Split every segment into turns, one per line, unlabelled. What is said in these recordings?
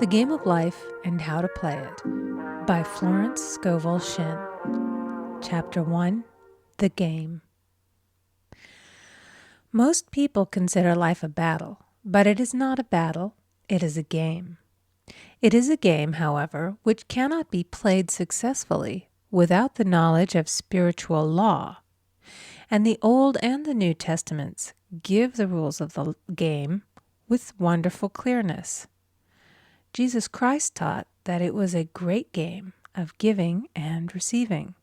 The Game of Life and How to Play It by Florence Scovel Shinn. Chapter 1, The Game. Most people consider life a battle, but it is not a battle, it is a game. It is a game, however, which cannot be played successfully without the knowledge of spiritual law. And the Old and the New Testaments give the rules of the game with wonderful clearness. Jesus Christ taught that it was a great game of giving and receiving.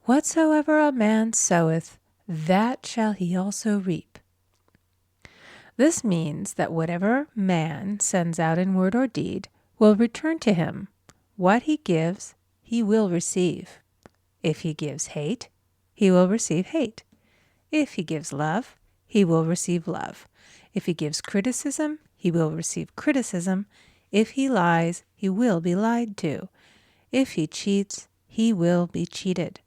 Whatsoever a man soweth, that shall he also reap. This means that whatever man sends out in word or deed will return to him. What he gives, he will receive. If he gives hate, he will receive hate. If he gives love, he will receive love. If he gives criticism, he will receive criticism. If he lies, he will be lied to. If he cheats, he will be cheated.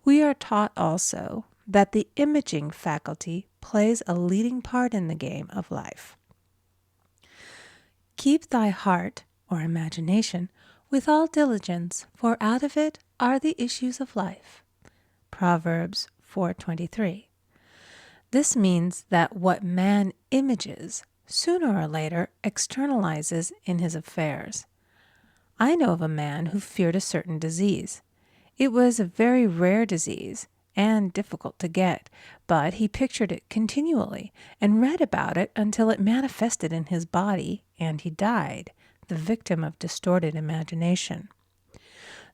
We are taught also that the imaging faculty plays a leading part in the game of life. Keep thy heart, or imagination, with all diligence, for out of it are the issues of life. Proverbs 4:23. This means that what man images, sooner or later externalizes in his affairs. I know of a man who feared a certain disease. It was a very rare disease and difficult to get, but he pictured it continually and read about it until it manifested in his body, and he died, the victim of distorted imagination.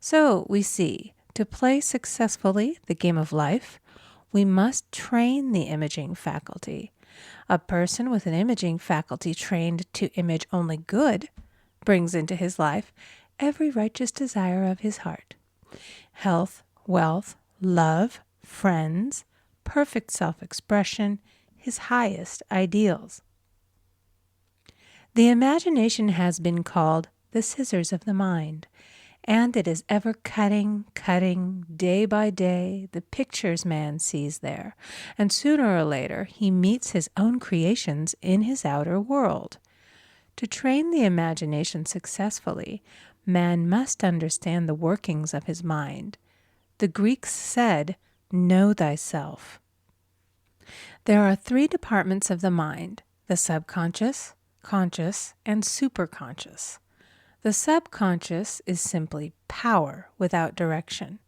So we see, to play successfully the game of life, we must train the imaging faculty. A person with an imaging faculty trained to image only good brings into his life every righteous desire of his heart. Health, wealth, love, friends, perfect self-expression, his highest ideals. The imagination has been called the scissors of the mind, and it is ever cutting, day by day, the pictures man sees there, and sooner or later he meets his own creations in his outer world. To train the imagination successfully, man must understand the workings of his mind. The Greeks said, "Know thyself." There are three departments of the mind: the subconscious, conscious, and superconscious. The subconscious is simply power without direction.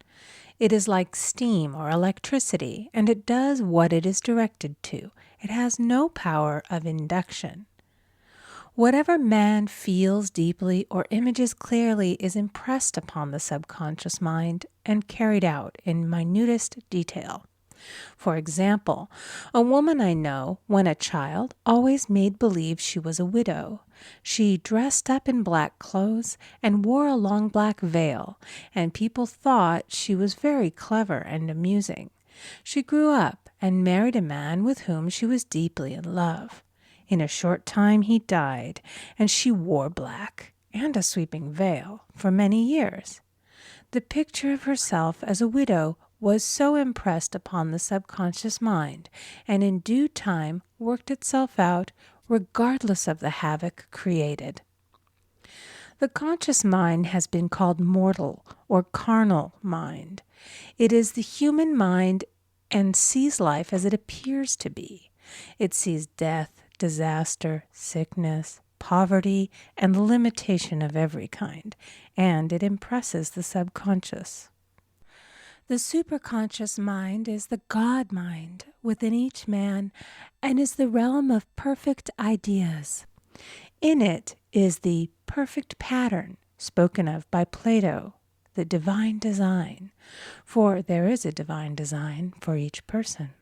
It is like steam or electricity, and it does what it is directed to. It has no power of induction. Whatever man feels deeply or images clearly is impressed upon the subconscious mind and carried out in minutest detail. For example, a woman I know, when a child, always made believe she was a widow. She dressed up in black clothes and wore a long black veil, and people thought she was very clever and amusing. She grew up and married a man with whom she was deeply in love. In a short time he died, and she wore black and a sweeping veil for many years. The picture of herself as a widow was so impressed upon the subconscious mind, and in due time worked itself out regardless of the havoc created. The conscious mind has been called mortal or carnal mind. It is the human mind and sees life as it appears to be. It sees death, disaster, sickness, poverty, and limitation of every kind, and it impresses the subconscious. The superconscious mind is the God mind within each man and is the realm of perfect ideas. In it is the perfect pattern spoken of by Plato, the divine design, for there is a divine design for each person.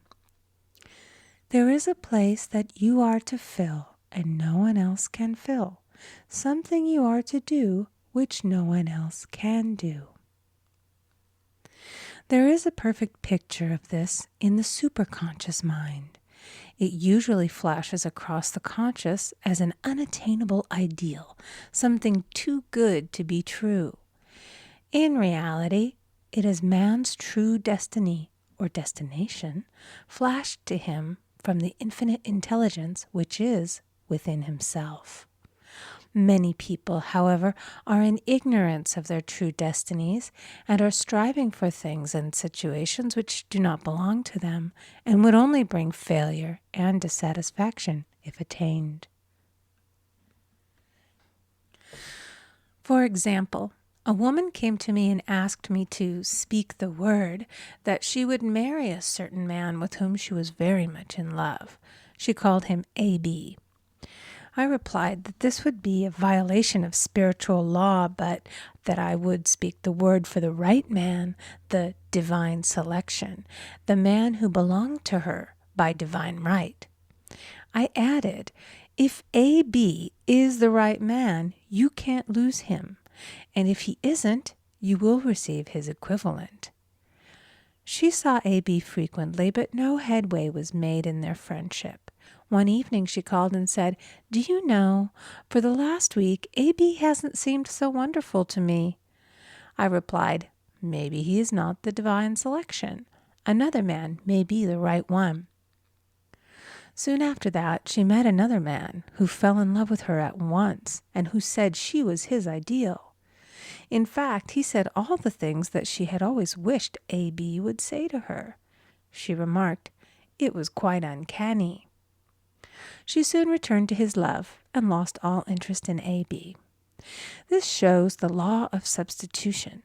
There is a place that you are to fill and no one else can fill, something you are to do which no one else can do. There is a perfect picture of this in the superconscious mind. It usually flashes across the conscious as an unattainable ideal, something too good to be true. In reality, it is man's true destiny or destination flashed to him from the infinite intelligence which is within himself. Many people, however, are in ignorance of their true destinies and are striving for things and situations which do not belong to them and would only bring failure and dissatisfaction if attained. For example, a woman came to me and asked me to speak the word that she would marry a certain man with whom she was very much in love. She called him A.B. I replied that this would be a violation of spiritual law, but that I would speak the word for the right man, the divine selection, the man who belonged to her by divine right. I added, if A.B. is the right man, you can't lose him, and if he isn't, you will receive his equivalent. She saw A.B. frequently, but no headway was made in their friendship. One evening she called and said, "Do you know, for the last week, A.B. hasn't seemed so wonderful to me." I replied, "Maybe he is not the divine selection. Another man may be the right one." Soon after that, she met another man who fell in love with her at once and who said she was his ideal. In fact, he said all the things that she had always wished A.B. would say to her. She remarked, it was quite uncanny. She soon returned to his love and lost all interest in A.B. This shows the law of substitution.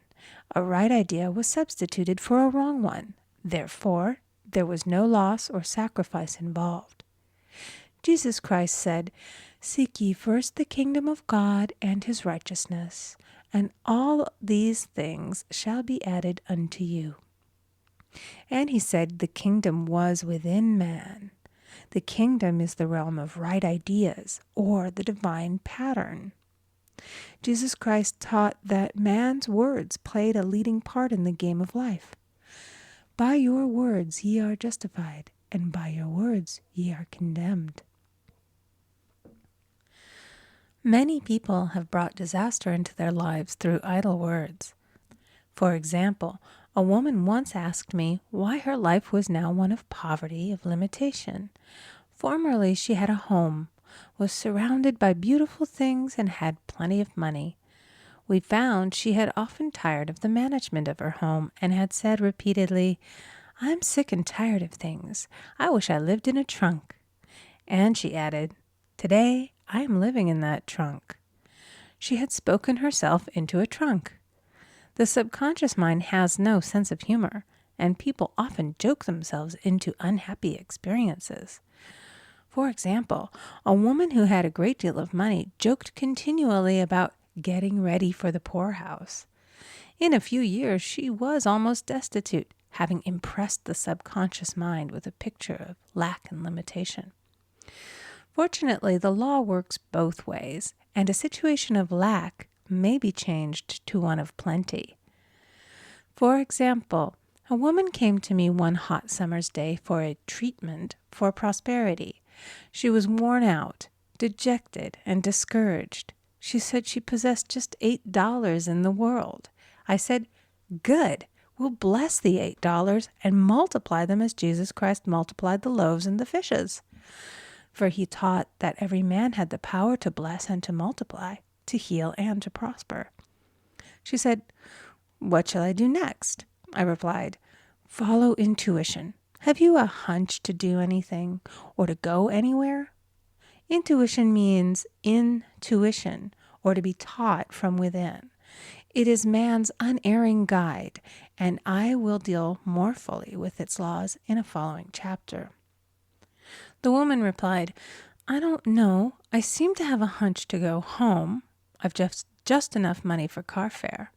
A right idea was substituted for a wrong one. Therefore, there was no loss or sacrifice involved. Jesus Christ said, "Seek ye first the kingdom of God and his righteousness, and all these things shall be added unto you." And he said the kingdom was within man. The kingdom is the realm of right ideas, or the divine pattern. Jesus Christ taught that man's words played a leading part in the game of life. By your words ye are justified, and by your words ye are condemned. Many people have brought disaster into their lives through idle words. For example, a woman once asked me why her life was now one of poverty, of limitation. Formerly she had a home, was surrounded by beautiful things, and had plenty of money. We found she had often tired of the management of her home and had said repeatedly, "I'm sick and tired of things. I wish I lived in a trunk." And she added, "Today I am living in that trunk." She had spoken herself into a trunk. The subconscious mind has no sense of humor, and people often joke themselves into unhappy experiences. For example, a woman who had a great deal of money joked continually about getting ready for the poorhouse. In a few years, she was almost destitute, having impressed the subconscious mind with a picture of lack and limitation. Fortunately, the law works both ways, and a situation of lack may be changed to one of plenty. For example, a woman came to me one hot summer's day for a treatment for prosperity. She was worn out, dejected, and discouraged. She said she possessed just $8 in the world. I said, "Good. We'll bless the $8 and multiply them as Jesus Christ multiplied the loaves and the fishes." For he taught that every man had the power to bless and to multiply, to heal and to prosper. She said, "What shall I do next?" I replied, "Follow intuition. Have you a hunch to do anything or to go anywhere?" Intuition means intuition, or to be taught from within. It is man's unerring guide, and I will deal more fully with its laws in a following chapter. The woman replied, "I don't know. I seem to have a hunch to go home. I've just enough money for car fare."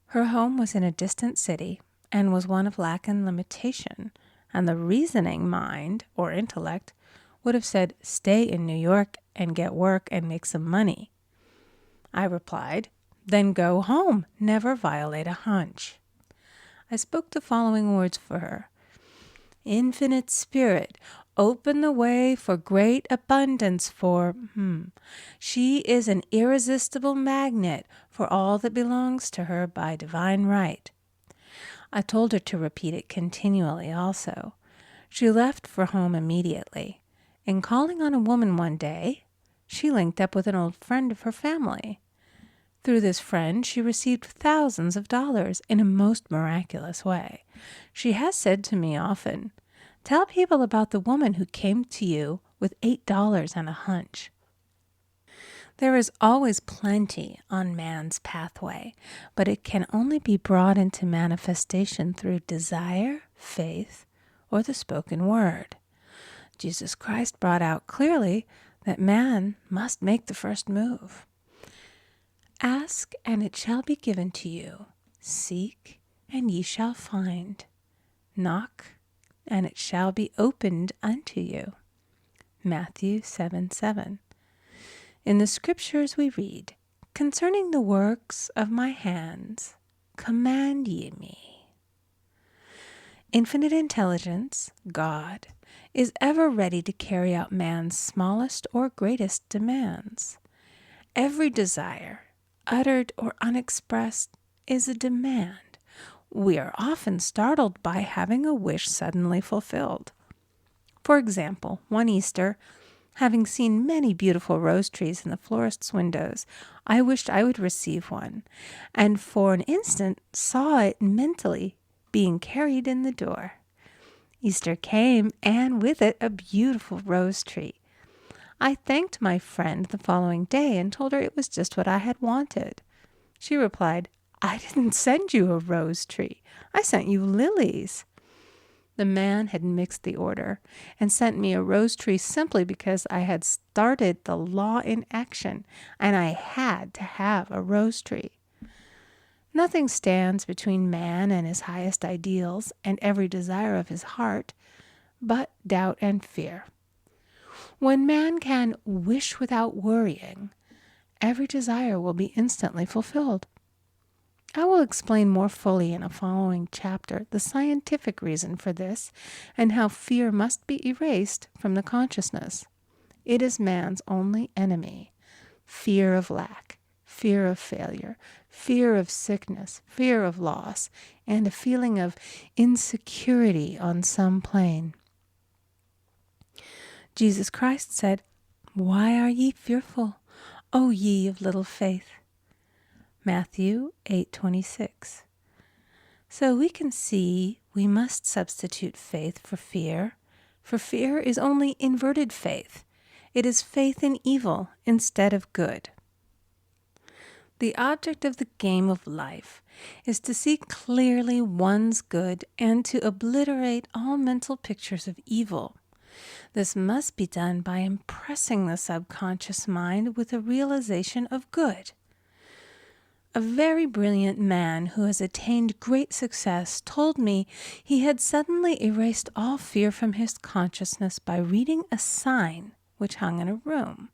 Her home was in a distant city and was one of lack and limitation, and the reasoning mind, or intellect, would have said, "Stay in New York and get work and make some money." I replied, "Then go home. Never violate a hunch." I spoke the following words for her. "Infinite Spirit, open the way for great abundance for She is an irresistible magnet for all that belongs to her by divine right." I told her to repeat it continually also. She left for home immediately, and calling on a woman one day, she linked up with an old friend of her family. Through this friend, she received thousands of dollars in a most miraculous way. She has said to me often, "Tell people about the woman who came to you with $8 and a hunch." There is always plenty on man's pathway, but it can only be brought into manifestation through desire, faith, or the spoken word. Jesus Christ brought out clearly that man must make the first move. Ask, and it shall be given to you. Seek, and ye shall find. Knock, and it shall be opened unto you. Matthew 7:7. In the scriptures we read, "Concerning the works of my hands, command ye me." Infinite intelligence, God, is ever ready to carry out man's smallest or greatest demands. Every desire, uttered or unexpressed, is a demand. We are often startled by having a wish suddenly fulfilled. For example, one Easter, having seen many beautiful rose trees in the florist's windows, I wished I would receive one, and for an instant saw it mentally being carried in the door. Easter came, and with it a beautiful rose tree. I thanked my friend the following day and told her it was just what I had wanted. She replied, "I didn't send you a rose tree. I sent you lilies." The man had mixed the order and sent me a rose tree simply because I had started the law in action and I had to have a rose tree. Nothing stands between man and his highest ideals and every desire of his heart but doubt and fear. When man can wish without worrying, every desire will be instantly fulfilled. I will explain more fully in a following chapter the scientific reason for this and how fear must be erased from the consciousness. It is man's only enemy. Fear of lack, fear of failure, fear of sickness, fear of loss, and a feeling of insecurity on some plane. Jesus Christ said, "Why are ye fearful, O ye of little faith?" Matthew 8:26. So we can see we must substitute faith for fear is only inverted faith. It is faith in evil instead of good. The object of the game of life is to see clearly one's good and to obliterate all mental pictures of evil. This must be done by impressing the subconscious mind with a realization of good. A very brilliant man who has attained great success told me he had suddenly erased all fear from his consciousness by reading a sign which hung in a room.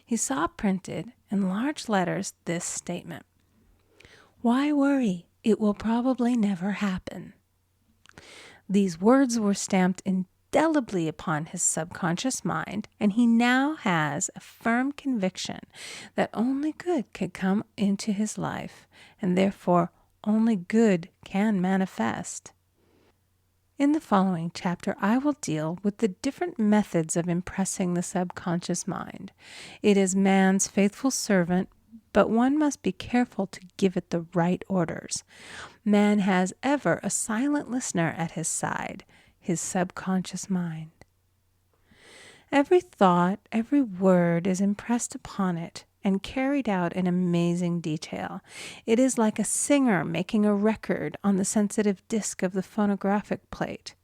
He saw printed in large letters this statement: "Why worry? It will probably never happen." These words were stamped indelibly upon his subconscious mind, and he now has a firm conviction that only good can come into his life, and therefore only good can manifest. In the following chapter, I will deal with the different methods of impressing the subconscious mind. It is man's faithful servant, but one must be careful to give it the right orders. Man has ever a silent listener at his side, his subconscious mind. Every thought, every word is impressed upon it and carried out in amazing detail. It is like a singer making a record on the sensitive disc of the phonographic plate.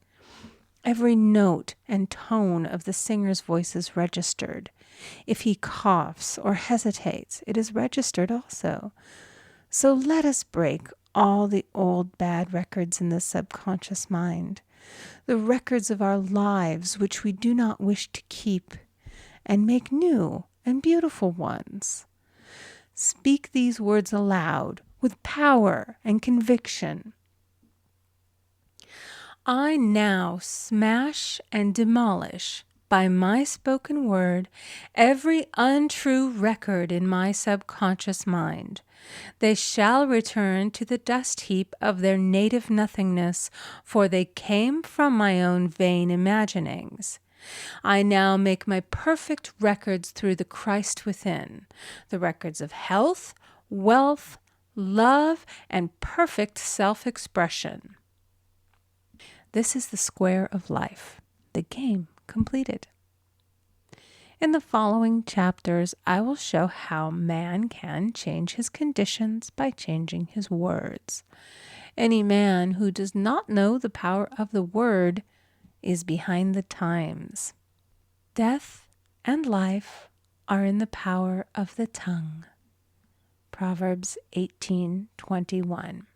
Every note and tone of the singer's voice is registered. If he coughs or hesitates, it is registered also. So let us break all the old bad records in the subconscious mind, the records of our lives which we do not wish to keep, and make new and beautiful ones. Speak these words aloud with power and conviction. I now smash and demolish by my spoken word every untrue record in my subconscious mind. They shall return to the dust heap of their native nothingness, for they came from my own vain imaginings. I now make my perfect records through the Christ within, the records of health, wealth, love, and perfect self-expression. This is the square of life, the game completed. In the following chapters, I will show how man can change his conditions by changing his words. Any man who does not know the power of the word is behind the times. Death and life are in the power of the tongue. Proverbs 18:21.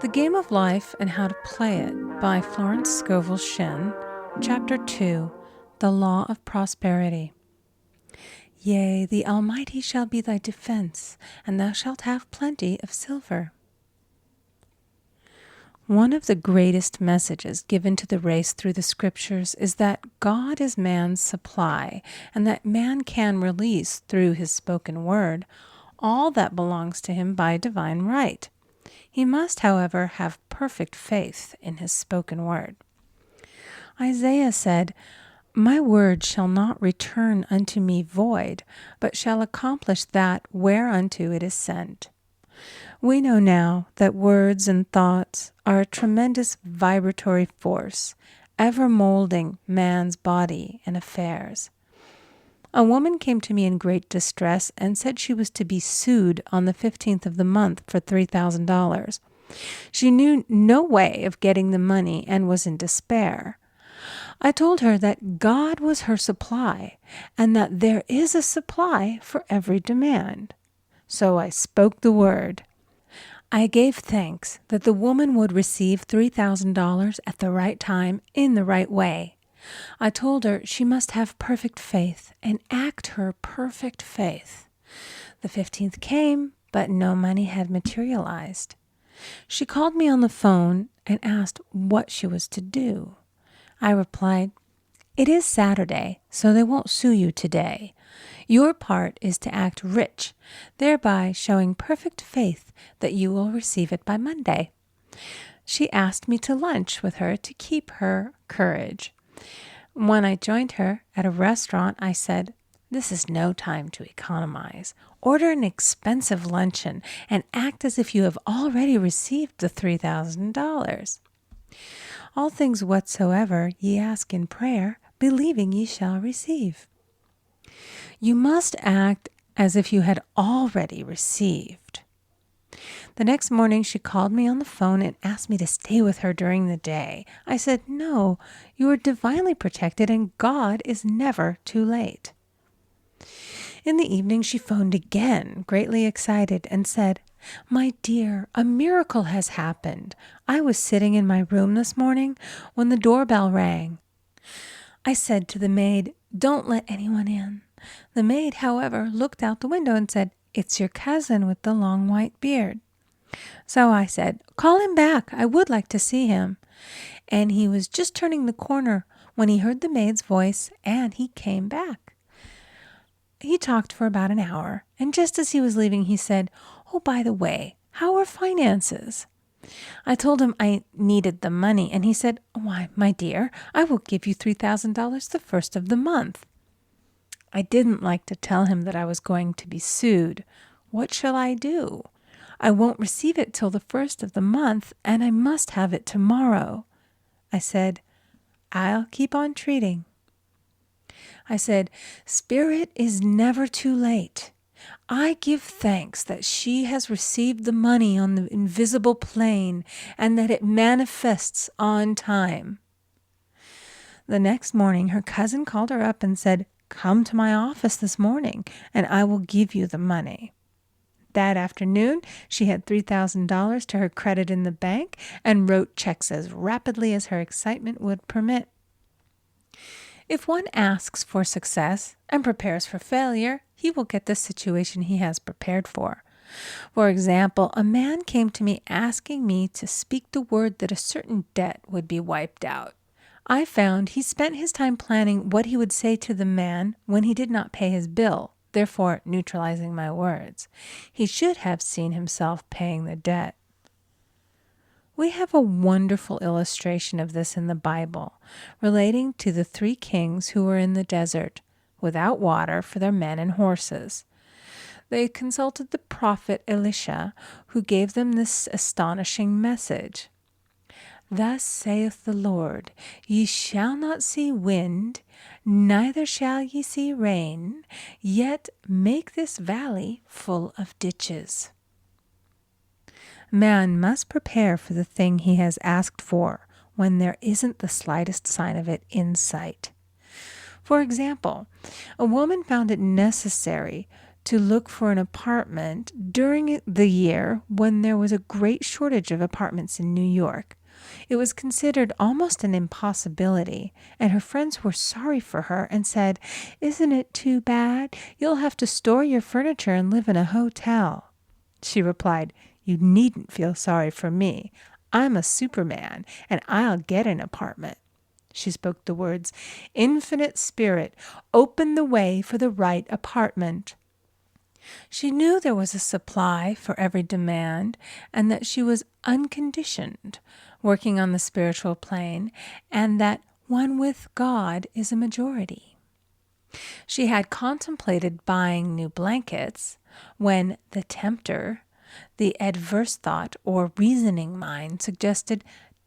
The Game of Life and How to Play It by Florence Scovel Shinn, Chapter 2, The Law of Prosperity. Yea, the Almighty shall be thy defense, and thou shalt have plenty of silver. One of the greatest messages given to the race through the scriptures is that God is man's supply, and that man can release through his spoken word all that belongs to him by divine right. He must, however, have perfect faith in his spoken word. Isaiah said, My word shall not return unto me void, but shall accomplish that whereunto it is sent. We know now that words and thoughts are a tremendous vibratory force, ever molding man's body and affairs. A woman came to me in great distress and said she was to be sued on the 15th of the month for $3,000. She knew no way of getting the money and was in despair. I told her that God was her supply and that there is a supply for every demand. So I spoke the word. I gave thanks that the woman would receive $3,000 at the right time in the right way. I told her she must have perfect faith and act her perfect faith. The 15th came, but no money had materialized. She called me on the phone and asked what she was to do. I replied, It is Saturday, so they won't sue you today. Your part is to act rich, thereby showing perfect faith that you will receive it by Monday. She asked me to lunch with her to keep her courage. When I joined her at a restaurant, I said, This is no time to economize. Order an expensive luncheon and act as if you have already received the $3,000. All things whatsoever ye ask in prayer, believing ye shall receive. You must act as if you had already received. The next morning, she called me on the phone and asked me to stay with her during the day. I said, No, you are divinely protected and God is never too late. In the evening, she phoned again, greatly excited, and said, My dear, a miracle has happened. I was sitting in my room this morning when the doorbell rang. I said to the maid, Don't let anyone in. The maid, however, looked out the window and said, It's your cousin with the long white beard. So I said, Call him back. I would like to see him. And he was just turning the corner when he heard the maid's voice, and he came back. He talked for about an hour, and just as he was leaving, he said, Oh, by the way, how are finances? I told him I needed the money, and he said, Why, my dear, I will give you $3,000 the first of the month. I didn't like to tell him that I was going to be sued. What shall I do? I won't receive it till the first of the month, and I must have it tomorrow. I said, I'll keep on treating. I said, Spirit is never too late. I give thanks that she has received the money on the invisible plane and that it manifests on time. The next morning, her cousin called her up and said, Come to my office this morning, and I will give you the money. That afternoon, she had $3,000 to her credit in the bank and wrote checks as rapidly as her excitement would permit. If one asks for success and prepares for failure, he will get the situation he has prepared for. For example, a man came to me asking me to speak the word that a certain debt would be wiped out. I found he spent his time planning what he would say to the man when he did not pay his bill, therefore neutralizing my words. He should have seen himself paying the debt. We have a wonderful illustration of this in the Bible, relating to the 3 kings who were in the desert, without water for their men and horses. They consulted the prophet Elisha, who gave them this astonishing message. Thus saith the Lord, ye shall not see wind, neither shall ye see rain, yet make this valley full of ditches. Man must prepare for the thing he has asked for when there isn't the slightest sign of it in sight. For example, a woman found it necessary to look for an apartment during the year when there was a great shortage of apartments in New York. It was considered almost an impossibility, and her friends were sorry for her and said, "Isn't it too bad? You'll have to store your furniture and live in a hotel." She replied, "You needn't feel sorry for me. I'm a Superman, and I'll get an apartment." She spoke the words, "Infinite Spirit, open the way for the right apartment." She knew there was a supply for every demand, and that she was unconditioned, working on the spiritual plane, and that one with God is a majority. She had contemplated buying new blankets when the tempter, the adverse thought or reasoning mind, suggested,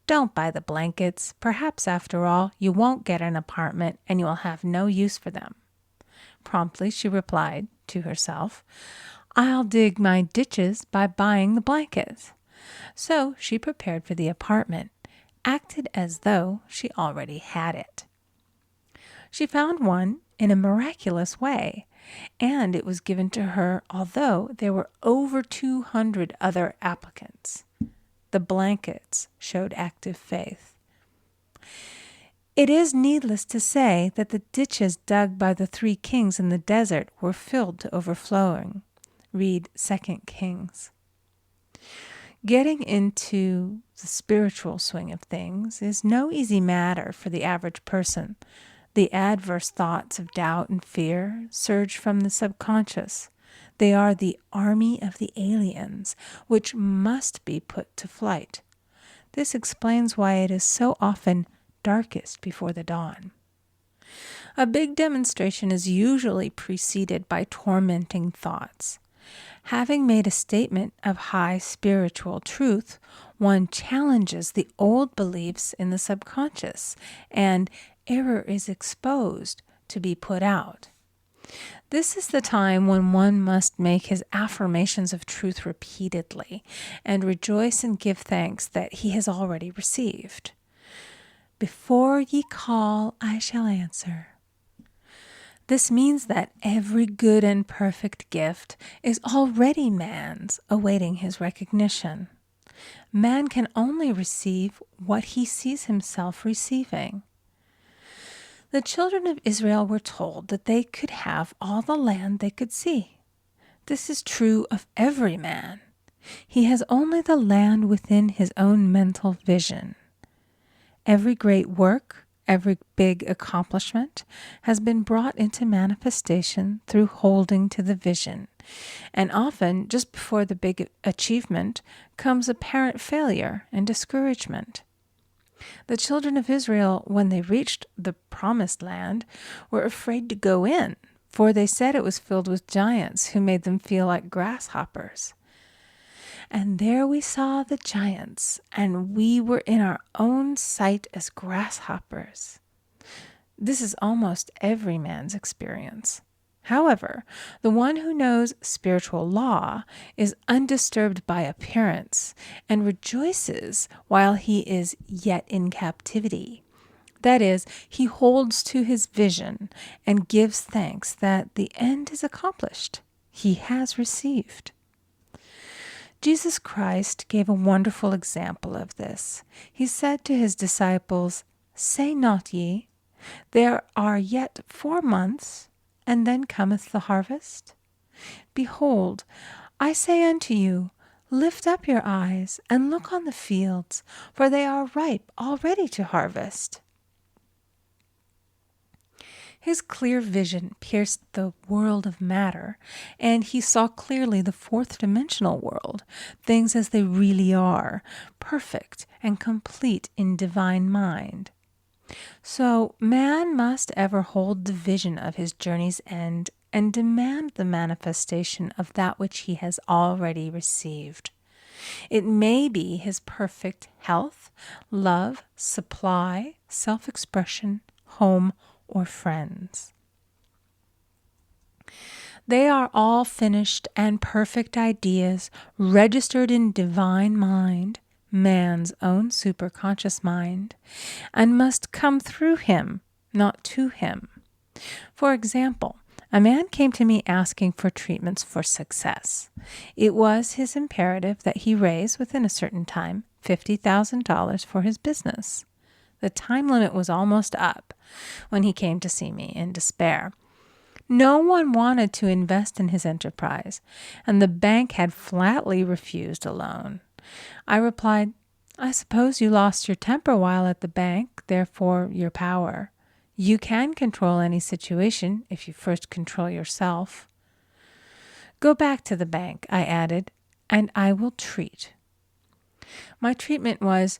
"Don't buy the blankets. Perhaps, after all, you won't get an apartment and you will have no use for them." Promptly she replied to herself, "I'll dig my ditches by buying the blankets." So she prepared for the apartment, acted as though she already had it. She found one in a miraculous way, and it was given to her although there were over 200 other applicants. The blankets showed active faith. It is needless to say that the ditches dug by the 3 kings in the desert were filled to overflowing. Read 2 Kings. Getting into the spiritual swing of things is no easy matter for the average person. The adverse thoughts of doubt and fear surge from the subconscious. They are the army of the aliens, which must be put to flight. This explains why it is so often darkest before the dawn. A big demonstration is usually preceded by tormenting thoughts. Having made a statement of high spiritual truth, one challenges the old beliefs in the subconscious, and error is exposed to be put out. This is the time when one must make his affirmations of truth repeatedly and rejoice and give thanks that he has already received. "Before ye call, I shall answer." This means that every good and perfect gift is already man's, awaiting his recognition. Man can only receive what he sees himself receiving. The children of Israel were told that they could have all the land they could see. This is true of every man. He has only the land within his own mental vision. Every great work, every big accomplishment has been brought into manifestation through holding to the vision. And often, just before the big achievement, comes apparent failure and discouragement. The children of Israel, when they reached the promised land, were afraid to go in, for they said it was filled with giants who made them feel like grasshoppers. And there we saw the giants, and we were in our own sight as grasshoppers. This is almost every man's experience. However, the one who knows spiritual law is undisturbed by appearance and rejoices while he is yet in captivity. That is, he holds to his vision and gives thanks that the end is accomplished. He has received. Jesus Christ gave a wonderful example of this. He said to his disciples, "Say not ye, there are yet 4 months, and then cometh the harvest? Behold, I say unto you, lift up your eyes and look on the fields, for they are ripe already to harvest. His clear vision pierced the world of matter, and he saw clearly the fourth dimensional world, things as they really are, perfect and complete in divine mind. So man must ever hold the vision of his journey's end and demand the manifestation of that which he has already received. It may be his perfect health, love, supply, self-expression, home, or friends. They are all finished and perfect ideas registered in divine mind, man's own superconscious mind, and must come through him, not to him. For example, a man came to me asking for treatments for success. It was his imperative that he raise, within a certain time, $50,000 for his business. The time limit was almost up when he came to see me in despair. No one wanted to invest in his enterprise, and the bank had flatly refused a loan. I replied, I suppose you lost your temper while at the bank, therefore your power. You can control any situation if you first control yourself. Go back to the bank, I added, and I will treat. My treatment was,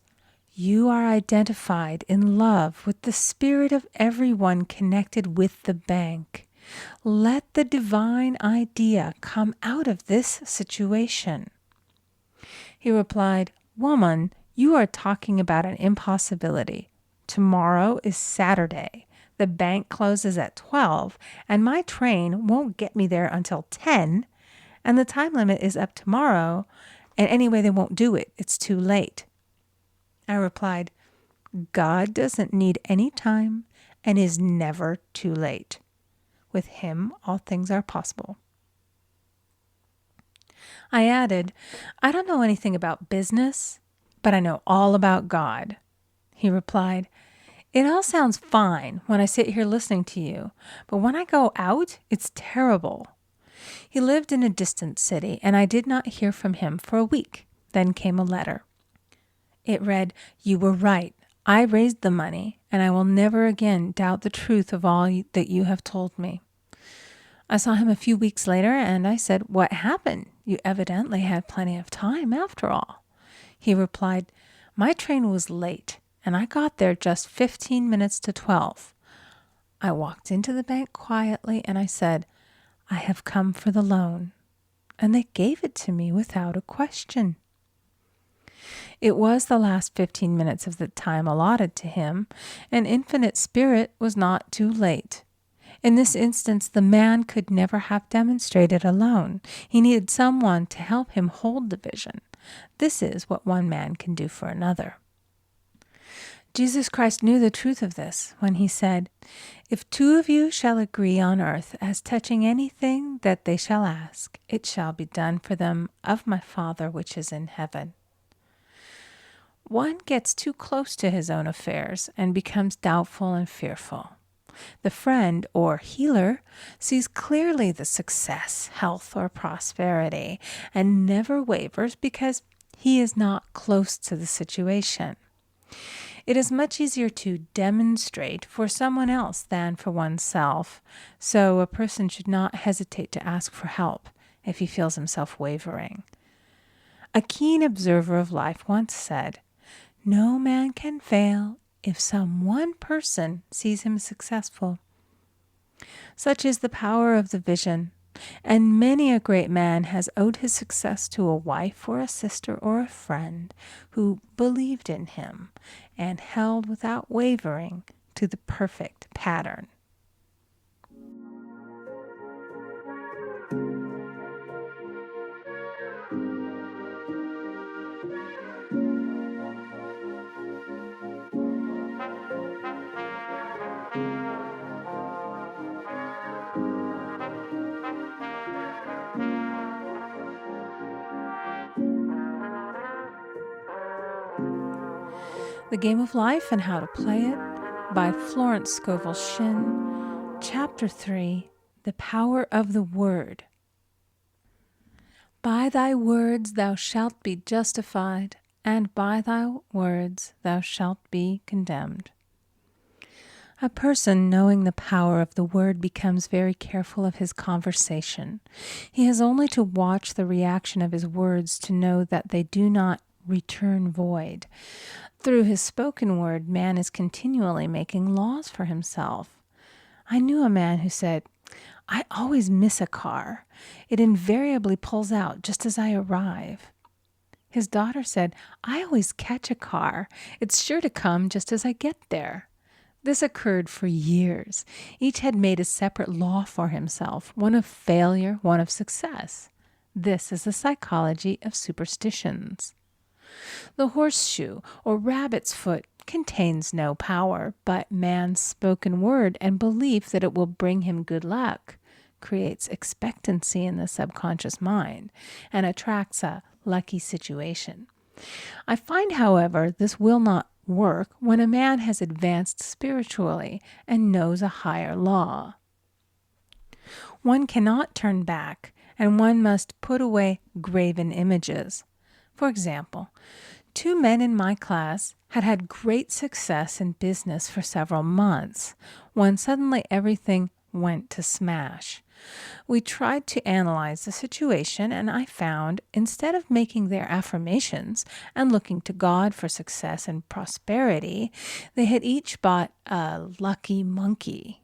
you are identified in love with the spirit of everyone connected with the bank. Let the divine idea come out of this situation. He replied, Woman, you are talking about an impossibility. Tomorrow is Saturday. The bank closes at 12, and my train won't get me there until 10, and the time limit is up tomorrow, and anyway, they won't do it. It's too late. I replied, God doesn't need any time and is never too late. With him, all things are possible. I added, I don't know anything about business, but I know all about God. He replied, it all sounds fine when I sit here listening to you, but when I go out, it's terrible. He lived in a distant city, and I did not hear from him for a week. Then came a letter. It read, You were right. I raised the money, and I will never again doubt the truth of all that you have told me. I saw him a few weeks later, and I said, What happened? You evidently had plenty of time after all. He replied, My train was late, and I got there just 15 minutes to 12. I walked into the bank quietly, and I said, I have come for the loan. And they gave it to me without a question. It was the last 15 minutes of the time allotted to him, and Infinite Spirit was not too late. In this instance, the man could never have demonstrated alone. He needed someone to help him hold the vision. This is what one man can do for another. Jesus Christ knew the truth of this when he said, If two of you shall agree on earth as touching anything that they shall ask, it shall be done for them of my Father which is in heaven. One gets too close to his own affairs and becomes doubtful and fearful. The friend or healer sees clearly the success, health, or prosperity and never wavers because he is not close to the situation. It is much easier to demonstrate for someone else than for oneself, so a person should not hesitate to ask for help if he feels himself wavering. A keen observer of life once said, No man can fail if some one person sees him successful. Such is the power of the vision, and many a great man has owed his success to a wife or a sister or a friend who believed in him and held without wavering to the perfect pattern. The Game of Life and How to Play It by Florence Scovel Shinn. Chapter 3, The Power of the Word. By thy words thou shalt be justified, and by thy words thou shalt be condemned. A person knowing the power of the word becomes very careful of his conversation. He has only to watch the reaction of his words to know that they do not return void. Through his spoken word, man is continually making laws for himself. I knew a man who said, "I always miss a car. It invariably pulls out just as I arrive." His daughter said, "I always catch a car. It's sure to come just as I get there." This occurred for years. Each had made a separate law for himself, one of failure, one of success. This is the psychology of superstitions. The horseshoe or rabbit's foot contains no power, but man's spoken word and belief that it will bring him good luck creates expectancy in the subconscious mind and attracts a lucky situation. I find, however, this will not work when a man has advanced spiritually and knows a higher law. One cannot turn back, and one must put away graven images. For example, 2 men in my class had had great success in business for several months, when suddenly everything went to smash. We tried to analyze the situation, and I found, instead of making their affirmations and looking to God for success and prosperity, they had each bought a lucky monkey.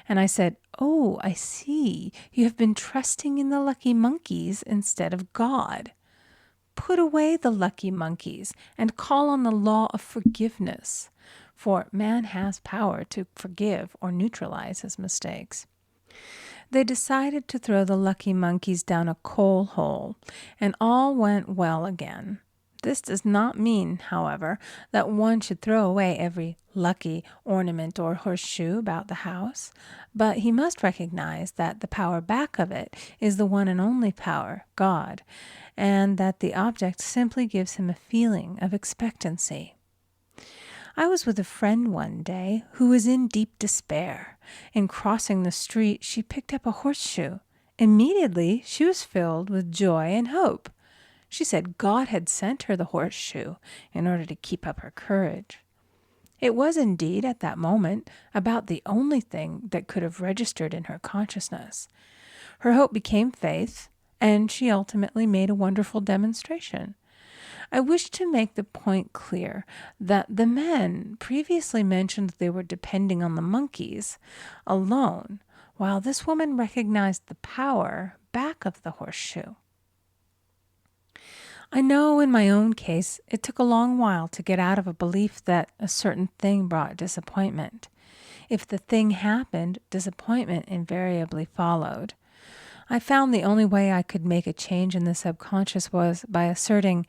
And I said, "Oh, I see. You have been trusting in the lucky monkeys instead of God. Put away the lucky monkeys and call on the law of forgiveness, for man has power to forgive or neutralize his mistakes." They decided to throw the lucky monkeys down a coal hole, and all went well again. This does not mean, however, that one should throw away every lucky ornament or horseshoe about the house, but he must recognize that the power back of it is the one and only power, God, and that the object simply gives him a feeling of expectancy. I was with a friend one day who was in deep despair. In crossing the street, she picked up a horseshoe. Immediately, she was filled with joy and hope. She said God had sent her the horseshoe in order to keep up her courage. It was indeed, at that moment, about the only thing that could have registered in her consciousness. Her hope became faith, and she ultimately made a wonderful demonstration. I wish to make the point clear that the men previously mentioned they were depending on the monkeys alone, while this woman recognized the power back of the horseshoe. I know in my own case it took a long while to get out of a belief that a certain thing brought disappointment. If the thing happened, disappointment invariably followed. I found the only way I could make a change in the subconscious was by asserting,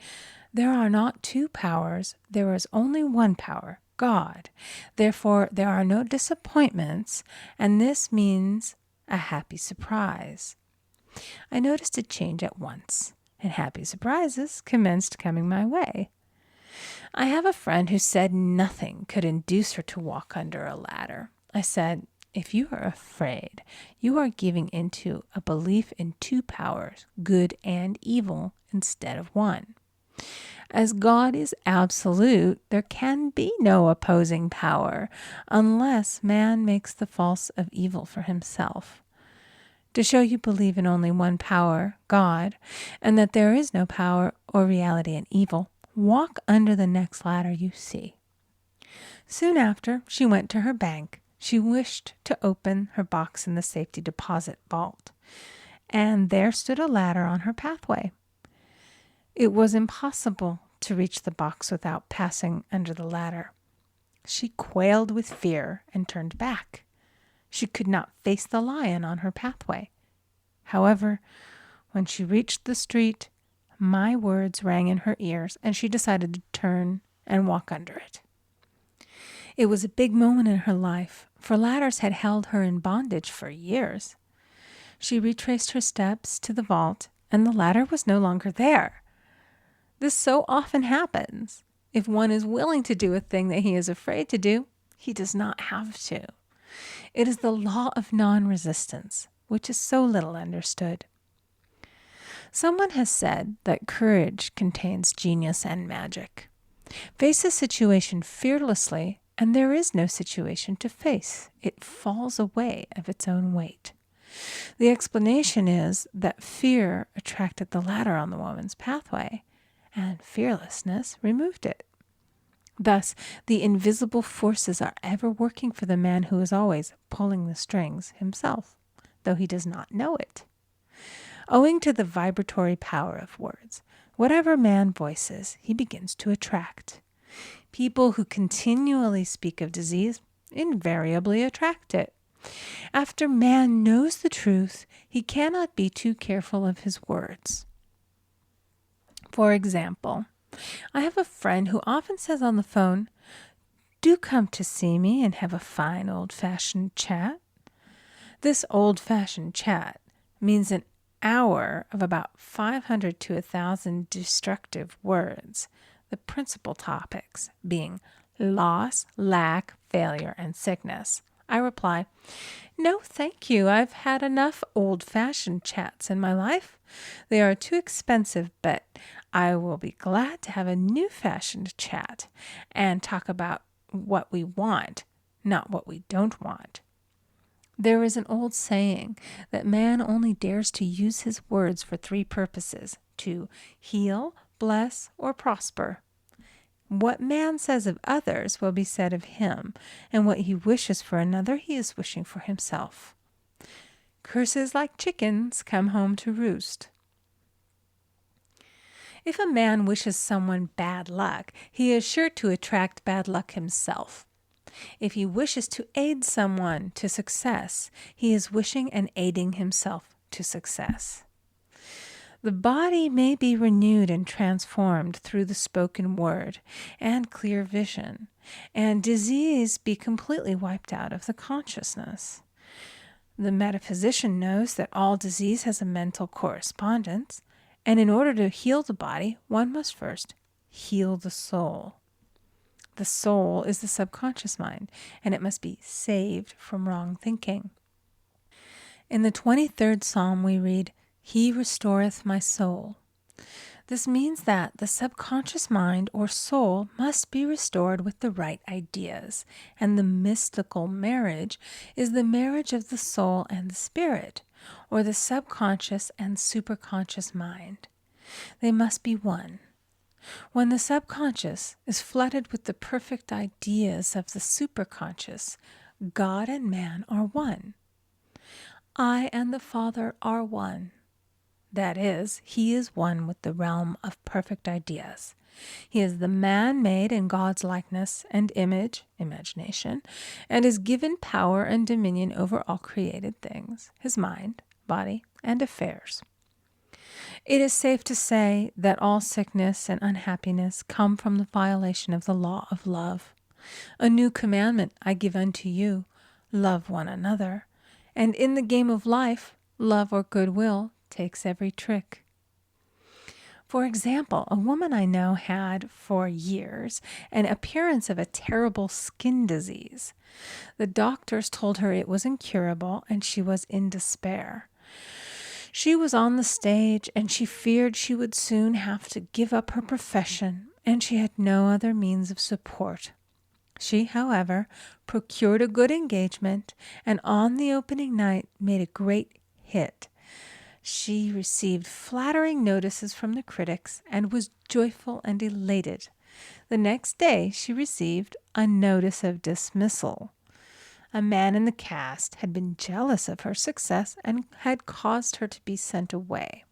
there are not 2 powers, there is only one power, God. Therefore, there are no disappointments, and this means a happy surprise. I noticed a change at once, and happy surprises commenced coming my way. I have a friend who said nothing could induce her to walk under a ladder. I said, if you are afraid, you are giving into a belief in 2 powers, good and evil, instead of one. As God is absolute, there can be no opposing power unless man makes the false of evil for himself. To show you believe in only one power, God, and that there is no power or reality in evil, walk under the next ladder you see. Soon after, she went to her bank. She wished to open her box in the safety deposit vault, and there stood a ladder on her pathway. It was impossible to reach the box without passing under the ladder. She quailed with fear and turned back. She could not face the lion on her pathway. However, when she reached the street, my words rang in her ears, and she decided to turn and walk under it. It was a big moment in her life, for ladders had held her in bondage for years. She retraced her steps to the vault, and the ladder was no longer there. This so often happens. If one is willing to do a thing that he is afraid to do, he does not have to. It is the law of non-resistance, which is so little understood. Someone has said that courage contains genius and magic. Face a situation fearlessly, and there is no situation to face. It falls away of its own weight. The explanation is that fear attracted the ladder on the woman's pathway, and fearlessness removed it. Thus, the invisible forces are ever working for the man who is always pulling the strings himself, though he does not know it. Owing to the vibratory power of words, whatever man voices, he begins to attract. People who continually speak of disease invariably attract it. After man knows the truth, he cannot be too careful of his words. For example, I have a friend who often says on the phone, "Do come to see me and have a fine old-fashioned chat." This old-fashioned chat means an hour of about 500 to 1,000 destructive words, the principal topics being loss, lack, failure, and sickness. I reply, "No, thank you. I've had enough old-fashioned chats in my life. They are too expensive, but I will be glad to have a new-fashioned chat and talk about what we want, not what we don't want." There is an old saying that man only dares to use his words for three purposes: to heal, bless, or prosper. What man says of others will be said of him, and what he wishes for another he is wishing for himself. Curses like chickens come home to roost. If a man wishes someone bad luck, he is sure to attract bad luck himself. If he wishes to aid someone to success, he is wishing and aiding himself to success. The body may be renewed and transformed through the spoken word and clear vision, and disease be completely wiped out of the consciousness. The metaphysician knows that all disease has a mental correspondence, and in order to heal the body, one must first heal the soul. The soul is the subconscious mind, and it must be saved from wrong thinking. In the 23rd Psalm we read, "He restoreth my soul." This means that the subconscious mind or soul must be restored with the right ideas, and the mystical marriage is the marriage of the soul and the spirit, or the subconscious and superconscious mind. They must be one. When the subconscious is flooded with the perfect ideas of the superconscious, God and man are one. I and the Father are one. That is, he is one with the realm of perfect ideas. He is the man made in God's likeness and image, imagination, and is given power and dominion over all created things, his mind, body, and affairs. It is safe to say that all sickness and unhappiness come from the violation of the law of love. A new commandment I give unto you, love one another. And in the game of life, love or goodwill takes every trick. For example, a woman I know had for years an appearance of a terrible skin disease. The doctors told her it was incurable and she was in despair. She was on the stage and she feared she would soon have to give up her profession, and she had no other means of support. She, however, procured a good engagement and on the opening night made a great hit. She received flattering notices from the critics and was joyful and elated. The next day she received a notice of dismissal. A man in the cast had been jealous of her success and had caused her to be sent away.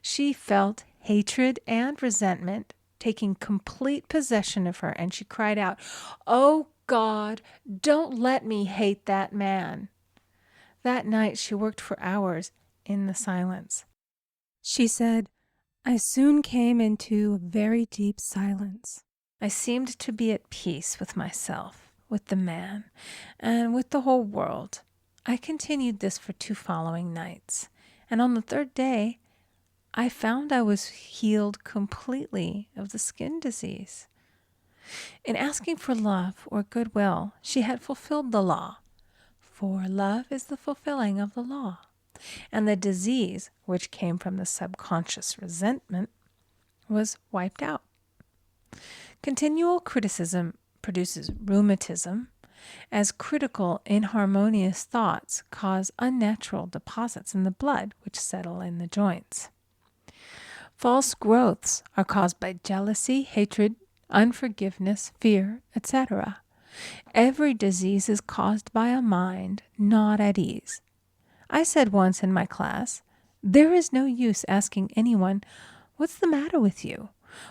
She felt hatred and resentment taking complete possession of her, and she cried out, "Oh God, don't let me hate that man." That night she worked for hours in the silence. She said, "I soon came into a very deep silence. I seemed to be at peace with myself, with the man, and with the whole world. I continued this for 2 following nights, and on the 3rd day, I found I was healed completely of the skin disease." In asking for love or goodwill, she had fulfilled the law, for love is the fulfilling of the law. and the disease, which came from the subconscious resentment, was wiped out. Continual criticism produces rheumatism, as critical, inharmonious thoughts cause unnatural deposits in the blood which settle in the joints. False growths are caused by jealousy, hatred, unforgiveness, fear, etc. Every disease is caused by a mind not at ease. I said once in my class, there is no use asking anyone, "What's the matter with you?"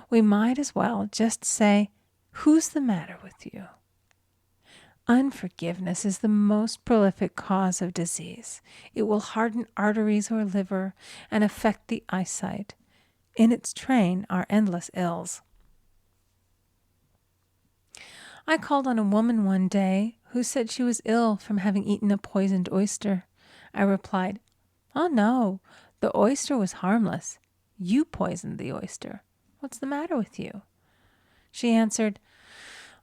We might as well just say, "Who's the matter with you?" Unforgiveness is the most prolific cause of disease. It will harden arteries or liver and affect the eyesight. In its train are endless ills. I called on a woman one day who said she was ill from having eaten a poisoned oyster. I replied, "Oh no, the oyster was harmless. You poisoned the oyster. What's the matter with you?" She answered,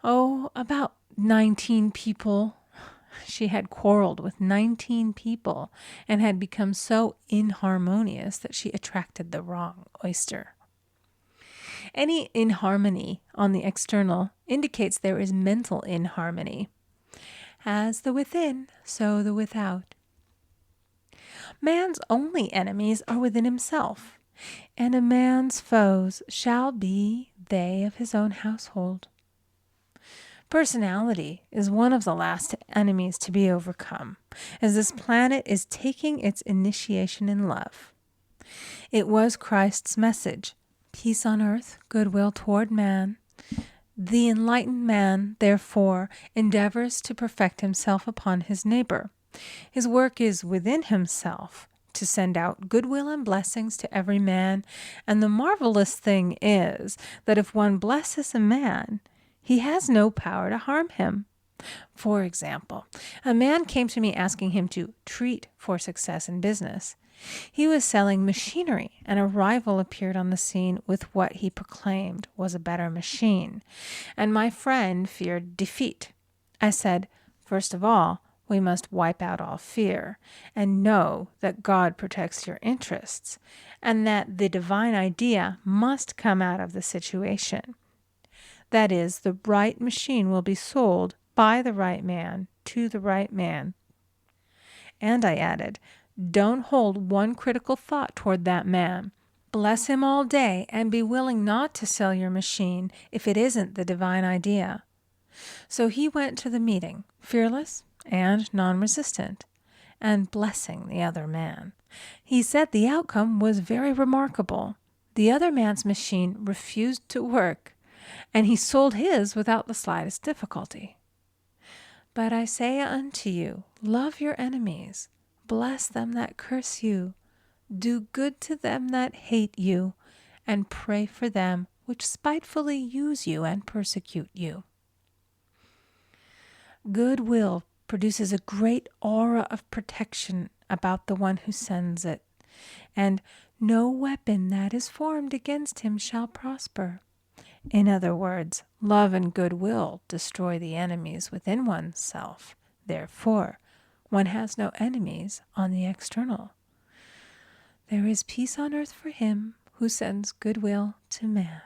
"Oh, about 19 people." She had quarreled with 19 people and had become so inharmonious that she attracted the wrong oyster. Any inharmony on the external indicates there is mental inharmony. As the within, so the without. Man's only enemies are within himself, and a man's foes shall be they of his own household. Personality is one of the last enemies to be overcome, as this planet is taking its initiation in love. It was Christ's message, peace on earth, goodwill toward man. The enlightened man, therefore, endeavors to perfect himself upon his neighbor. His work is within himself, to send out goodwill and blessings to every man, and the marvelous thing is that if one blesses a man, he has no power to harm him. For example, a man came to me asking him to treat for success in business. He was selling machinery, and a rival appeared on the scene with what he proclaimed was a better machine, and my friend feared defeat. I said, "First of all, we must wipe out all fear, and know that God protects your interests, and that the divine idea must come out of the situation. That is, the right machine will be sold by the right man to the right man." And I added, "Don't hold one critical thought toward that man. Bless him all day and be willing not to sell your machine if it isn't the divine idea." So he went to the meeting, fearless and non-resistant, and blessing the other man. He said the outcome was very remarkable. The other man's machine refused to work, and he sold his without the slightest difficulty. But I say unto you, love your enemies, bless them that curse you, do good to them that hate you, and pray for them which spitefully use you and persecute you. Goodwill produces a great aura of protection about the one who sends it, and no weapon that is formed against him shall prosper. In other words, love and goodwill destroy the enemies within oneself. Therefore, one has no enemies on the external. There is peace on earth for him who sends goodwill to man.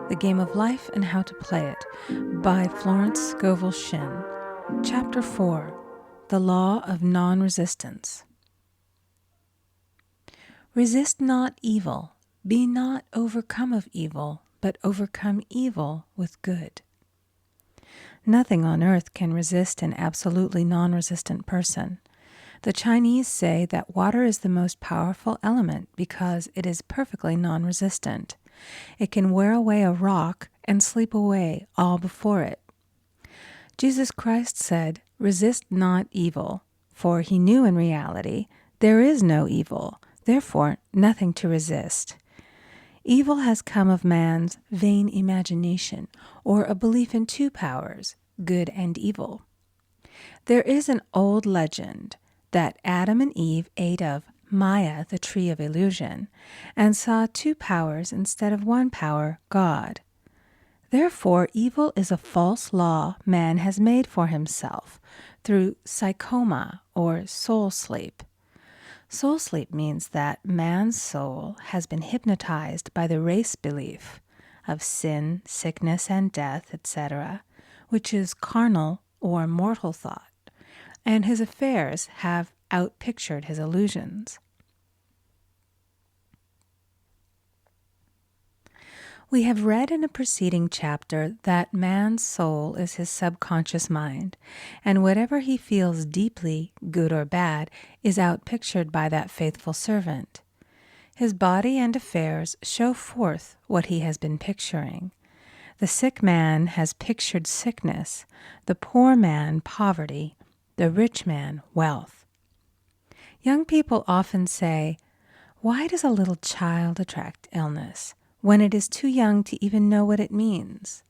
The Game of Life and How to Play It by Florence Scovel Shinn. Chapter 4, The Law of Non-Resistance. Resist not evil, be not overcome of evil, but overcome evil with good. Nothing on earth can resist an absolutely non-resistant person. The Chinese say that water is the most powerful element because it is perfectly non-resistant. It can wear away a rock and sleep away all before it. Jesus Christ said, "Resist not evil," for he knew in reality there is no evil, therefore nothing to resist. Evil has come of man's vain imagination, or a belief in two powers, good and evil. There is an old legend that Adam and Eve ate of Maya, the tree of illusion, and saw two powers instead of one power, God. Therefore, evil is a false law man has made for himself through psychoma or soul sleep. Soul sleep means that man's soul has been hypnotized by the race belief of sin, sickness, and death, etc., which is carnal or mortal thought, and his affairs have outpictured his illusions. We have read in a preceding chapter that man's soul is his subconscious mind, and whatever he feels deeply, good or bad, is outpictured by that faithful servant. His body and affairs show forth what he has been picturing. The sick man has pictured sickness, the poor man poverty, the rich man wealth. Young people often say, "Why does a little child attract illness when it is too young to even know what it means?"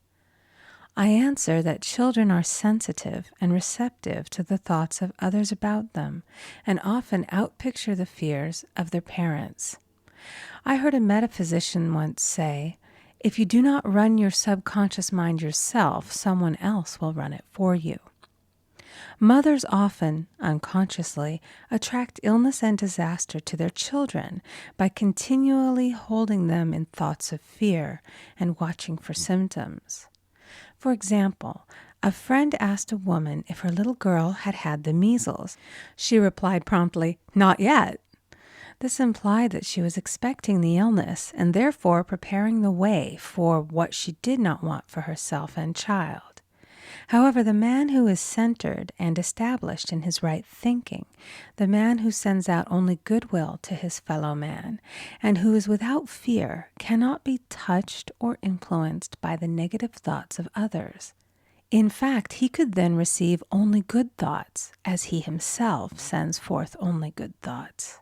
I answer that children are sensitive and receptive to the thoughts of others about them, and often outpicture the fears of their parents. I heard a metaphysician once say, "If you do not run your subconscious mind yourself, someone else will run it for you." Mothers often, unconsciously, attract illness and disaster to their children by continually holding them in thoughts of fear and watching for symptoms. For example, a friend asked a woman if her little girl had had the measles. She replied promptly, "Not yet." This implied that she was expecting the illness and therefore preparing the way for what she did not want for herself and child. However, the man who is centered and established in his right thinking, the man who sends out only goodwill to his fellow man, and who is without fear, cannot be touched or influenced by the negative thoughts of others. In fact, he could then receive only good thoughts, as he himself sends forth only good thoughts.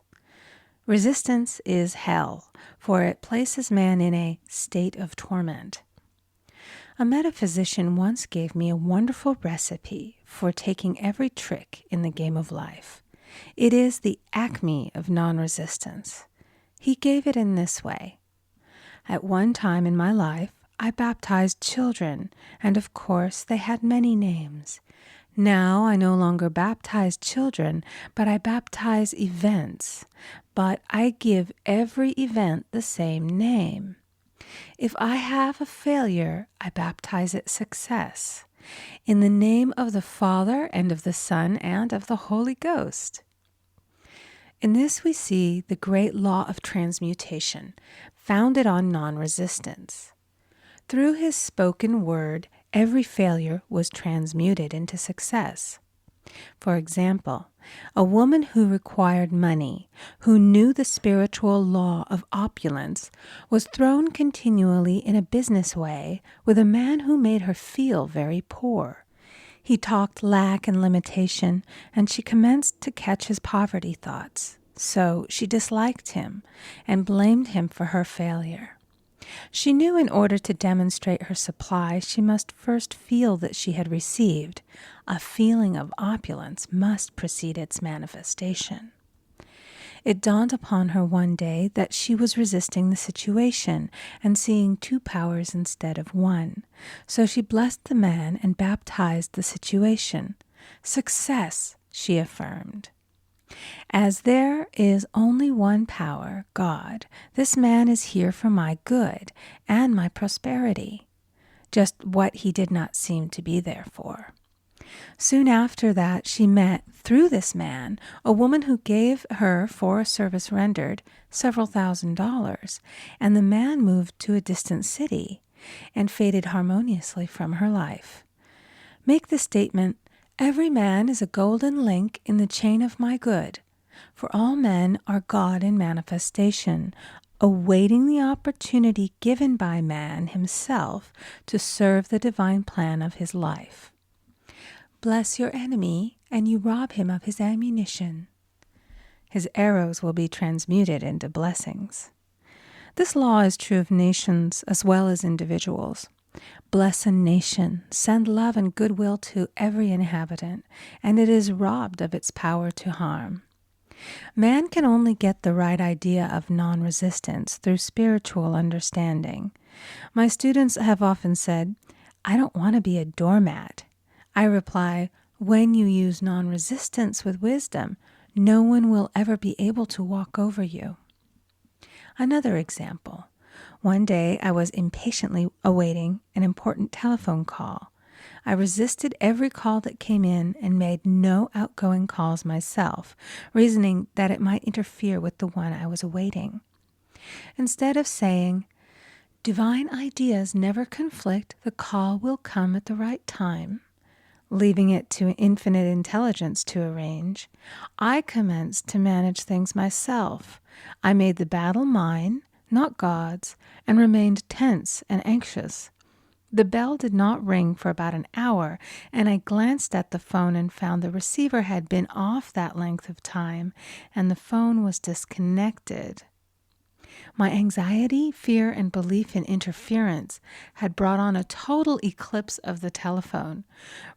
Resistance is hell, for it places man in a state of torment. A metaphysician once gave me a wonderful recipe for taking every trick in the game of life. It is the acme of non-resistance. He gave it in this way. At one time in my life, I baptized children, and of course they had many names. Now I no longer baptize children, but I baptize events. But I give every event the same name. If I have a failure, I baptize it success, in the name of the Father and of the Son and of the Holy Ghost. In this we see the great law of transmutation, founded on non-resistance. Through his spoken word, every failure was transmuted into success. For example, a woman who required money, who knew the spiritual law of opulence, was thrown continually in a business way with a man who made her feel very poor. He talked lack and limitation, and she commenced to catch his poverty thoughts. So she disliked him and blamed him for her failure. She knew in order to demonstrate her supply, she must first feel that she had received. A feeling of opulence must precede its manifestation. It dawned upon her one day that she was resisting the situation and seeing two powers instead of one. So she blessed the man and baptized the situation. "Success," she affirmed. "As there is only one power, God, this man is here for my good and my prosperity," just what he did not seem to be there for. Soon after that, she met, through this man, a woman who gave her, for a service rendered, several $1,000s, and the man moved to a distant city and faded harmoniously from her life. Make the statement, "Every man is a golden link in the chain of my good," for all men are God in manifestation, awaiting the opportunity given by man himself to serve the divine plan of his life. Bless your enemy, and you rob him of his ammunition. His arrows will be transmuted into blessings. This law is true of nations as well as individuals. Bless a nation, send love and goodwill to every inhabitant, and it is robbed of its power to harm. Man can only get the right idea of non-resistance through spiritual understanding. My students have often said, "I don't want to be a doormat." I reply, when you use non-resistance with wisdom, no one will ever be able to walk over you. Another example. One day I was impatiently awaiting an important telephone call. I resisted every call that came in and made no outgoing calls myself, reasoning that it might interfere with the one I was awaiting. Instead of saying, "Divine ideas never conflict, the call will come at the right time," leaving it to infinite intelligence to arrange, I commenced to manage things myself. I made the battle mine, not God's, and remained tense and anxious. The bell did not ring for about an hour, and I glanced at the phone and found the receiver had been off that length of time, and the phone was disconnected. My anxiety, fear, and belief in interference had brought on a total eclipse of the telephone.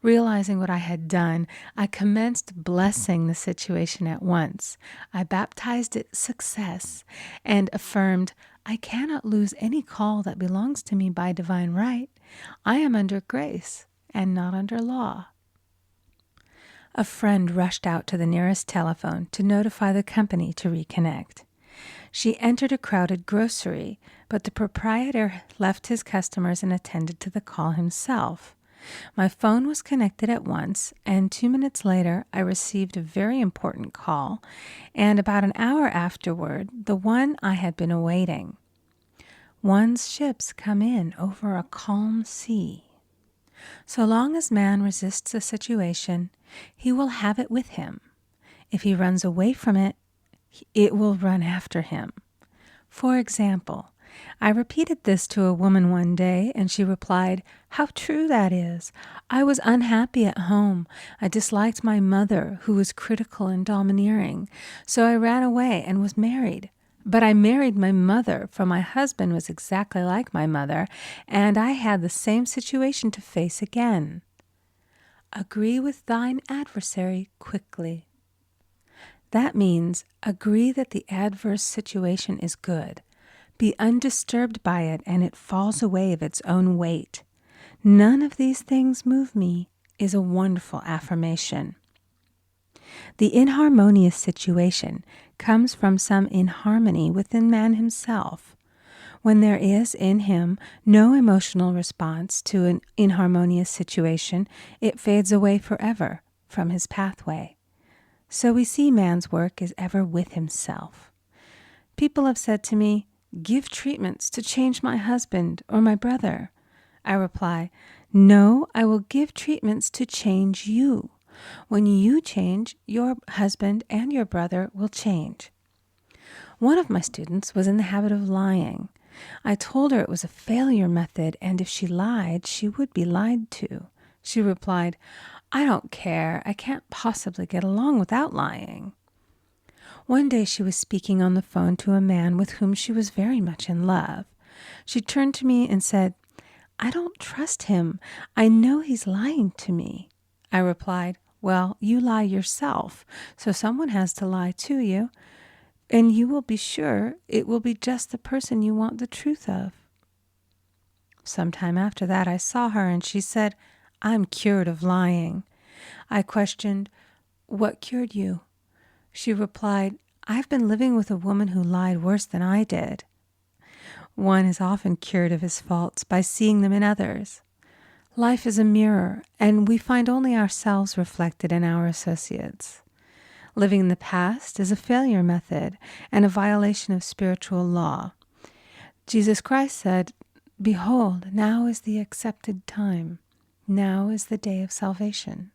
Realizing what I had done, I commenced blessing the situation at once. I baptized it success and affirmed, "I cannot lose any call that belongs to me by divine right. I am under grace and not under law." A friend rushed out to the nearest telephone to notify the company to reconnect. She entered a crowded grocery, but the proprietor left his customers and attended to the call himself. My phone was connected at once, and 2 minutes later I received a very important call, and about an hour afterward, the one I had been awaiting. One's ships come in over a calm sea. So long as man resists a situation, he will have it with him. If he runs away from it, it will run after him. For example, I repeated this to a woman one day, and she replied, "How true that is. I was unhappy at home. I disliked my mother, who was critical and domineering. So I ran away and was married. But I married my mother, for my husband was exactly like my mother, and I had the same situation to face again." Agree with thine adversary quickly. That means agree that the adverse situation is good. Be undisturbed by it, and it falls away of its own weight. "None of these things move me" is a wonderful affirmation. The inharmonious situation comes from some inharmony within man himself. When there is in him no emotional response to an inharmonious situation, it fades away forever from his pathway. So we see man's work is ever with himself. People have said to me, "Give treatments to change my husband or my brother." I reply, "No, I will give treatments to change you. When you change, your husband and your brother will change." One of my students was in the habit of lying. I told her it was a failure method, and if she lied, she would be lied to. She replied, "I don't care. I can't possibly get along without lying." One day she was speaking on the phone to a man with whom she was very much in love. She turned to me and said, "I don't trust him. I know he's lying to me." I replied, "Well, you lie yourself, so someone has to lie to you, and you will be sure it will be just the person you want the truth of." Sometime after that I saw her, and she said, "I'm cured of lying." I questioned, "What cured you?" She replied, "I've been living with a woman who lied worse than I did." One is often cured of his faults by seeing them in others. Life is a mirror, and we find only ourselves reflected in our associates. Living in the past is a failure method and a violation of spiritual law. Jesus Christ said, "Behold, now is the accepted time. Now is the day of salvation."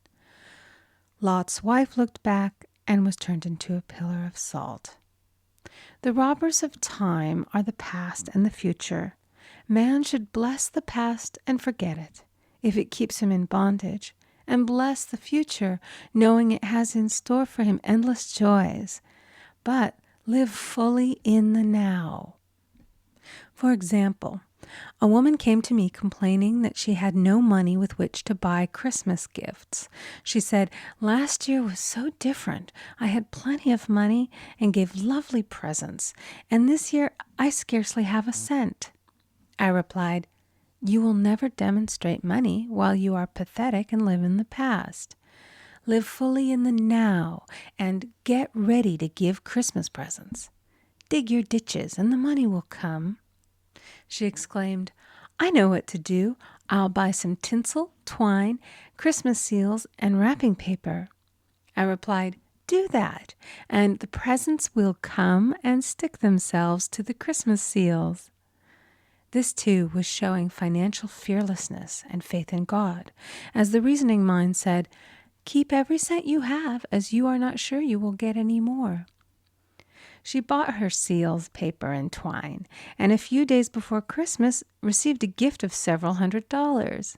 Lot's wife looked back and was turned into a pillar of salt. The robbers of time are the past and the future. Man should bless the past and forget it, if it keeps him in bondage, and bless the future, knowing it has in store for him endless joys. But live fully in the now. For example, a woman came to me complaining that she had no money with which to buy Christmas gifts. She said, "Last year was so different. I had plenty of money and gave lovely presents, and this year I scarcely have a cent." I replied, "You will never demonstrate money while you are pathetic and live in the past. Live fully in the now and get ready to give Christmas presents. Dig your ditches and the money will come." She exclaimed, "I know what to do. I'll buy some tinsel, twine, Christmas seals, and wrapping paper." I replied, "Do that, and the presents will come and stick themselves to the Christmas seals." This, too, was showing financial fearlessness and faith in God, as the reasoning mind said, "Keep every cent you have, as you are not sure you will get any more." She bought her seals, paper, and twine, and a few days before Christmas received a gift of several $100s.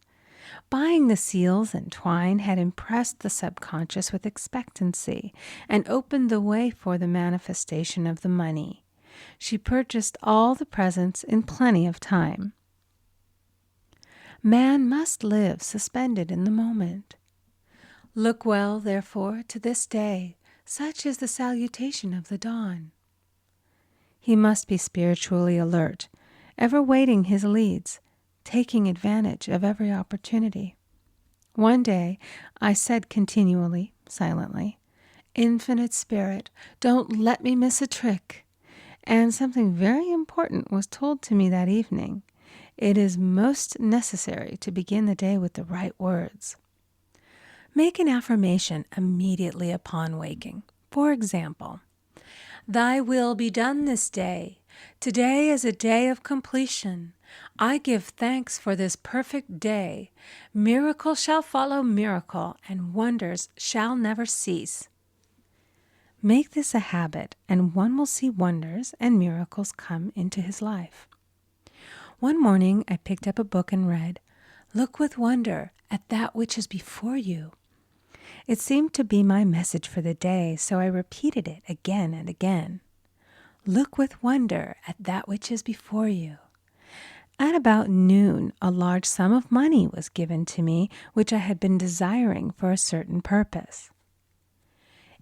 Buying the seals and twine had impressed the subconscious with expectancy and opened the way for the manifestation of the money. She purchased all the presents in plenty of time. Man must live suspended in the moment. Look well, therefore, to this day. Such is the salutation of the dawn. He must be spiritually alert, ever waiting his leads, taking advantage of every opportunity. One day I said continually, silently, "Infinite Spirit, don't let me miss a trick." And something very important was told to me that evening. It is most necessary to begin the day with the right words. Make an affirmation immediately upon waking. For example, "Thy will be done this day. Today is a day of completion. I give thanks for this perfect day. Miracle shall follow miracle, and wonders shall never cease." Make this a habit, and one will see wonders and miracles come into his life. One morning I picked up a book and read, "Look with wonder at that which is before you." It seemed to be my message for the day, so I repeated it again and again. Look with wonder at that which is before you. At about noon, a large sum of money was given to me, which I had been desiring for a certain purpose.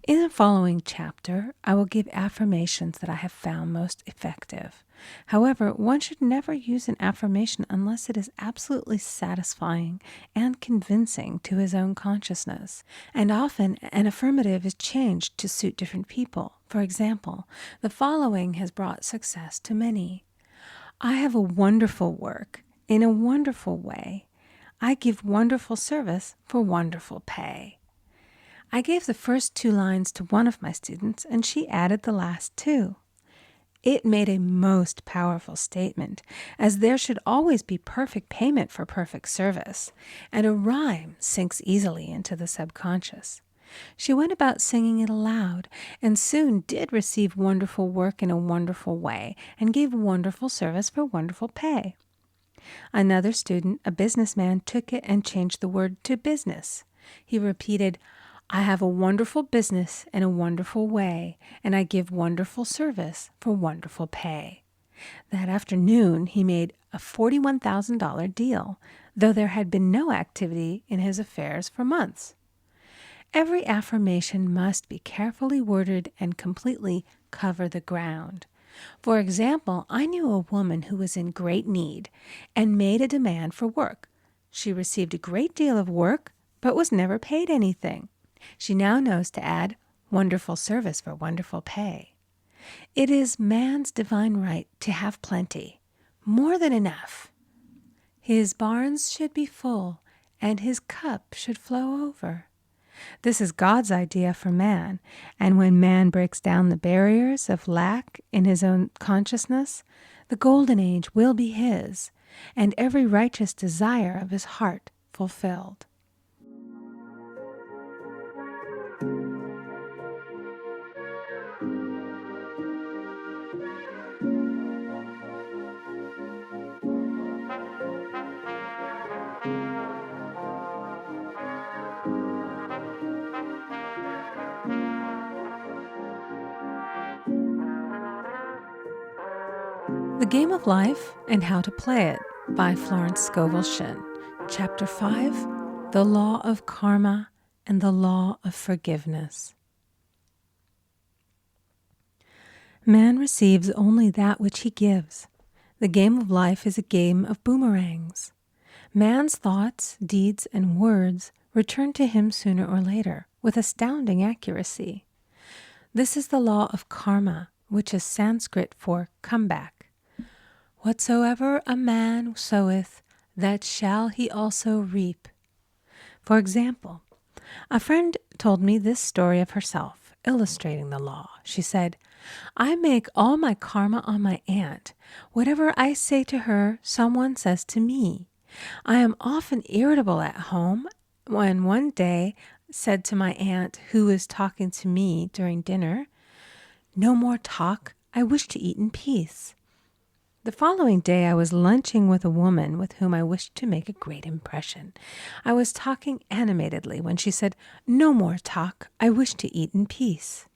In the following chapter, I will give affirmations that I have found most effective. However, one should never use an affirmation unless it is absolutely satisfying and convincing to his own consciousness. And often, an affirmative is changed to suit different people. For example, the following has brought success to many. "I have a wonderful work in a wonderful way. I give wonderful service for wonderful pay." I gave the first 2 lines to one of my students, and she added the last 2. It made a most powerful statement, as there should always be perfect payment for perfect service, and a rhyme sinks easily into the subconscious. She went about singing it aloud, and soon did receive wonderful work in a wonderful way, and gave wonderful service for wonderful pay. Another student, a businessman, took it and changed the word to business. He repeated, "I have a wonderful business in a wonderful way, and I give wonderful service for wonderful pay." That afternoon, he made a $41,000 deal, though there had been no activity in his affairs for months. Every affirmation must be carefully worded and completely cover the ground. For example, I knew a woman who was in great need and made a demand for work. She received a great deal of work, but was never paid anything. She now knows to add wonderful service for wonderful pay. It is man's divine right to have plenty, more than enough. His barns should be full, and his cup should flow over. This is God's idea for man, and when man breaks down the barriers of lack in his own consciousness, the golden age will be his, and every righteous desire of his heart fulfilled. The Game of Life and How to Play It by Florence Scovel Shinn. Chapter 5, The Law of Karma and the Law of Forgiveness. Man receives only that which he gives. The game of life is a game of boomerangs. Man's thoughts, deeds, and words return to him sooner or later with astounding accuracy. This is the law of karma, which is Sanskrit for comeback. Whatsoever a man soweth, that shall he also reap. For example, a friend told me this story of herself, illustrating the law. She said, I make all my karma on my aunt. Whatever I say to her, someone says to me. I am often irritable at home when one day said to my aunt, who was talking to me during dinner, no more talk, I wish to eat in peace. The following day, I was lunching with a woman with whom I wished to make a great impression. I was talking animatedly when she said, no more talk, I wish to eat in peace.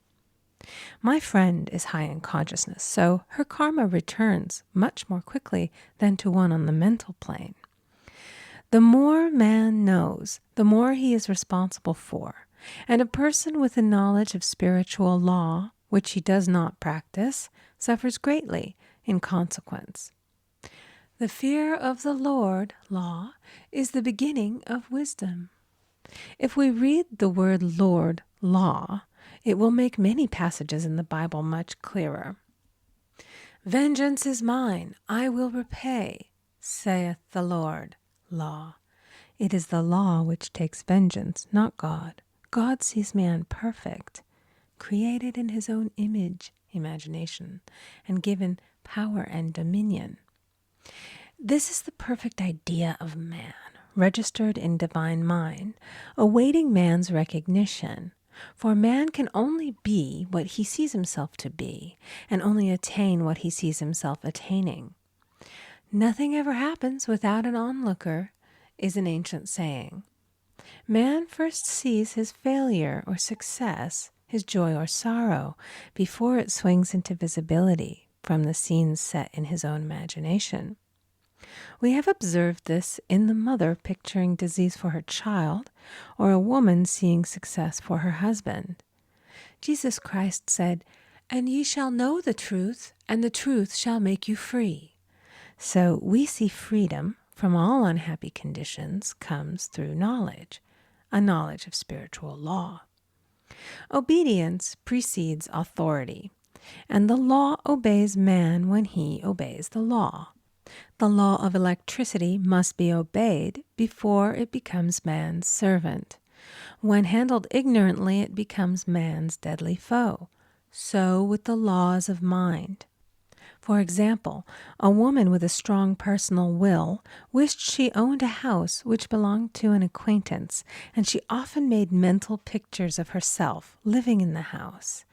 My friend is high in consciousness, so her karma returns much more quickly than to one on the mental plane. The more man knows, the more he is responsible for, and a person with a knowledge of spiritual law, which he does not practice, suffers greatly in consequence. The fear of the Lord, law, is the beginning of wisdom. If we read the word Lord, law, it will make many passages in the Bible much clearer. Vengeance is mine, I will repay, saith the Lord, law. It is the law which takes vengeance, not God. God sees man perfect, created in his own image, imagination, and given power and dominion. This is the perfect idea of man, registered in divine mind, awaiting man's recognition. For man can only be what he sees himself to be, and only attain what he sees himself attaining. Nothing ever happens without an onlooker, is an ancient saying. Man first sees his failure or success, his joy or sorrow, before it swings into visibility from the scenes set in his own imagination. We have observed this in the mother picturing disease for her child, or a woman seeing success for her husband. Jesus Christ said, "And ye shall know the truth, and the truth shall make you free." So we see freedom from all unhappy conditions comes through knowledge, a knowledge of spiritual law. Obedience precedes authority, and the law obeys man when he obeys the law. The law of electricity must be obeyed before it becomes man's servant. When handled ignorantly, it becomes man's deadly foe. So with the laws of mind. For example, a woman with a strong personal will wished she owned a house which belonged to an acquaintance, and she often made mental pictures of herself living in the house.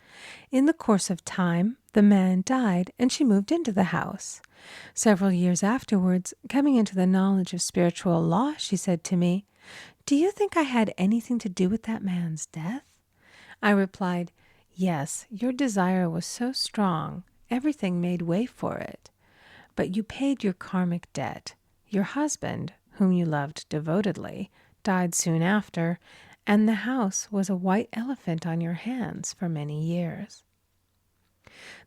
In the course of time, the man died, and she moved into the house. Several years afterwards, coming into the knowledge of spiritual law, she said to me, "Do you think I had anything to do with that man's death?" I replied, "Yes, your desire was so strong, everything made way for it. But you paid your karmic debt. Your husband, whom you loved devotedly, died soon after, and the house was a white elephant on your hands for many years."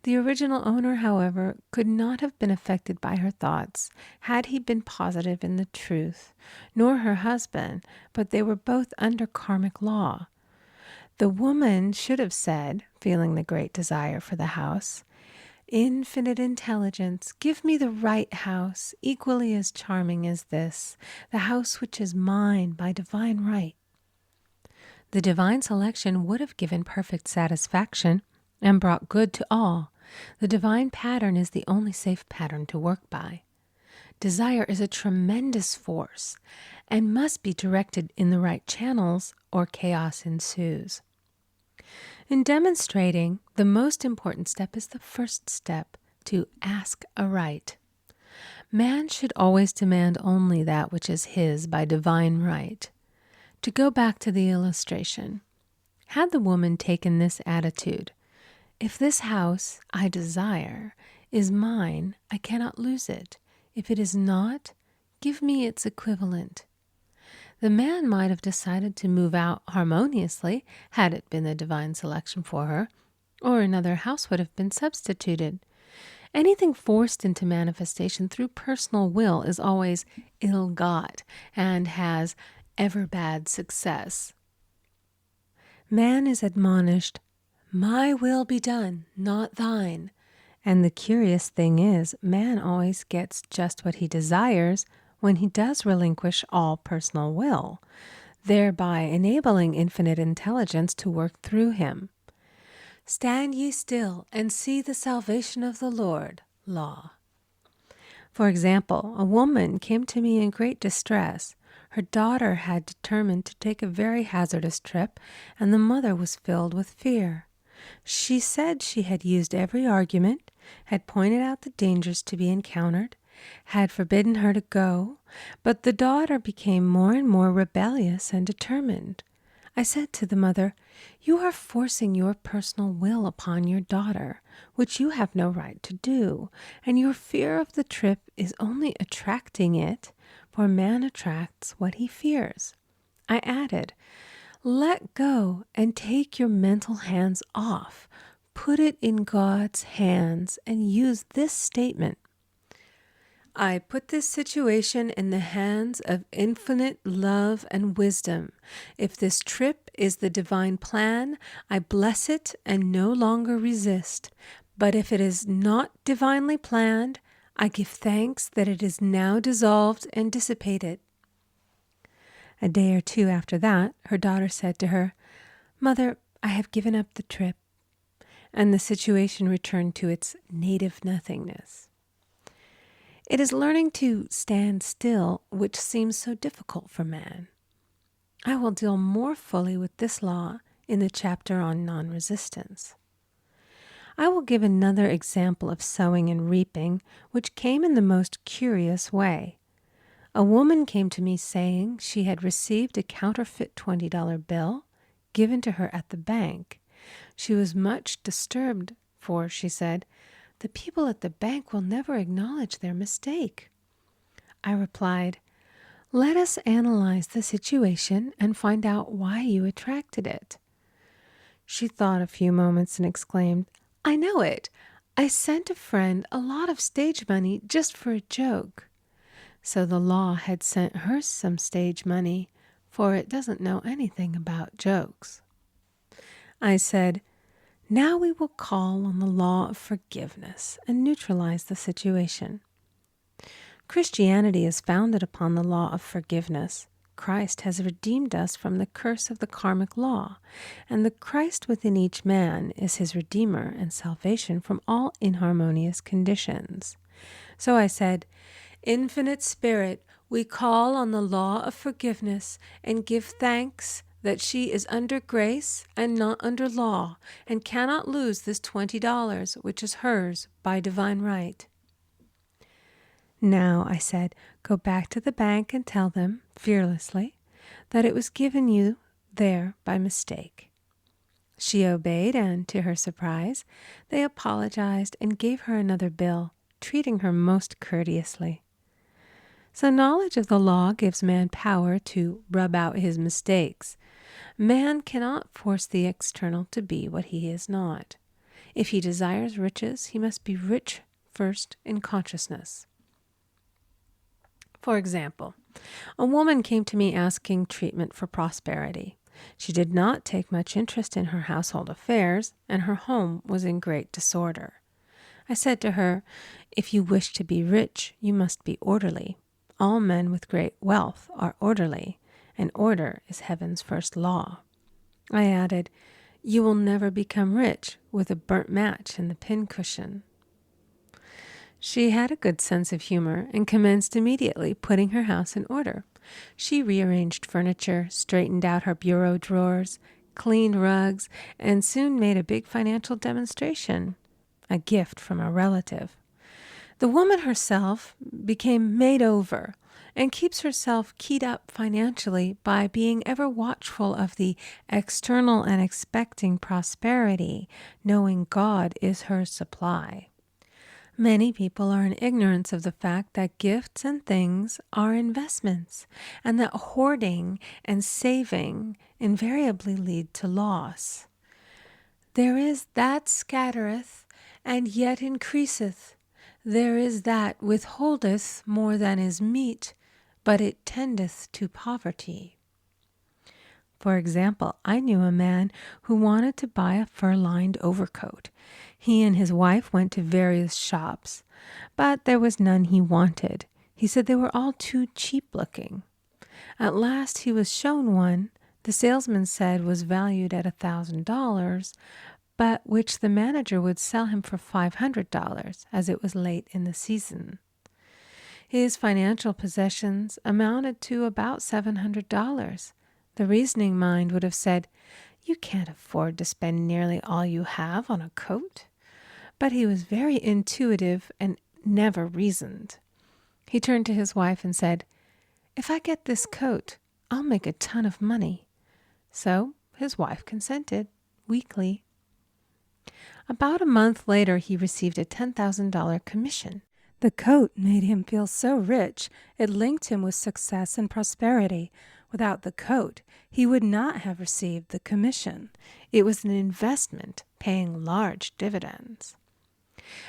The original owner, however, could not have been affected by her thoughts had he been positive in the truth, nor her husband, but they were both under karmic law. The woman should have said, feeling the great desire for the house, "Infinite intelligence, give me the right house, equally as charming as this, the house which is mine by divine right." The divine selection would have given perfect satisfaction and brought good to all. The divine pattern is the only safe pattern to work by. Desire is a tremendous force and must be directed in the right channels or chaos ensues. In demonstrating, the most important step is the first step, to ask aright. Man should always demand only that which is his by divine right. To go back to the illustration, had the woman taken this attitude, "If this house I desire is mine, I cannot lose it. If it is not, give me its equivalent. The man might have decided to move out harmoniously had it been the divine selection for her, or another house would have been substituted. Anything forced into manifestation through personal will is always ill-got and has ever bad success. Man is admonished, "My will be done, not thine." And the curious thing is, man always gets just what he desires when he does relinquish all personal will, thereby enabling infinite intelligence to work through him. Stand ye still and see the salvation of the Lord. Law. For example, a woman came to me in great distress. Her daughter had determined to take a very hazardous trip, and the mother was filled with fear. She said she had used every argument, had pointed out the dangers to be encountered, had forbidden her to go, but the daughter became more and more rebellious and determined. I said to the mother, "You are forcing your personal will upon your daughter, which you have no right to do, and your fear of the trip is only attracting it, for man attracts what he fears." I added, "Let go and take your mental hands off. Put it in God's hands and use this statement. I put this situation in the hands of infinite love and wisdom. If this trip is the divine plan, I bless it and no longer resist. But if it is not divinely planned, I give thanks that it is now dissolved and dissipated." A day or two after that, her daughter said to her, "Mother, I have given up the trip," and the situation returned to its native nothingness. It is learning to stand still which seems so difficult for man. I will deal more fully with this law in the chapter on non-resistance. I will give another example of sowing and reaping, which came in the most curious way. A woman came to me saying she had received a counterfeit $20 bill given to her at the bank. She was much disturbed, for, she said, "The people at the bank will never acknowledge their mistake." I replied, "Let us analyze the situation and find out why you attracted it." She thought a few moments and exclaimed, "I know it. I sent a friend a lot of stage money just for a joke." So the law had sent her some stage money, for it doesn't know anything about jokes. I said, "Now we will call on the law of forgiveness and neutralize the situation." Christianity is founded upon the law of forgiveness. Christ has redeemed us from the curse of the karmic law, and the Christ within each man is his redeemer and salvation from all inharmonious conditions. So I said, "Infinite Spirit, we call on the law of forgiveness and give thanks that she is under grace and not under law, and cannot lose this $20, which is hers by divine right." Now, I said, go back to the bank and tell them, fearlessly, that it was given you there by mistake. She obeyed, and to her surprise, they apologized and gave her another bill, treating her most courteously. So knowledge of the law gives man power to rub out his mistakes. Man cannot force the external to be what he is not. If he desires riches, he must be rich first in consciousness. For example, a woman came to me asking treatment for prosperity. She did not take much interest in her household affairs, and her home was in great disorder. I said to her, "If you wish to be rich, you must be orderly. All men with great wealth are orderly, and order is heaven's first law." I added, "You will never become rich with a burnt match in the pincushion." She had a good sense of humor and commenced immediately putting her house in order. She rearranged furniture, straightened out her bureau drawers, cleaned rugs, and soon made a big financial demonstration, a gift from a relative. The woman herself became made over and keeps herself keyed up financially by being ever watchful of the external and expecting prosperity, knowing God is her supply. Many people are in ignorance of the fact that gifts and things are investments, and that hoarding and saving invariably lead to loss. There is that scattereth, and yet increaseth. There is that withholdeth more than is meet, but it tendeth to poverty. For example, I knew a man who wanted to buy a fur-lined overcoat. He and his wife went to various shops, but there was none he wanted. He said they were all too cheap-looking. At last he was shown one the salesman said was valued at $1,000, but which the manager would sell him for $500, as it was late in the season. His financial possessions amounted to about $700. The reasoning mind would have said, "You can't afford to spend nearly all you have on a coat." But he was very intuitive and never reasoned. He turned to his wife and said, "If I get this coat, I'll make a ton of money." So his wife consented, weakly. About a month later, he received a $10,000 commission. The coat made him feel so rich, it linked him with success and prosperity. Without the coat, he would not have received the commission. It was an investment paying large dividends.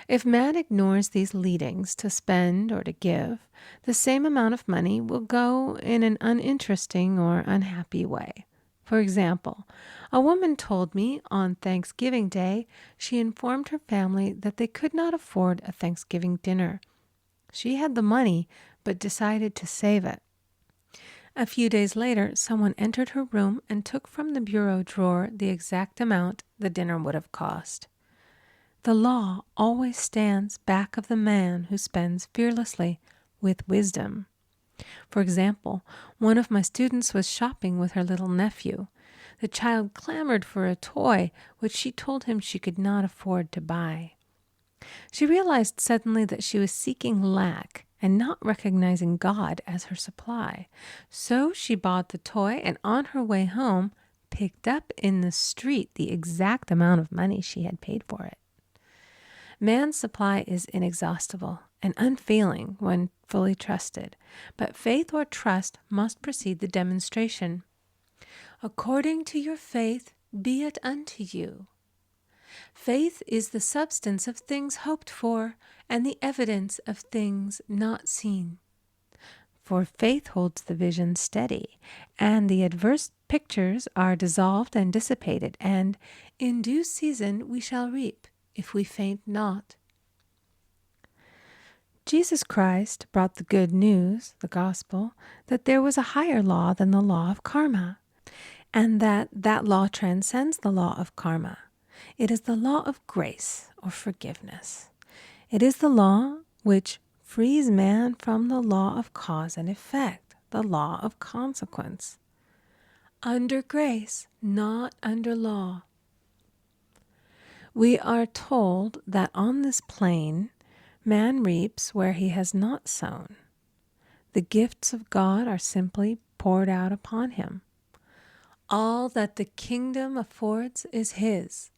If man ignores these leadings to spend or to give, the same amount of money will go in an uninteresting or unhappy way. For example, a woman told me on Thanksgiving Day she informed her family that they could not afford a Thanksgiving dinner. She had the money, but decided to save it. A few days later, someone entered her room and took from the bureau drawer the exact amount the dinner would have cost. The law always stands back of the man who spends fearlessly with wisdom. For example, one of my students was shopping with her little nephew. The child clamored for a toy, which she told him she could not afford to buy. She realized suddenly that she was seeking lack and not recognizing God as her supply. So she bought the toy and on her way home picked up in the street the exact amount of money she had paid for it. Man's supply is inexhaustible and unfailing when fully trusted, but faith or trust must precede the demonstration. According to your faith, be it unto you. Faith is the substance of things hoped for and the evidence of things not seen. For faith holds the vision steady, and the adverse pictures are dissolved and dissipated, and in due season we shall reap, if we faint not. Jesus Christ brought the good news, the gospel, that there was a higher law than the law of karma, and that law transcends the law of karma. It is the law of grace or forgiveness. It is the law which frees man from the law of cause and effect, the law of consequence. Under grace, not under law. We are told that on this plane, man reaps where he has not sown. The gifts of God are simply poured out upon him. All that the kingdom affords is his.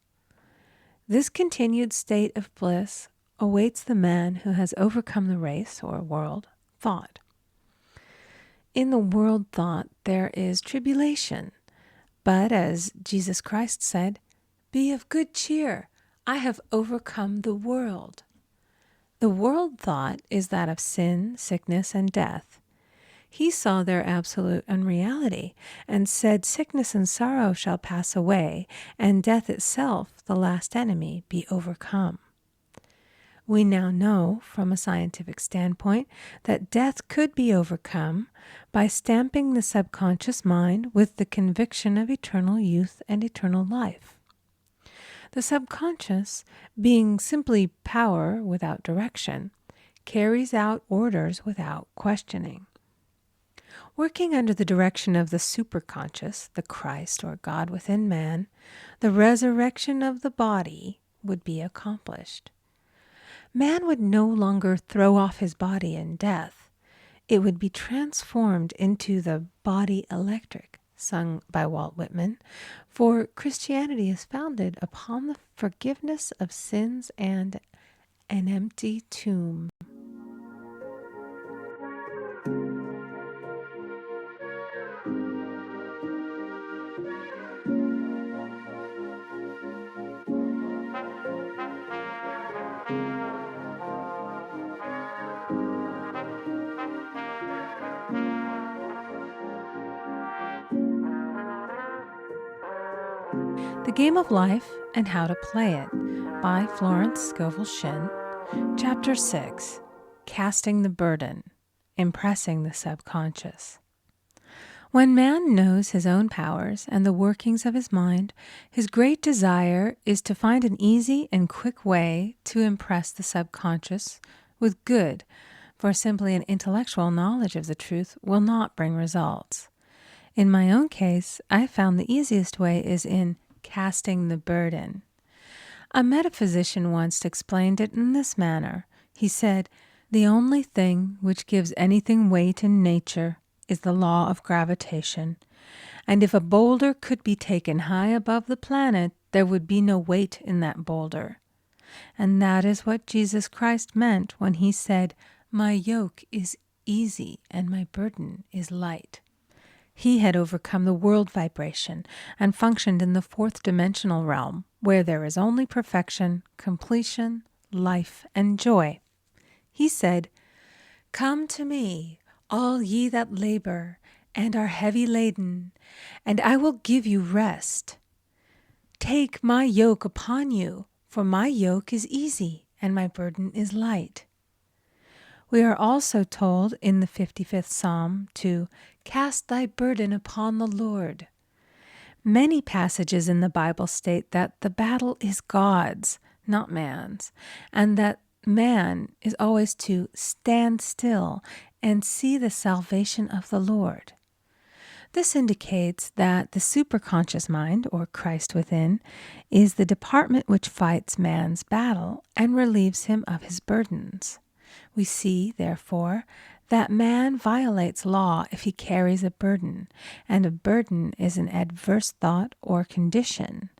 This continued state of bliss awaits the man who has overcome the race or world thought. In the world thought there is tribulation, but as Jesus Christ said, "Be of good cheer, I have overcome the world." The world thought is that of sin, sickness, and death. He saw their absolute unreality and said, "Sickness and sorrow shall pass away, and death itself, the last enemy, be overcome." We now know, from a scientific standpoint, that death could be overcome by stamping the subconscious mind with the conviction of eternal youth and eternal life. The subconscious, being simply power without direction, carries out orders without questioning. Working under the direction of the superconscious, the Christ or God within man, the resurrection of the body would be accomplished. Man would no longer throw off his body in death. It would be transformed into the body electric, sung by Walt Whitman, for Christianity is founded upon the forgiveness of sins and an empty tomb. The Game of Life and How to Play It by Florence Scovel Shinn. Chapter 6, Casting the Burden, Impressing the Subconscious. When man knows his own powers and the workings of his mind, his great desire is to find an easy and quick way to impress the subconscious with good, for simply an intellectual knowledge of the truth will not bring results. In my own case, I found the easiest way is in casting the burden. A metaphysician once explained it in this manner. He said, "The only thing which gives anything weight in nature is the law of gravitation. And if a boulder could be taken high above the planet, there would be no weight in that boulder." And that is what Jesus Christ meant when he said, "My yoke is easy and my burden is light." He had overcome the world vibration and functioned in the fourth dimensional realm, where there is only perfection, completion, life, and joy. He said, "Come to me, all ye that labor and are heavy laden, and I will give you rest. Take my yoke upon you, for my yoke is easy and my burden is light." We are also told in the 55th Psalm to cast thy burden upon the Lord. Many passages in the Bible state that the battle is God's, not man's, and that man is always to stand still and see the salvation of the Lord. This indicates that the superconscious mind, or Christ within, is the department which fights man's battle and relieves him of his burdens. We see, therefore, that man violates law if he carries a burden, and a burden is an adverse thought or condition,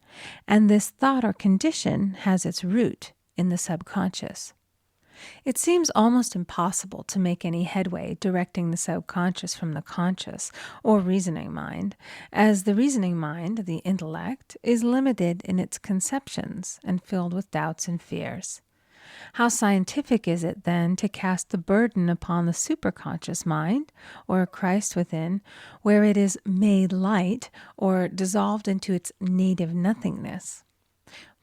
and this thought or condition has its root in the subconscious. It seems almost impossible to make any headway directing the subconscious from the conscious or reasoning mind, as the reasoning mind, the intellect, is limited in its conceptions and filled with doubts and fears. How scientific is it, then, to cast the burden upon the superconscious mind, or Christ within, where it is made light or dissolved into its native nothingness?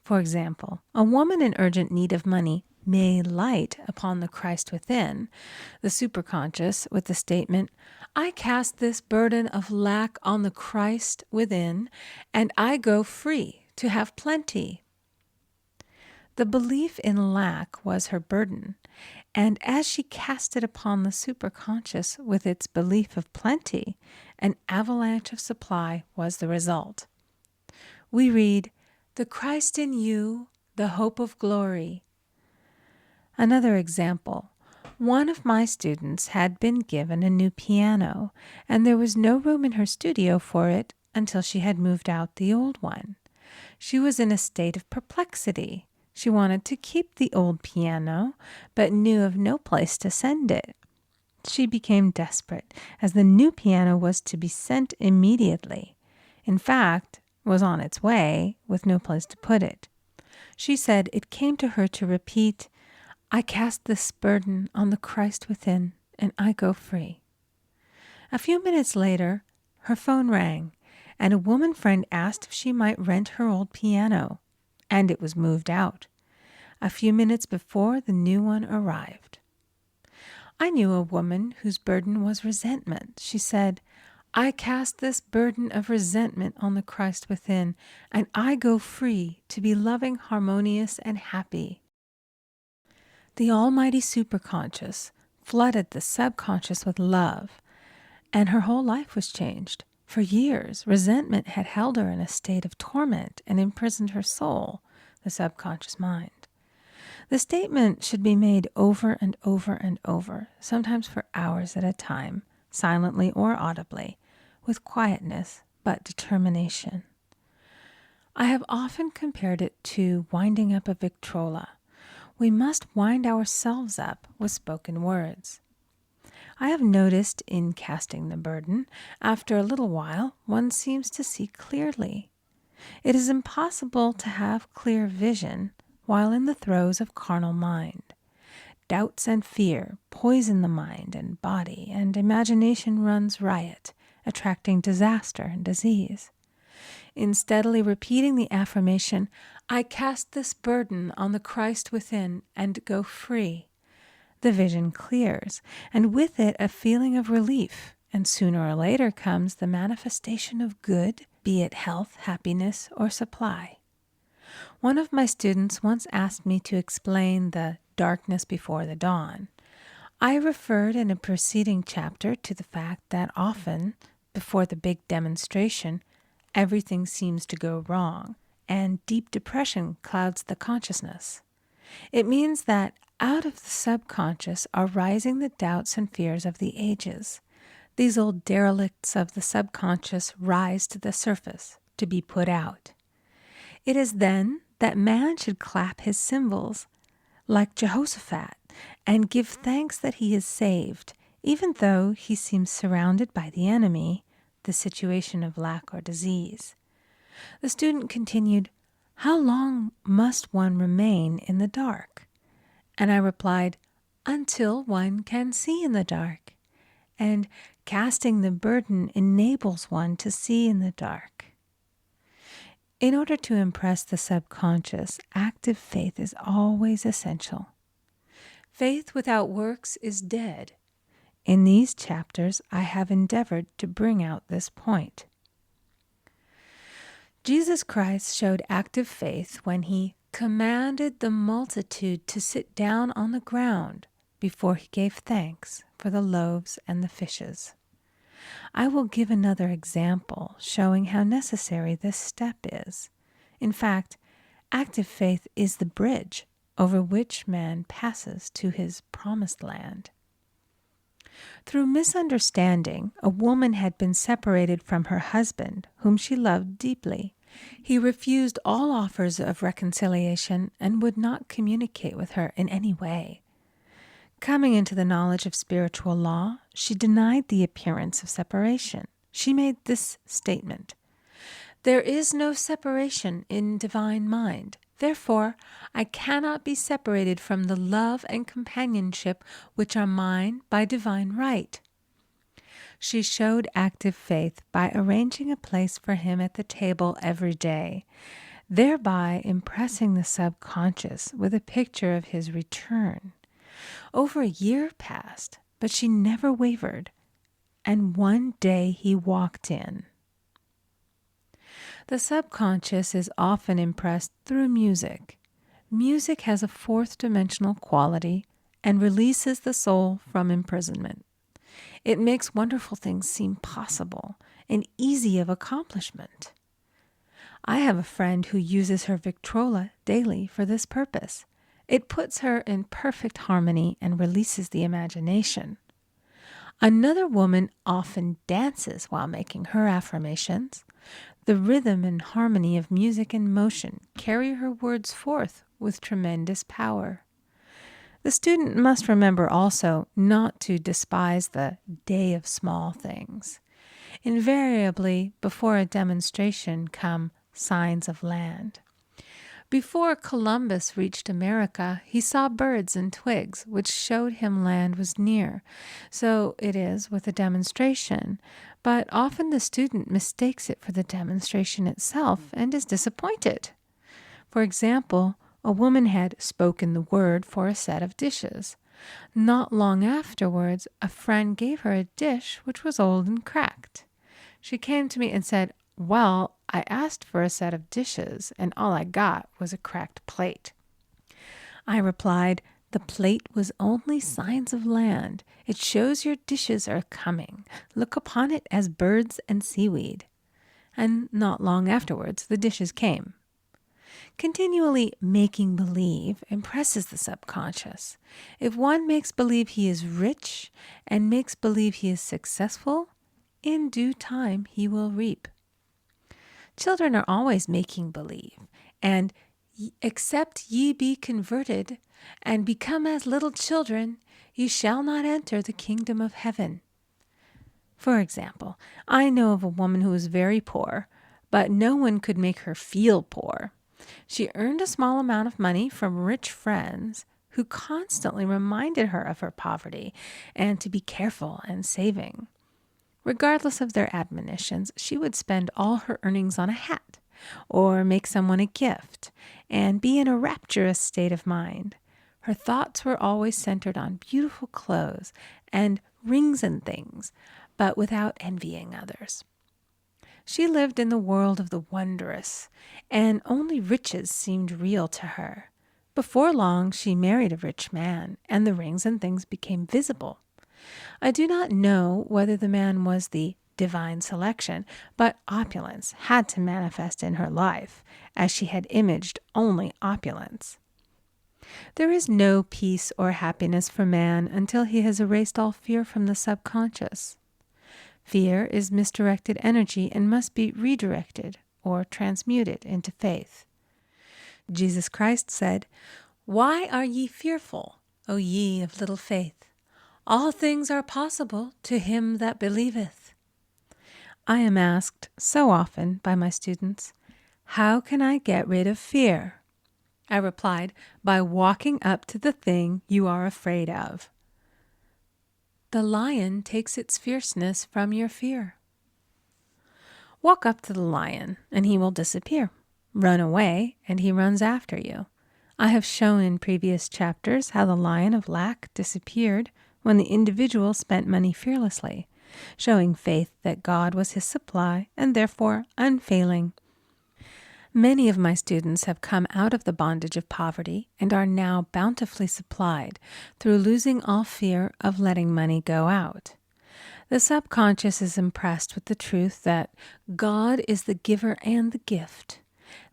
For example, a woman in urgent need of money may light upon the Christ within, the superconscious, with the statement, "I cast this burden of lack on the Christ within, and I go free to have plenty." The belief in lack was her burden, and as she cast it upon the superconscious with its belief of plenty, an avalanche of supply was the result. We read, "The Christ in you, the hope of glory." Another example. One of my students had been given a new piano, and there was no room in her studio for it until she had moved out the old one. She was in a state of perplexity. She wanted to keep the old piano, but knew of no place to send it. She became desperate, as the new piano was to be sent immediately. In fact, was on its way, with no place to put it. She said it came to her to repeat, "I cast this burden on the Christ within, and I go free." A few minutes later, her phone rang, and a woman friend asked if she might rent her old piano, and it was moved out. A few minutes before, the new one arrived. I knew a woman whose burden was resentment. She said, "I cast this burden of resentment on the Christ within, and I go free to be loving, harmonious, and happy." The almighty superconscious flooded the subconscious with love, and her whole life was changed. For years, resentment had held her in a state of torment and imprisoned her soul, the subconscious mind. The statement should be made over and over and over, sometimes for hours at a time, silently or audibly, with quietness but determination. I have often compared it to winding up a Victrola. we must wind ourselves up with spoken words. I have noticed in casting the burden, after a little while, one seems to see clearly. It is impossible to have clear vision while in the throes of carnal mind. Doubts and fear poison the mind and body, and imagination runs riot, attracting disaster and disease. In steadily repeating the affirmation, I cast this burden on the Christ within and go free, the vision clears, and with it a feeling of relief, and sooner or later comes the manifestation of good, be it health, happiness, or supply. One of my students once asked me to explain the darkness before the dawn. I referred in a preceding chapter to the fact that often, before the big demonstration, everything seems to go wrong, and deep depression clouds the consciousness. It means that out of the subconscious are rising the doubts and fears of the ages. These old derelicts of the subconscious rise to the surface to be put out. It is then that man should clap his cymbals, like Jehoshaphat, and give thanks that he is saved, even though he seems surrounded by the enemy, the situation of lack or disease. The student continued, "How long must one remain in the dark?" And I replied, "Until one can see in the dark." And casting the burden enables one to see in the dark. In order to impress the subconscious, active faith is always essential. Faith without works is dead. In these chapters, I have endeavored to bring out this point. Jesus Christ showed active faith when he commanded the multitude to sit down on the ground before he gave thanks for the loaves and the fishes. I will give another example showing how necessary this step is. In fact, active faith is the bridge over which man passes to his promised land. Through misunderstanding, a woman had been separated from her husband, whom she loved deeply. He refused all offers of reconciliation and would not communicate with her in any way. Coming into the knowledge of spiritual law, she denied the appearance of separation. She made this statement: "There is no separation in divine mind. Therefore, I cannot be separated from the love and companionship which are mine by divine right." She showed active faith by arranging a place for him at the table every day, thereby impressing the subconscious with a picture of his return. Over a year passed, but she never wavered, and one day he walked in. The subconscious is often impressed through music. Music has a fourth dimensional quality and releases the soul from imprisonment. It makes wonderful things seem possible and easy of accomplishment. I have a friend who uses her Victrola daily for this purpose. It puts her in perfect harmony and releases the imagination. Another woman often dances while making her affirmations. The rhythm and harmony of music and motion carry her words forth with tremendous power. The student must remember also not to despise the day of small things. Invariably, before a demonstration come signs of land. Before Columbus reached America, he saw birds and twigs, which showed him land was near. So it is with a demonstration, but often the student mistakes it for the demonstration itself and is disappointed. For example, a woman had spoken the word for a set of dishes. Not long afterwards, a friend gave her a dish which was old and cracked. She came to me and said, "Well, I asked for a set of dishes, and all I got was a cracked plate." I replied, "The plate was only signs of land. It shows your dishes are coming. Look upon it as birds and seaweed." And not long afterwards, the dishes came. Continually making believe impresses the subconscious. If one makes believe he is rich and makes believe he is successful, in due time he will reap. Children are always making believe, and Except ye be converted and become as little children, ye shall not enter the kingdom of heaven. For example, I know of a woman who was very poor, but no one could make her feel poor. She earned a small amount of money from rich friends who constantly reminded her of her poverty and to be careful and saving. Regardless of their admonitions, she would spend all her earnings on a hat or make someone a gift and be in a rapturous state of mind. Her thoughts were always centered on beautiful clothes and rings and things, but without envying others. She lived in the world of the wondrous, and only riches seemed real to her. Before long, she married a rich man, and the rings and things became visible. I do not know whether the man was the divine selection, but opulence had to manifest in her life, as she had imaged only opulence. There is no peace or happiness for man until he has erased all fear from the subconscious. Fear is misdirected energy and must be redirected or transmuted into faith. Jesus Christ said, "Why are ye fearful, O ye of little faith? All things are possible to him that believeth." I am asked so often by my students, "How can I get rid of fear?" I replied, "By walking up to the thing you are afraid of." The lion takes its fierceness from your fear. Walk up to the lion, and he will disappear. Run away, and he runs after you. I have shown in previous chapters how the lion of lack disappeared when the individual spent money fearlessly, showing faith that God was his supply and therefore unfailing. Many of my students have come out of the bondage of poverty and are now bountifully supplied through losing all fear of letting money go out. The subconscious is impressed with the truth that God is the giver and the gift.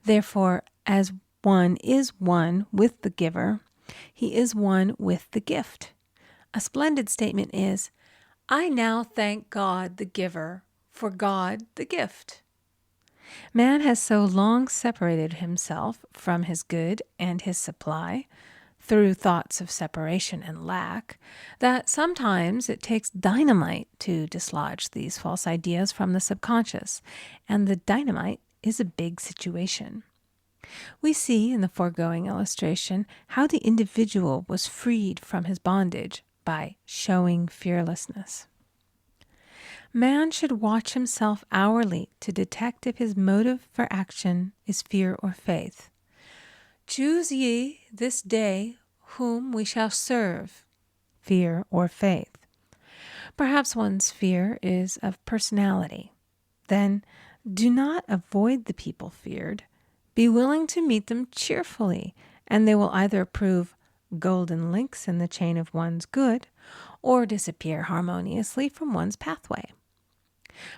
Therefore, as one is one with the giver, he is one with the gift. A splendid statement is, "I now thank God the giver for God the gift." Man has so long separated himself from his good and his supply, through thoughts of separation and lack, that sometimes it takes dynamite to dislodge these false ideas from the subconscious, and the dynamite is a big situation. We see in the foregoing illustration how the individual was freed from his bondage by showing fearlessness. Man should watch himself hourly to detect if his motive for action is fear or faith. "Choose ye this day whom we shall serve," fear or faith. Perhaps one's fear is of personality. Then do not avoid the people feared. Be willing to meet them cheerfully, and they will either prove golden links in the chain of one's good or disappear harmoniously from one's pathway.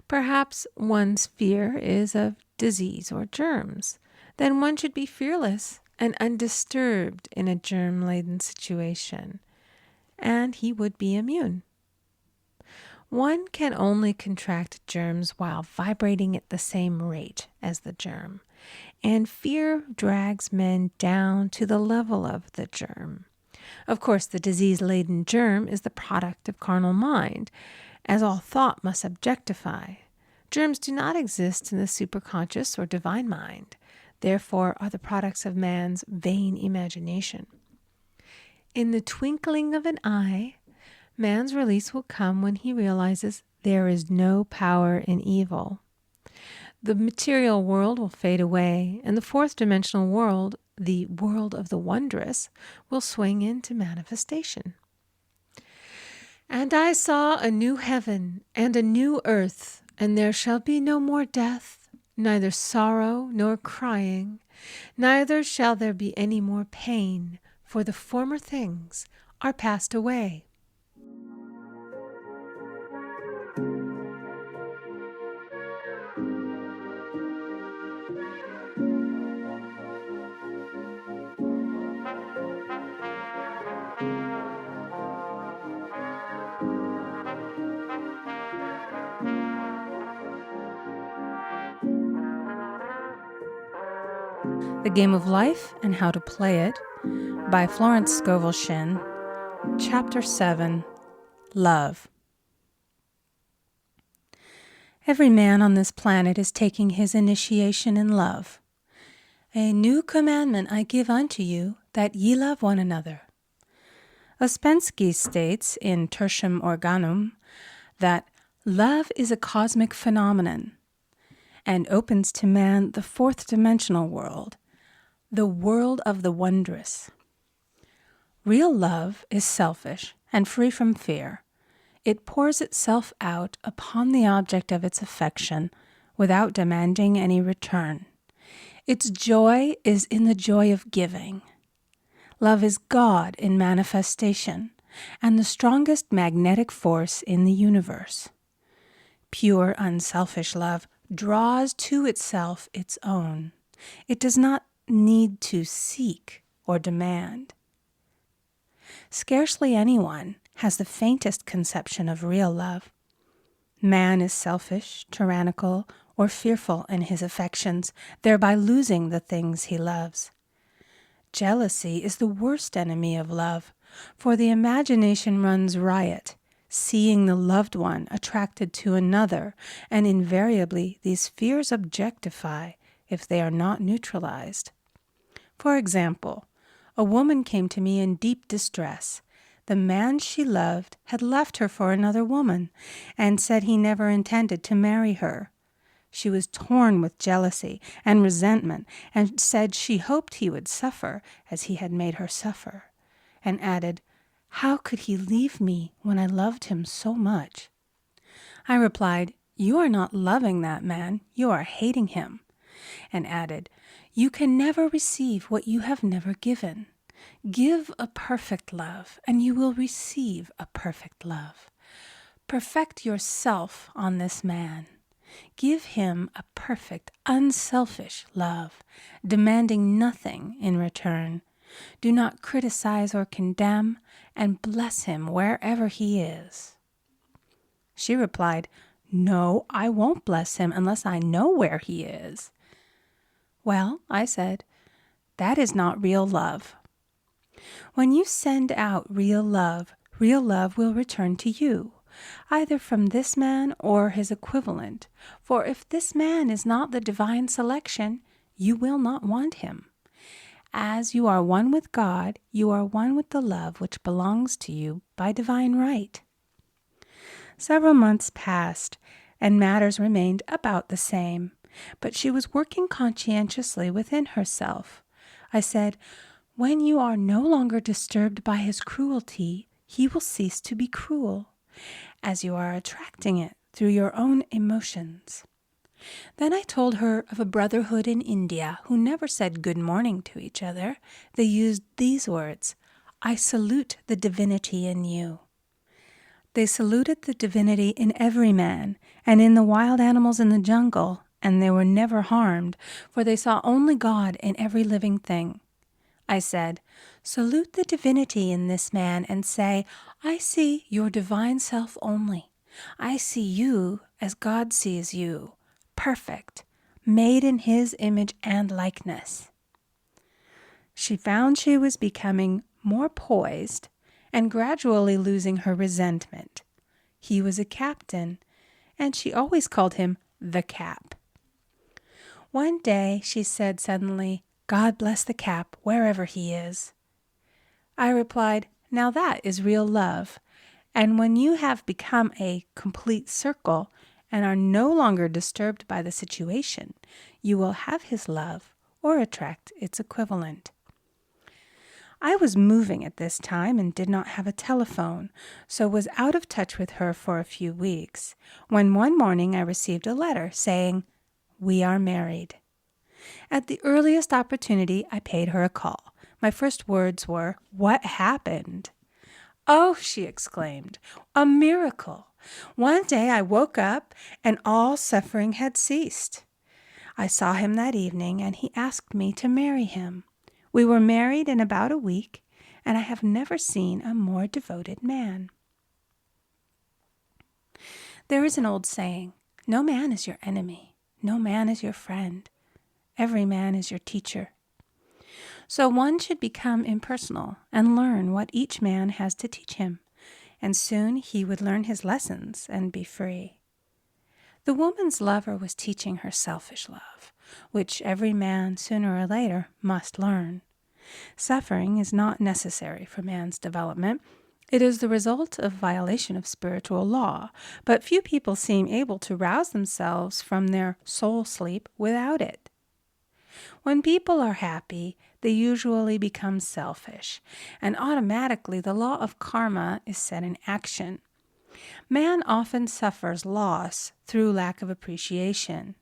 Perhaps one's fear is of disease or germs. Then one should be fearless and undisturbed in a germ-laden situation, and he would be immune. One can only contract germs while vibrating at the same rate as the germ, and fear drags men down to the level of the germ. Of course, the disease-laden germ is the product of carnal mind, as all thought must objectify. Germs do not exist in the superconscious or divine mind, therefore are the products of man's vain imagination. In the twinkling of an eye, man's release will come when he realizes there is no power in evil. The material world will fade away, and the fourth dimensional world, the world of the wondrous, will swing into manifestation. "And I saw a new heaven and a new earth, and there shall be no more death, neither sorrow nor crying, neither shall there be any more pain, for the former things are passed away." The Game of Life and How to Play It by Florence Scovel Shinn. Chapter 7, Love. Every man on this planet is taking his initiation in love. A new commandment I give unto you, that ye love one another. Ouspensky states in Tertium Organum that love is a cosmic phenomenon and opens to man the fourth dimensional world, the world of the wondrous. Real love is selfish and free from fear. It pours itself out upon the object of its affection without demanding any return. Its joy is in the joy of giving. Love is God in manifestation and the strongest magnetic force in the universe. Pure, unselfish love draws to itself its own. It does not need to seek or demand. Scarcely anyone has the faintest conception of real love. Man is selfish, tyrannical, or fearful in his affections, thereby losing the things he loves. Jealousy is the worst enemy of love, for the imagination runs riot, seeing the loved one attracted to another, and invariably these fears objectify if they are not neutralized. For example, a woman came to me in deep distress. The man she loved had left her for another woman and said he never intended to marry her. She was torn with jealousy and resentment and said she hoped he would suffer as he had made her suffer, and added, "How could he leave me when I loved him so much?" I replied, "You are not loving that man, you are hating him," and added, "You can never receive what you have never given. Give a perfect love, and you will receive a perfect love. Perfect yourself on this man. Give him a perfect, unselfish love, demanding nothing in return. Do not criticize or condemn, and bless him wherever he is." She replied, "No, I won't bless him unless I know where he is." "Well," I said, "that is not real love. When you send out real love will return to you, either from this man or his equivalent. For if this man is not the divine selection, you will not want him. As you are one with God, you are one with the love which belongs to you by divine right." Several months passed, and matters remained about the same, but she was working conscientiously within herself. I said, "When you are no longer disturbed by his cruelty, he will cease to be cruel, as you are attracting it through your own emotions." Then I told her of a brotherhood in India who never said good morning to each other. They used these words, "I salute the divinity in you." They saluted the divinity in every man and in the wild animals in the jungle, and they were never harmed, for they saw only God in every living thing. I said, "Salute the divinity in this man and say, 'I see your divine self only. I see you as God sees you, perfect, made in his image and likeness.'" She found she was becoming more poised and gradually losing her resentment. He was a captain, and she always called him the Cap. One day she said suddenly, "God bless the Cap, wherever he is." I replied, "Now that is real love, and when you have become a complete circle and are no longer disturbed by the situation, you will have his love or attract its equivalent." I was moving at this time and did not have a telephone, so was out of touch with her for a few weeks, when one morning I received a letter saying, "We are married." At the earliest opportunity, I paid her a call. My first words were, "What happened?" "Oh," she exclaimed, "a miracle. One day I woke up and all suffering had ceased. I saw him that evening and he asked me to marry him. We were married in about a week, and I have never seen a more devoted man." There is an old saying, "No man is your enemy, no man is your friend. Every man is your teacher. So one should become impersonal and learn what each man has to teach him, and soon he would learn his lessons and be free. The woman's lover was teaching her selfish love, which every man sooner or later must learn. Suffering is not necessary for man's development. It is the result of violation of spiritual law, but few people seem able to rouse themselves from their soul sleep without it. When people are happy, they usually become selfish, and automatically the law of karma is set in action. Man often suffers loss through lack of appreciation.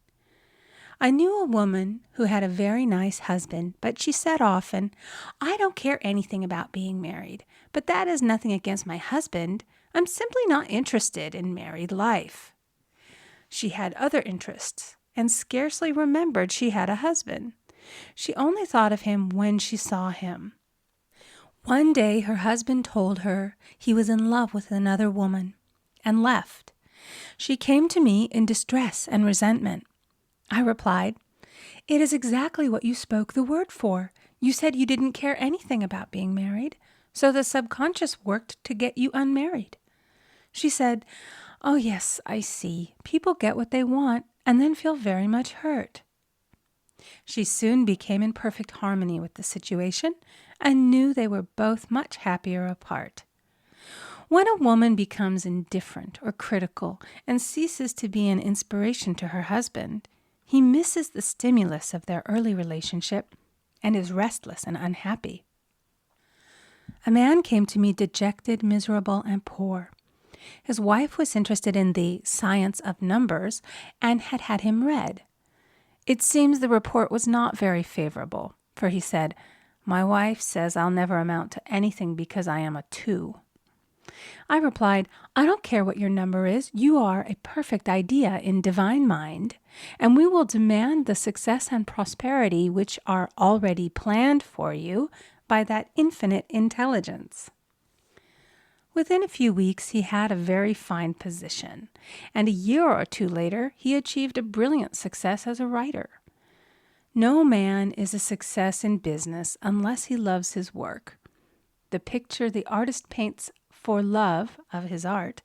I knew a woman who had a very nice husband, but she said often, "I don't care anything about being married, but that is nothing against my husband. I'm simply not interested in married life." She had other interests and scarcely remembered she had a husband. She only thought of him when she saw him. One day her husband told her he was in love with another woman and left. She came to me in distress and resentment. I replied, "It is exactly what you spoke the word for. You said you didn't care anything about being married, so the subconscious worked to get you unmarried." She said, "Oh yes, I see. People get what they want and then feel very much hurt." She soon became in perfect harmony with the situation and knew they were both much happier apart. When a woman becomes indifferent or critical and ceases to be an inspiration to her husband, he misses the stimulus of their early relationship and is restless and unhappy. A man came to me dejected, miserable, and poor. His wife was interested in the science of numbers and had had him read. It seems the report was not very favorable, for he said, "My wife says I'll never amount to anything because I am a 2. I replied, "I don't care what your number is. You are a perfect idea in divine mind, and we will demand the success and prosperity which are already planned for you by that infinite intelligence." Within a few weeks, he had a very fine position, and a year or two later, he achieved a brilliant success as a writer. No man is a success in business unless he loves his work. The picture the artist paints for love of his art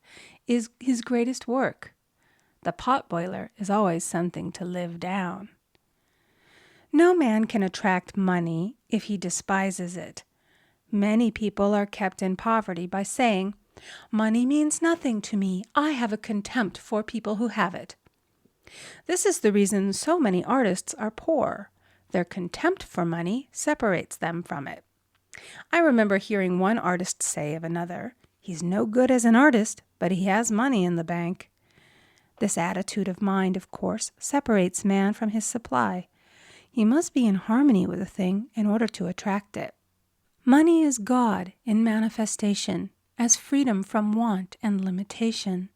is his greatest work. The potboiler is always something to live down. No man can attract money if he despises it. Many people are kept in poverty by saying, "Money means nothing to me. I have a contempt for people who have it." This is the reason so many artists are poor. Their contempt for money separates them from it. I remember hearing one artist say of another, "He's no good as an artist, but he has money in the bank." This attitude of mind, of course, separates man from his supply. He must be in harmony with a thing in order to attract it. Money is God in manifestation, as freedom from want and limitation.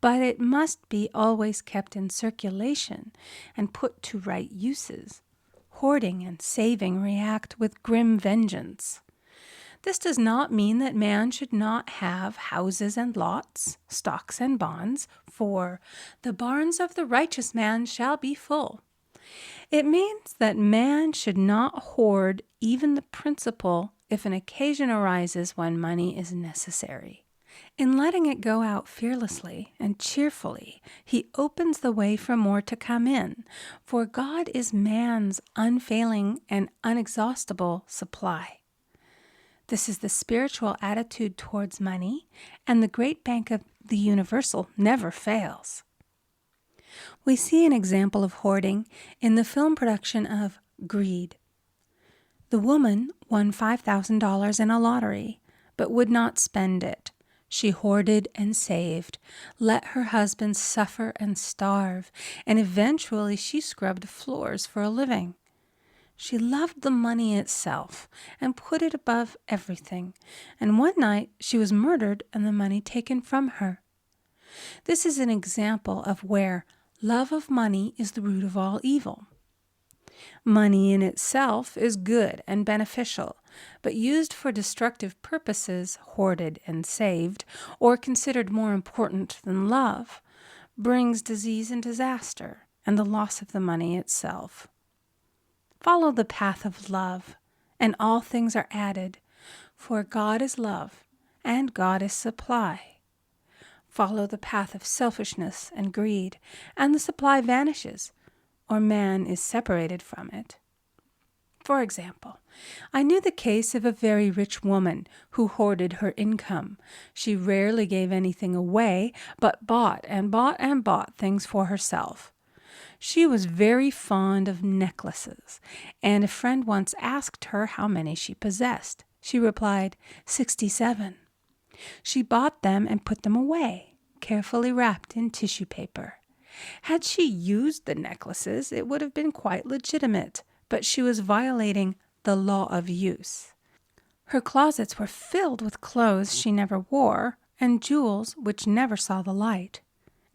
But it must be always kept in circulation and put to right uses. Hoarding and saving react with grim vengeance. This does not mean that man should not have houses and lots, stocks and bonds, for "the barns of the righteous man shall be full." It means that man should not hoard even the principal if an occasion arises when money is necessary. In letting it go out fearlessly and cheerfully, he opens the way for more to come in, for God is man's unfailing and unexhaustible supply. This is the spiritual attitude towards money, and the great bank of the universal never fails. We see an example of hoarding in the film production of Greed. The woman won $5,000 in a lottery, but would not spend it. She hoarded and saved, let her husband suffer and starve, and eventually she scrubbed floors for a living. She loved the money itself and put it above everything, and one night she was murdered and the money taken from her. This is an example of where love of money is the root of all evil. Money in itself is good and beneficial, but used for destructive purposes, hoarded and saved, or considered more important than love, brings disease and disaster and the loss of the money itself. Follow the path of love, and all things are added, for God is love, and God is supply. Follow the path of selfishness and greed, and the supply vanishes, or man is separated from it. For example, I knew the case of a very rich woman who hoarded her income. She rarely gave anything away, but bought and bought and bought things for herself. She was very fond of necklaces, and a friend once asked her how many she possessed. She replied, 67. She bought them and put them away, carefully wrapped in tissue paper. Had she used the necklaces, it would have been quite legitimate, but she was violating the law of use. Her closets were filled with clothes she never wore and jewels which never saw the light.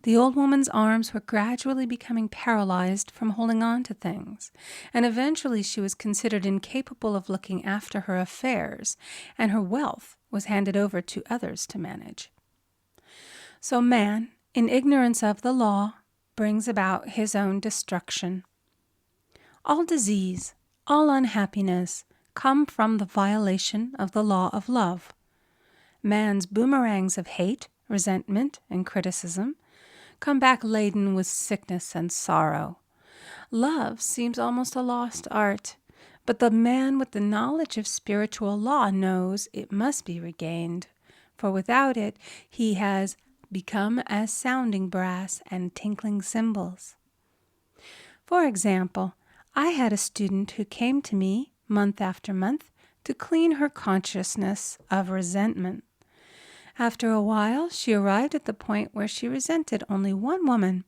The old woman's arms were gradually becoming paralyzed from holding on to things, and eventually she was considered incapable of looking after her affairs, and her wealth was handed over to others to manage. So man, in ignorance of the law, brings about his own destruction. All disease, all unhappiness come from the violation of the law of love. Man's boomerangs of hate, resentment, and criticism come back laden with sickness and sorrow. Love seems almost a lost art, but the man with the knowledge of spiritual law knows it must be regained, for without it he has become as sounding brass and tinkling cymbals. For example, I had a student who came to me month after month to clean her consciousness of resentment. After a while, she arrived at the point where she resented only one woman,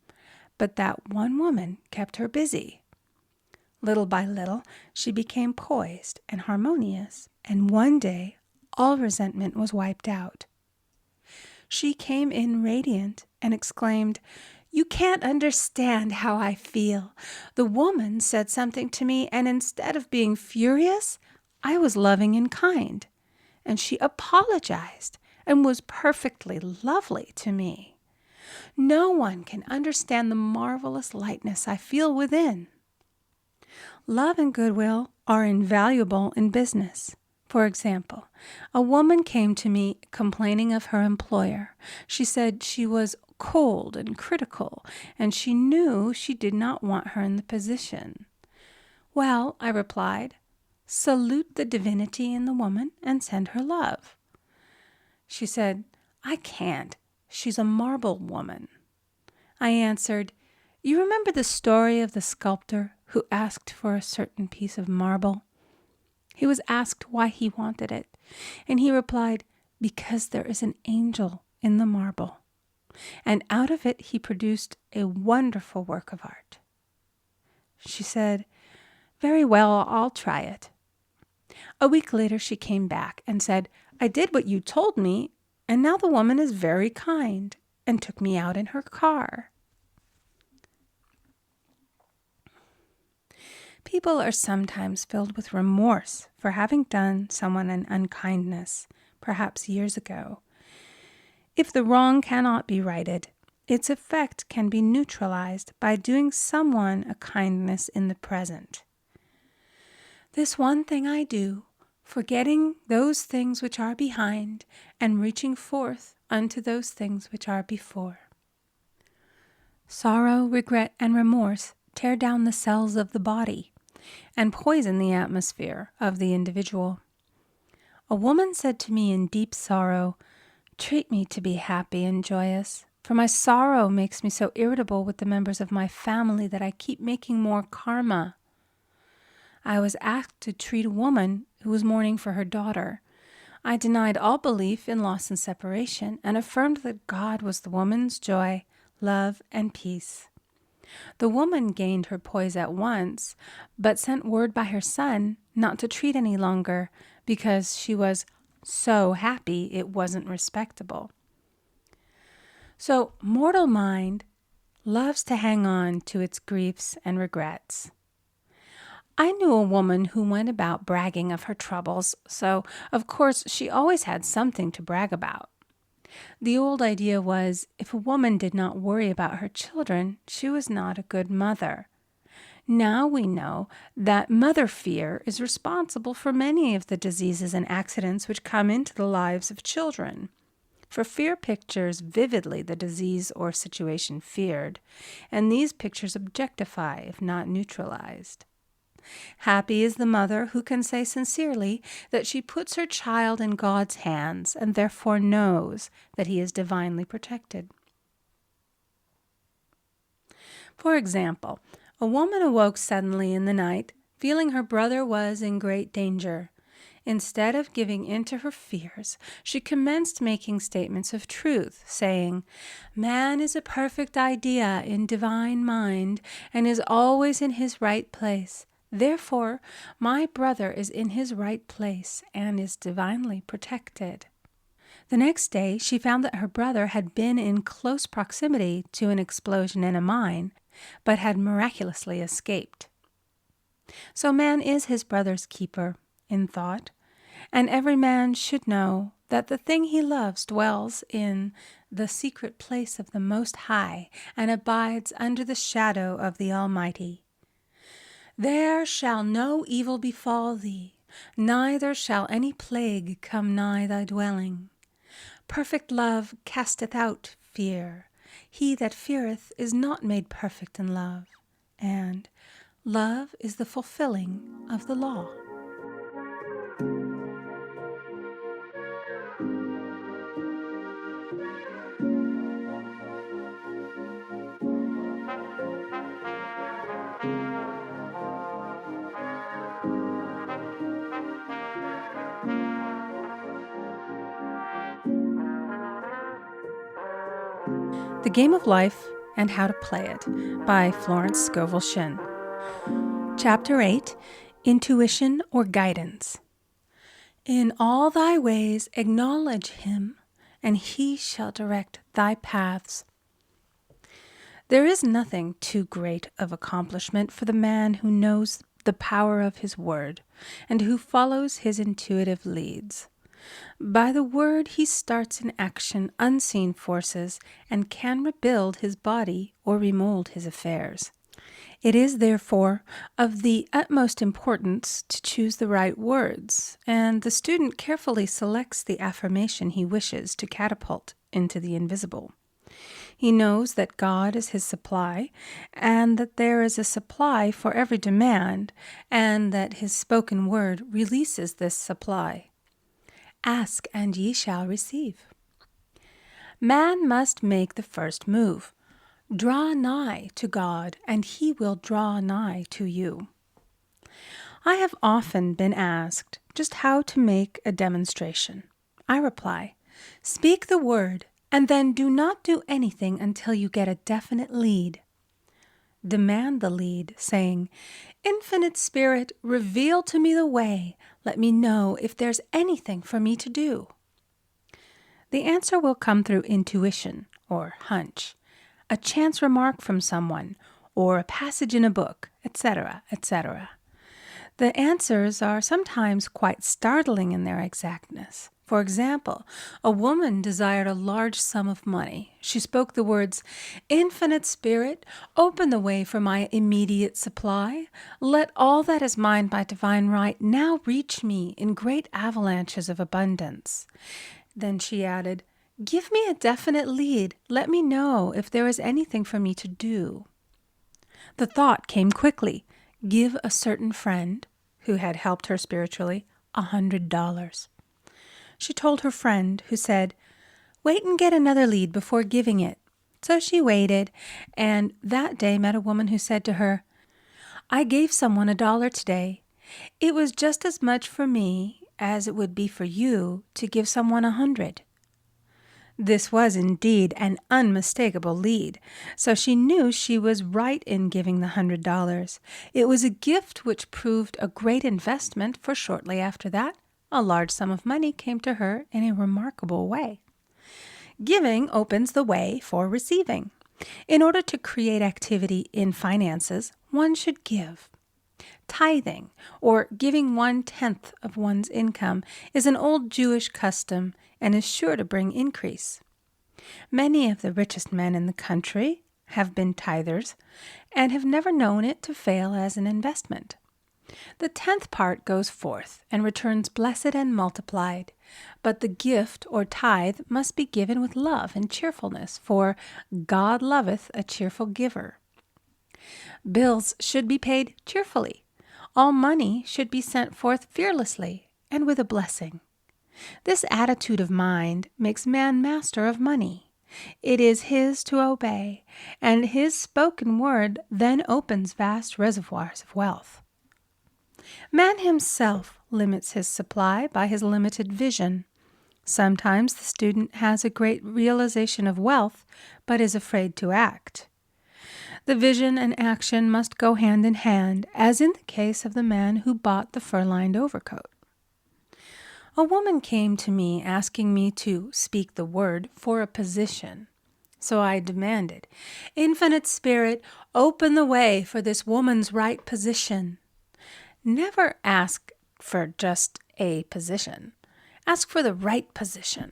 but that one woman kept her busy. Little by little, she became poised and harmonious, and one day, all resentment was wiped out. She came in radiant and exclaimed, "You can't understand how I feel. The woman said something to me, and instead of being furious, I was loving and kind. And she apologized and was perfectly lovely to me. No one can understand the marvelous lightness I feel within." Love and goodwill are invaluable in business. For example, a woman came to me complaining of her employer. She said she was cold and critical, and she knew she did not want her in the position. "Well," I replied, "salute the divinity in the woman and send her love." She said, "I can't. She's a marble woman." I answered, "You remember the story of the sculptor who asked for a certain piece of marble? He was asked why he wanted it, and he replied, 'Because there is an angel in the marble.' And out of it he produced a wonderful work of art." She said, "Very well, I'll try it." A week later she came back and said, "I did what you told me, and now the woman is very kind," and took me out in her car. People are sometimes filled with remorse for having done someone an unkindness, perhaps years ago. If the wrong cannot be righted, its effect can be neutralized by doing someone a kindness in the present. This one thing I do, forgetting those things which are behind, and reaching forth unto those things which are before. Sorrow, regret, and remorse tear down the cells of the body and poison the atmosphere of the individual. A woman said to me in deep sorrow, "Treat me to be happy and joyous, for my sorrow makes me so irritable with the members of my family that I keep making more karma." I was asked to treat a woman who was mourning for her daughter. I denied all belief in loss and separation and affirmed that God was the woman's joy, love, and peace. The woman gained her poise at once, but sent word by her son not to treat any longer because she was so happy it wasn't respectable. So mortal mind loves to hang on to its griefs and regrets. I knew a woman who went about bragging of her troubles, so of course she always had something to brag about. The old idea was, if a woman did not worry about her children, she was not a good mother. Now we know that mother fear is responsible for many of the diseases and accidents which come into the lives of children. For fear pictures vividly the disease or situation feared, and these pictures objectify if not neutralized. Happy is the mother who can say sincerely that she puts her child in God's hands and therefore knows that he is divinely protected. For example, a woman awoke suddenly in the night, feeling her brother was in great danger. Instead of giving in to her fears, she commenced making statements of truth, saying, "Man is a perfect idea in divine mind and is always in his right place. Therefore, my brother is in his right place and is divinely protected." The next day, she found that her brother had been in close proximity to an explosion in a mine, but had miraculously escaped. So man is his brother's keeper in thought, and every man should know that the thing he loves dwells in the secret place of the Most High and abides under the shadow of the Almighty. There shall no evil befall thee, neither shall any plague come nigh thy dwelling. Perfect love casteth out fear. He that feareth is not made perfect in love. And love is the fulfilling of the law. The Game of Life and How to Play It by Florence Scovel Shinn. Chapter 8, Intuition or Guidance. In all thy ways acknowledge him, and he shall direct thy paths. There is nothing too great of accomplishment for the man who knows the power of his word and who follows his intuitive leads. By the word he starts in action unseen forces and can rebuild his body or remold his affairs. It is, therefore, of the utmost importance to choose the right words, and the student carefully selects the affirmation he wishes to catapult into the invisible. He knows that God is his supply, and that there is a supply for every demand, and that his spoken word releases this supply. Ask, and ye shall receive. Man must make the first move. Draw nigh to God, and he will draw nigh to you. I have often been asked just how to make a demonstration. I reply, speak the word, and then do not do anything until you get a definite lead. Demand the lead, saying, Infinite Spirit, reveal to me the way. Let me know if there's anything for me to do. The answer will come through intuition, or hunch, a chance remark from someone, or a passage in a book, etc., etc. The answers are sometimes quite startling in their exactness. For example, a woman desired a large sum of money. She spoke the words, Infinite Spirit, open the way for my immediate supply. Let all that is mine by divine right now reach me in great avalanches of abundance. Then she added, give me a definite lead. Let me know if there is anything for me to do. The thought came quickly. Give a certain friend, who had helped her spiritually, $100. She told her friend, who said, wait and get another lead before giving it. So she waited, and that day met a woman who said to her, I gave someone $1 today. It was just as much for me as it would be for you to give someone 100. This was indeed an unmistakable lead, so she knew she was right in giving the $100. It was a gift which proved a great investment, for shortly after that, a large sum of money came to her in a remarkable way. Giving opens the way for receiving. In order to create activity in finances, one should give. Tithing, or giving 1/10 of one's income, is an old Jewish custom and is sure to bring increase. Many of the richest men in the country have been tithers and have never known it to fail as an investment. The 10th part goes forth and returns blessed and multiplied, but the gift or tithe must be given with love and cheerfulness, for God loveth a cheerful giver. Bills should be paid cheerfully. All money should be sent forth fearlessly and with a blessing. This attitude of mind makes man master of money. It is his to obey, and his spoken word then opens vast reservoirs of wealth. Man himself limits his supply by his limited vision. Sometimes the student has a great realization of wealth, but is afraid to act. The vision and action must go hand in hand, as in the case of the man who bought the fur-lined overcoat. A woman came to me asking me to speak the word for a position. So I demanded, "Infinite Spirit, open the way for this woman's right position." Never ask for just a position. Ask for the right position,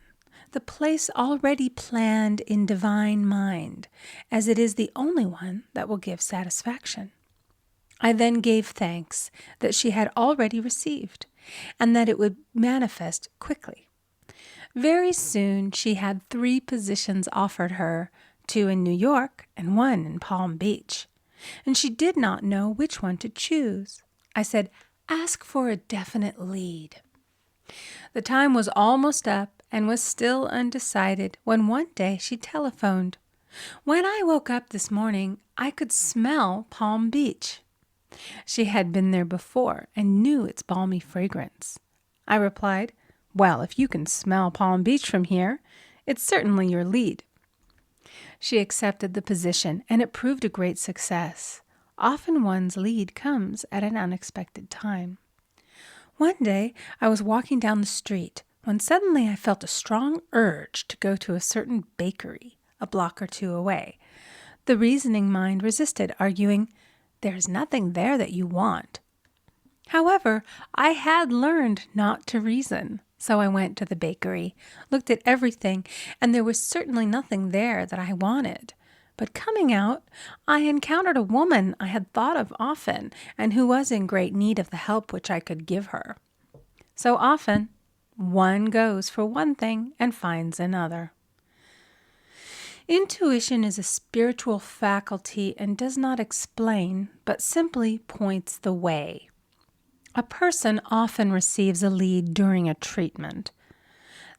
the place already planned in divine mind, as it is the only one that will give satisfaction. I then gave thanks that she had already received, and that it would manifest quickly. Very soon she had 3 positions offered her, 2 in New York and 1 in Palm Beach, and she did not know which one to choose. I said, "Ask for a definite lead." The time was almost up and was still undecided when one day she telephoned. "When I woke up this morning, I could smell Palm Beach." She had been there before and knew its balmy fragrance. I replied, "Well, if you can smell Palm Beach from here, it's certainly your lead." She accepted the position, and it proved a great success. Often one's lead comes at an unexpected time. One day I was walking down the street when suddenly I felt a strong urge to go to a certain bakery a block or 2 away. The reasoning mind resisted, arguing, "There's nothing there that you want." However, I had learned not to reason, so I went to the bakery, looked at everything, and there was certainly nothing there that I wanted. But coming out, I encountered a woman I had thought of often and who was in great need of the help which I could give her. So often, one goes for one thing and finds another. Intuition is a spiritual faculty and does not explain, but simply points the way. A person often receives a lead during a treatment.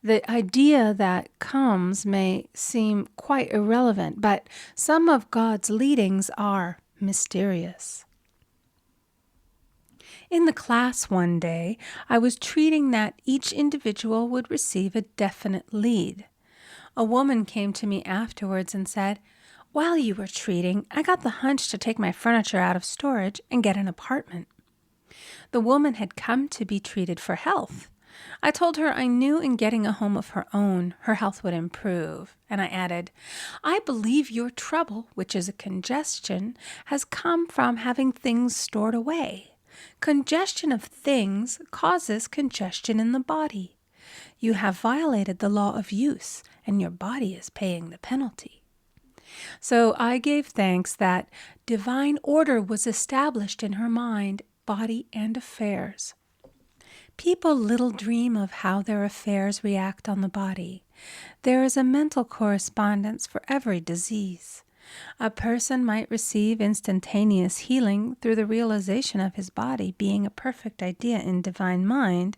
The idea that comes may seem quite irrelevant, but some of God's leadings are mysterious. In the class one day, I was treating that each individual would receive a definite lead. A woman came to me afterwards and said, "While you were treating, I got the hunch to take my furniture out of storage and get an apartment." The woman had come to be treated for health. I told her I knew in getting a home of her own, her health would improve. And I added, "I believe your trouble, which is a congestion, has come from having things stored away. Congestion of things causes congestion in the body. You have violated the law of use, and your body is paying the penalty." So I gave thanks that divine order was established in her mind, body, and affairs. People little dream of how their affairs react on the body. There is a mental correspondence for every disease. A person might receive instantaneous healing through the realization of his body being a perfect idea in divine mind,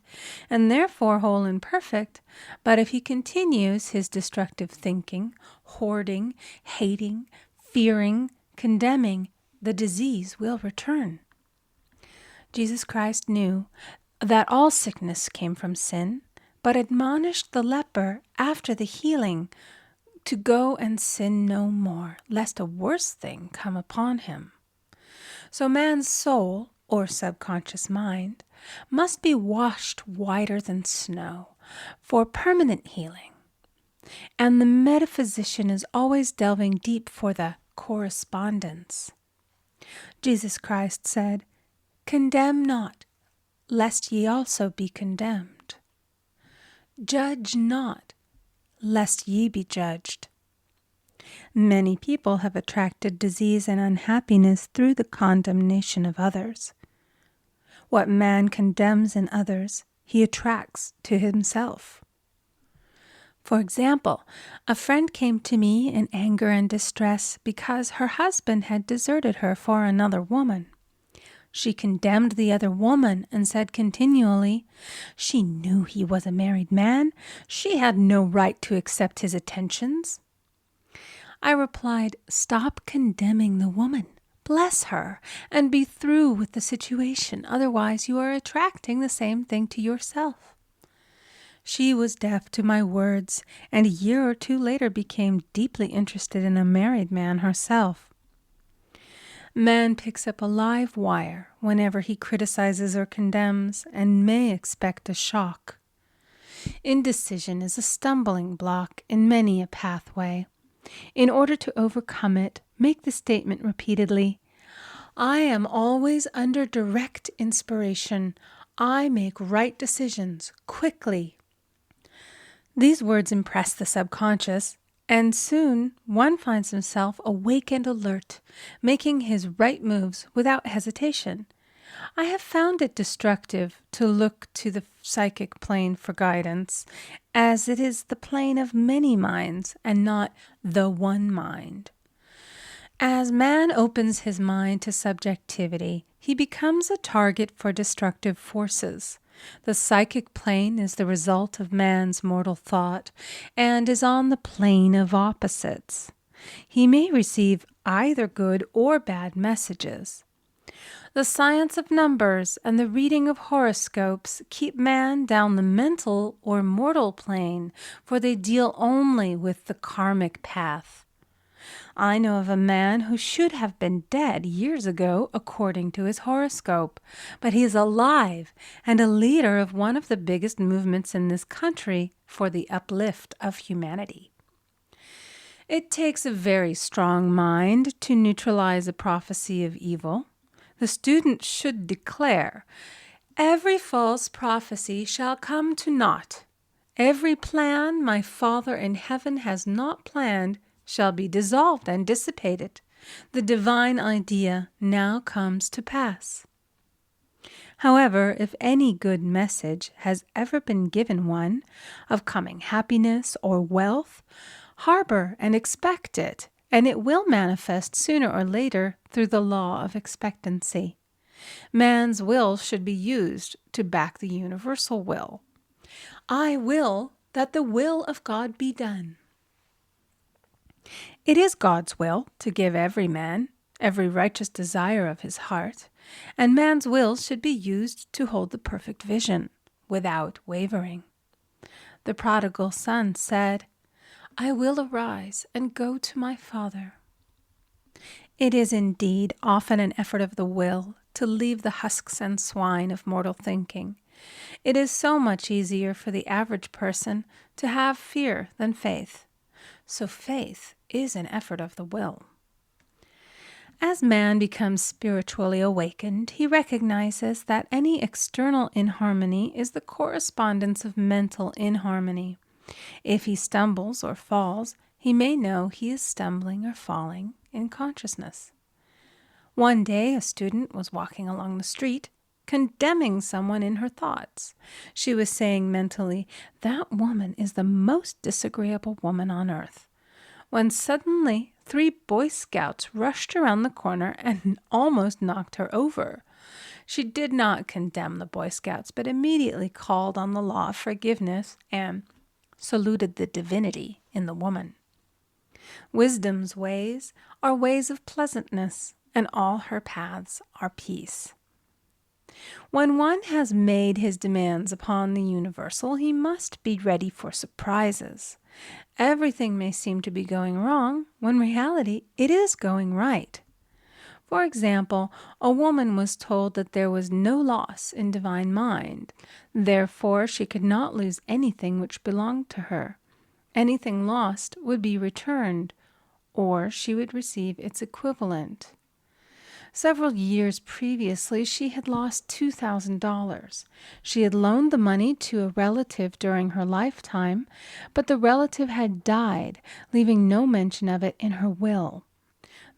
and therefore whole and perfect, but if he continues his destructive thinking, hoarding, hating, fearing, condemning, the disease will return. Jesus Christ knew that all sickness came from sin, but admonished the leper after the healing to go and sin no more, lest a worse thing come upon him. So man's soul, or subconscious mind, must be washed whiter than snow for permanent healing. And the metaphysician is always delving deep for the correspondence. Jesus Christ said, "Condemn not, lest ye also be condemned. Judge not, lest ye be judged." Many people have attracted disease and unhappiness through the condemnation of others. What man condemns in others, he attracts to himself. For example, a friend came to me in anger and distress because her husband had deserted her for another woman. She condemned the other woman and said continually, she knew he was a married man. She had no right to accept his attentions. I replied, stop condemning the woman. Bless her and be through with the situation. Otherwise, you are attracting the same thing to yourself. She was deaf to my words, and a year or two later became deeply interested in a married man herself. Man picks up a live wire whenever he criticizes or condemns, and may expect a shock. Indecision is a stumbling block in many a pathway. In order to overcome it, make the statement repeatedly, I am always under direct inspiration. I make right decisions quickly. These words impress the subconscious, and soon one finds himself awake and alert, making his right moves without hesitation. I have found it destructive to look to the psychic plane for guidance, as it is the plane of many minds and not the one mind. As man opens his mind to subjectivity, he becomes a target for destructive forces. The psychic plane is the result of man's mortal thought and is on the plane of opposites. He may receive either good or bad messages. The science of numbers and the reading of horoscopes keep man down the mental or mortal plane, for they deal only with the karmic path. I know of a man who should have been dead years ago according to his horoscope, but he is alive and a leader of one of the biggest movements in this country for the uplift of humanity. It takes a very strong mind to neutralize a prophecy of evil. The student should declare, every false prophecy shall come to naught. Every plan my Father in heaven has not planned shall be dissolved and dissipated. The divine idea now comes to pass. However, if any good message has ever been given one of coming happiness or wealth, harbor and expect it, and it will manifest sooner or later through the law of expectancy. Man's will should be used to back the universal will. I will that the will of God be done. It is God's will to give every man every righteous desire of his heart, and man's will should be used to hold the perfect vision without wavering. The prodigal son said, I will arise and go to my father. It is indeed often an effort of the will to leave the husks and swine of mortal thinking. It is so much easier for the average person to have fear than faith. So faith is an effort of the will. As man becomes spiritually awakened, he recognizes that any external inharmony is the correspondence of mental inharmony. If he stumbles or falls, he may know he is stumbling or falling in consciousness. One day, a student was walking along the street, condemning someone in her thoughts. She was saying mentally, that woman is the most disagreeable woman on earth, when suddenly 3 Boy Scouts rushed around the corner and almost knocked her over. She did not condemn the Boy Scouts, but immediately called on the law of forgiveness and saluted the divinity in the woman. Wisdom's ways are ways of pleasantness, and all her paths are peace. When one has made his demands upon the universal, he must be ready for surprises. Everything may seem to be going wrong, when in reality it is going right. For example, a woman was told that there was no loss in divine mind. Therefore, she could not lose anything which belonged to her. Anything lost would be returned, or she would receive its equivalent. Several years previously, she had lost $2,000. She had loaned the money to a relative during her lifetime, but the relative had died, leaving no mention of it in her will.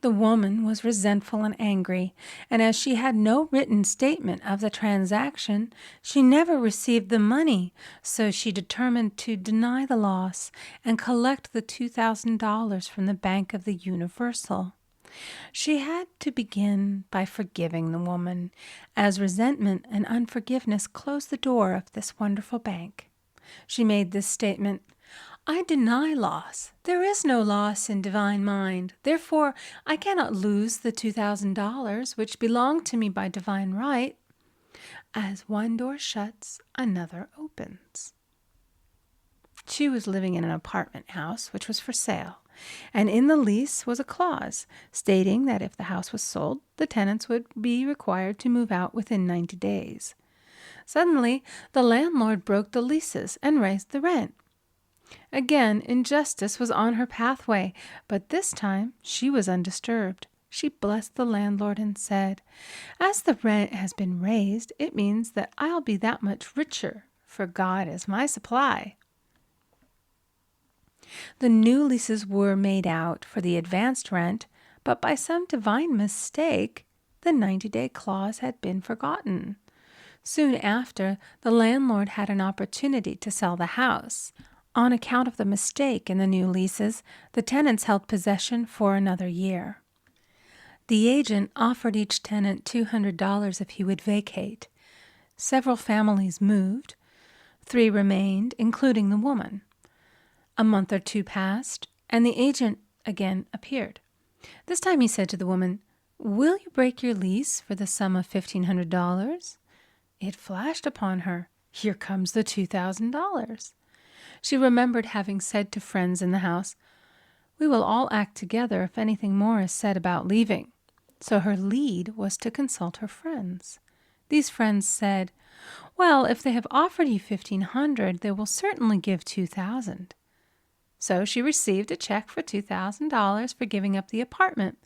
The woman was resentful and angry, and as she had no written statement of the transaction, she never received the money, so she determined to deny the loss and collect the $2,000 from the Bank of the Universal. She had to begin by forgiving the woman, as resentment and unforgiveness closed the door of this wonderful bank. She made this statement: I deny loss. There is no loss in divine mind. Therefore, I cannot lose the $2,000 which belong to me by divine right. As one door shuts, another opens. She was living in an apartment house which was for sale, and in the lease was a clause stating that if the house was sold, the tenants would be required to move out within 90 days. Suddenly, the landlord broke the leases and raised the rent. Again, injustice was on her pathway, but this time she was undisturbed. She blessed the landlord and said, as the rent has been raised, it means that I'll be that much richer, for God is my supply. The new leases were made out for the advanced rent, but by some divine mistake, the 90-day clause had been forgotten. Soon after, the landlord had an opportunity to sell the house. On account of the mistake in the new leases, the tenants held possession for another year. The agent offered each tenant $200 if he would vacate. Several families moved. 3 remained, including the woman. A month or 2 passed, and the agent again appeared. This time he said to the woman, "Will you break your lease for the sum of $1,500? It flashed upon her, here comes the $2,000. She remembered having said to friends in the house, "We will all act together if anything more is said about leaving." So her lead was to consult her friends. These friends said, "Well, if they have offered you $1,500, they will certainly give $2,000. So she received a check for $2,000 for giving up the apartment.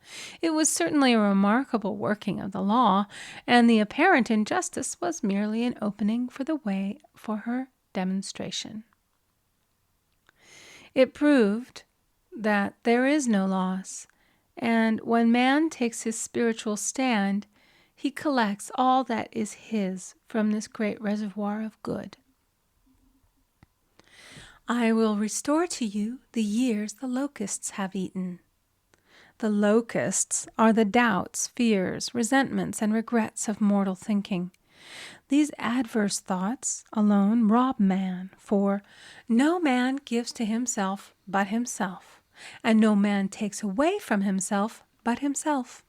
It was certainly a remarkable working of the law, and the apparent injustice was merely an opening for the way for her demonstration. It proved that there is no loss, and when man takes his spiritual stand, he collects all that is his from this great reservoir of good. I will restore to you the years the locusts have eaten. The locusts are the doubts, fears, resentments, and regrets of mortal thinking. These adverse thoughts alone rob man, for no man gives to himself but himself, and no man takes away from himself but himself.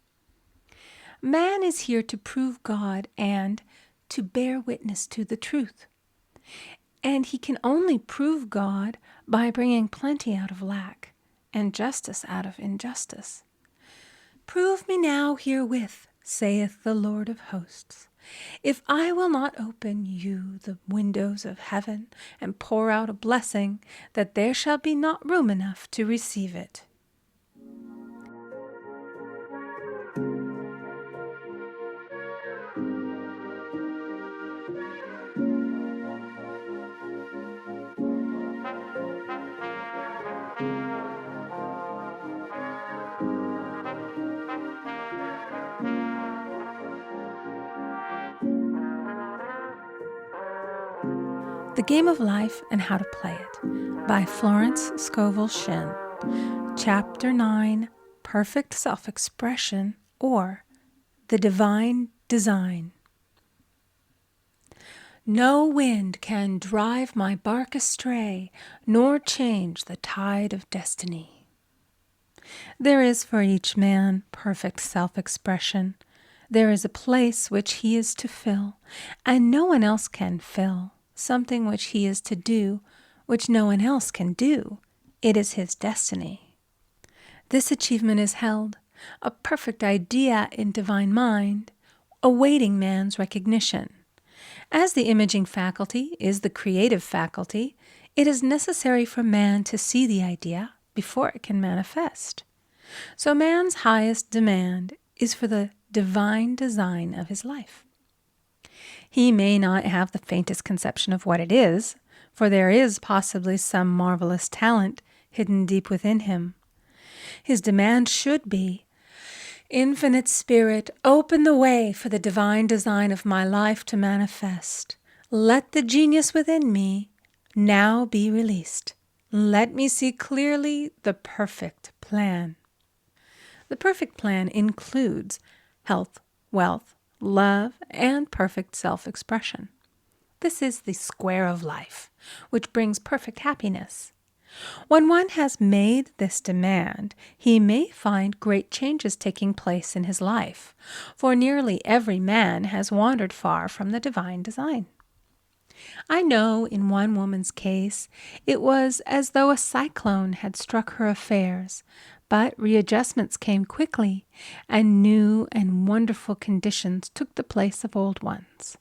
Man is here to prove God and to bear witness to the truth. And he can only prove God by bringing plenty out of lack and justice out of injustice. Prove me now herewith, saith the Lord of hosts, if I will not open you the windows of heaven and pour out a blessing, that there shall be not room enough to receive it. The Game of Life and How to Play It by Florence Scovel Shinn. Chapter 9, Perfect Self-Expression, or The Divine Design. No wind can drive my bark astray, nor change the tide of destiny. There is for each man perfect self-expression. There is a place which he is to fill, and no one else can fill. Something which he is to do, which no one else can do. It is his destiny. This achievement is held, a perfect idea in divine mind, awaiting man's recognition. As the imaging faculty is the creative faculty, it is necessary for man to see the idea before it can manifest. So man's highest demand is for the divine design of his life. He may not have the faintest conception of what it is, for there is possibly some marvelous talent hidden deep within him. His demand should be, "Infinite Spirit, open the way for the divine design of my life to manifest. Let the genius within me now be released. Let me see clearly the perfect plan." The perfect plan includes health, wealth, love, and perfect self-expression. This is the square of life, which brings perfect happiness. When one has made this demand, he may find great changes taking place in his life, for nearly every man has wandered far from the divine design. I know in one woman's case, it was as though a cyclone had struck her affairs, but readjustments came quickly, and new and wonderful conditions took the place of old ones.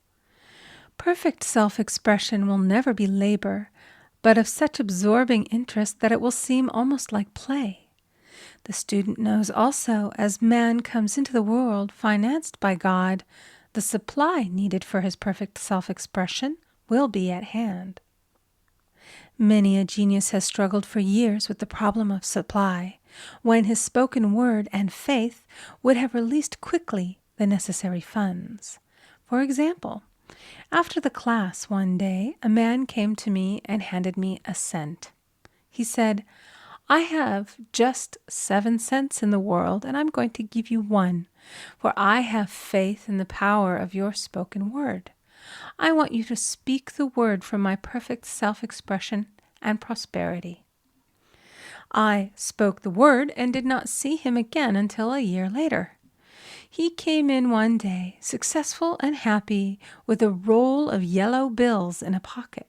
Perfect self-expression will never be labor, but of such absorbing interest that it will seem almost like play. The student knows also, as man comes into the world financed by God, the supply needed for his perfect self-expression will be at hand. Many a genius has struggled for years with the problem of supply, when his spoken word and faith would have released quickly the necessary funds. For example, after the class one day, a man came to me and handed me a cent. He said, "I have just 7 cents in the world, and I'm going to give you 1, for I have faith in the power of your spoken word. I want you to speak the word for my perfect self-expression and prosperity." I spoke the word and did not see him again until a year later. He came in one day, successful and happy, with a roll of yellow bills in a pocket.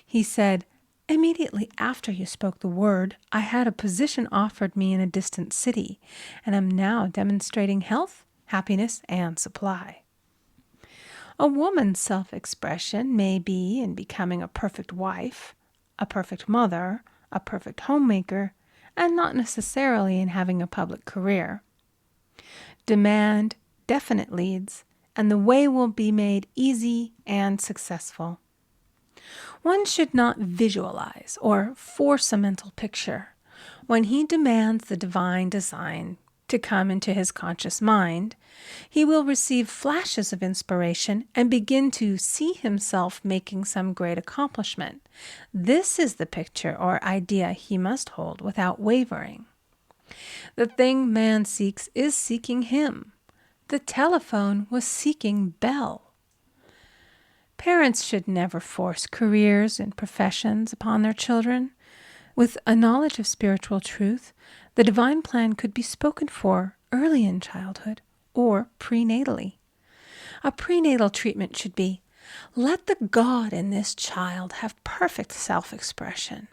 He said, "Immediately after you spoke the word, I had a position offered me in a distant city, and am now demonstrating health, happiness, and supply." A woman's self-expression may be in becoming a perfect wife, a perfect mother, a perfect homemaker, and not necessarily in having a public career. Demand definite leads, and the way will be made easy and successful. One should not visualize or force a mental picture. When he demands the divine design to come into his conscious mind, he will receive flashes of inspiration and begin to see himself making some great accomplishment. This is the picture or idea he must hold without wavering. The thing man seeks is seeking him. The telephone was seeking Bell. Parents should never force careers and professions upon their children. With a knowledge of spiritual truth, the divine plan could be spoken for early in childhood or prenatally. A prenatal treatment should be, "Let the God in this child have perfect self-expression.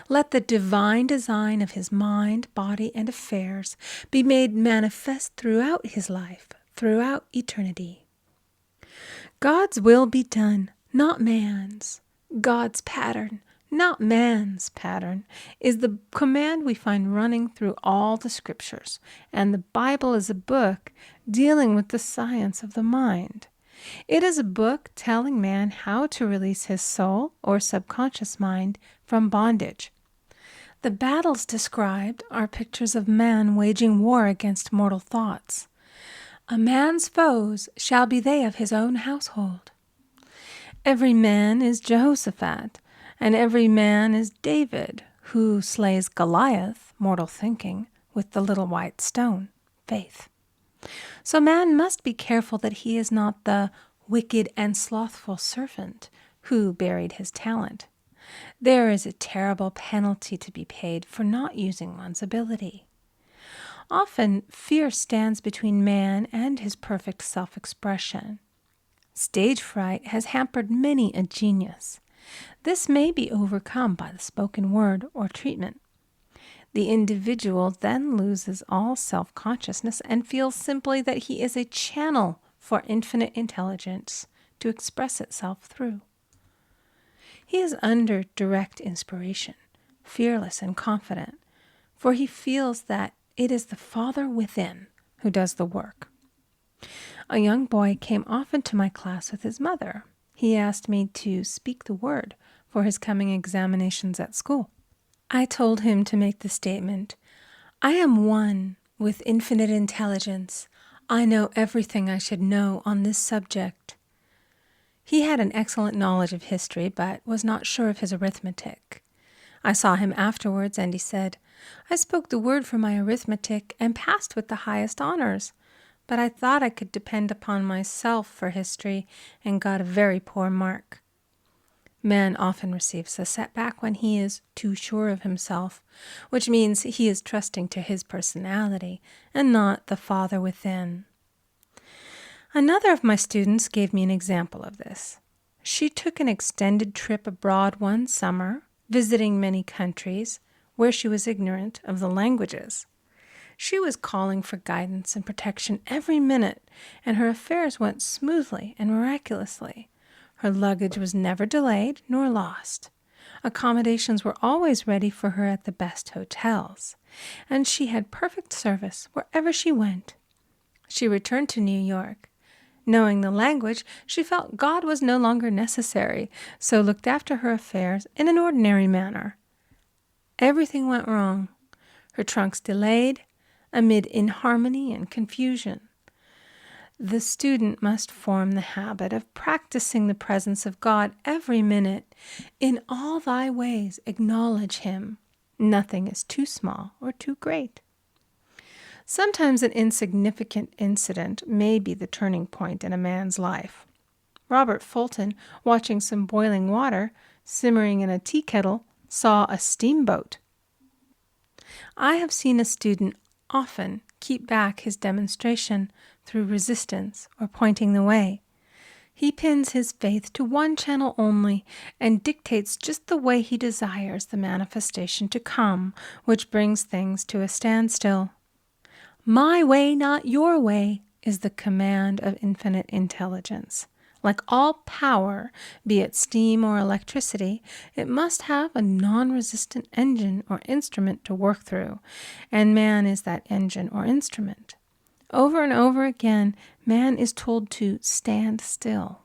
Let the divine design of his mind, body, and affairs be made manifest throughout his life, throughout eternity." God's will be done, not man's. God's pattern, not man's pattern, is the command we find running through all the scriptures, and the Bible is a book dealing with the science of the mind. It is a book telling man how to release his soul or subconscious mind from bondage. The battles described are pictures of man waging war against mortal thoughts. "A man's foes shall be they of his own household." Every man is Jehoshaphat, and every man is David, who slays Goliath, mortal thinking, with the little white stone, faith. So man must be careful that he is not the wicked and slothful servant who buried his talent. There is a terrible penalty to be paid for not using one's ability. Often, fear stands between man and his perfect self-expression. Stage fright has hampered many a genius. This may be overcome by the spoken word or treatment. The individual then loses all self-consciousness and feels simply that he is a channel for infinite intelligence to express itself through. He is under direct inspiration, fearless and confident, for he feels that it is the Father within who does the work. A young boy came often to my class with his mother. He asked me to speak the word for his coming examinations at school. I told him to make the statement, "I am one with infinite intelligence. I know everything I should know on this subject." He had an excellent knowledge of history, but was not sure of his arithmetic. I saw him afterwards, and he said, "I spoke the word for my arithmetic and passed with the highest honors, but I thought I could depend upon myself for history and got a very poor mark." Man often receives a setback when he is too sure of himself, which means he is trusting to his personality and not the Father within. Another of my students gave me an example of this. She took an extended trip abroad one summer, visiting many countries where she was ignorant of the languages. She was calling for guidance and protection every minute, and her affairs went smoothly and miraculously. Her luggage was never delayed nor lost. Accommodations were always ready for her at the best hotels, and she had perfect service wherever she went. She returned to New York. Knowing the language, she felt God was no longer necessary, so looked after her affairs in an ordinary manner. Everything went wrong. Her trunks delayed, amid inharmony and confusion. The student must form the habit of practicing the presence of God every minute. In all thy ways acknowledge him. Nothing is too small or too great. Sometimes an insignificant incident may be the turning point in a man's life. Robert Fulton, watching some boiling water simmering in a tea kettle, saw a steamboat. I have seen a student often keep back his demonstration through resistance or pointing the way. He pins his faith to one channel only and dictates just the way he desires the manifestation to come, which brings things to a standstill. My way, not your way, is the command of infinite intelligence. Like all power, be it steam or electricity, it must have a non-resistant engine or instrument to work through, and man is that engine or instrument. Over and over again, man is told to stand still.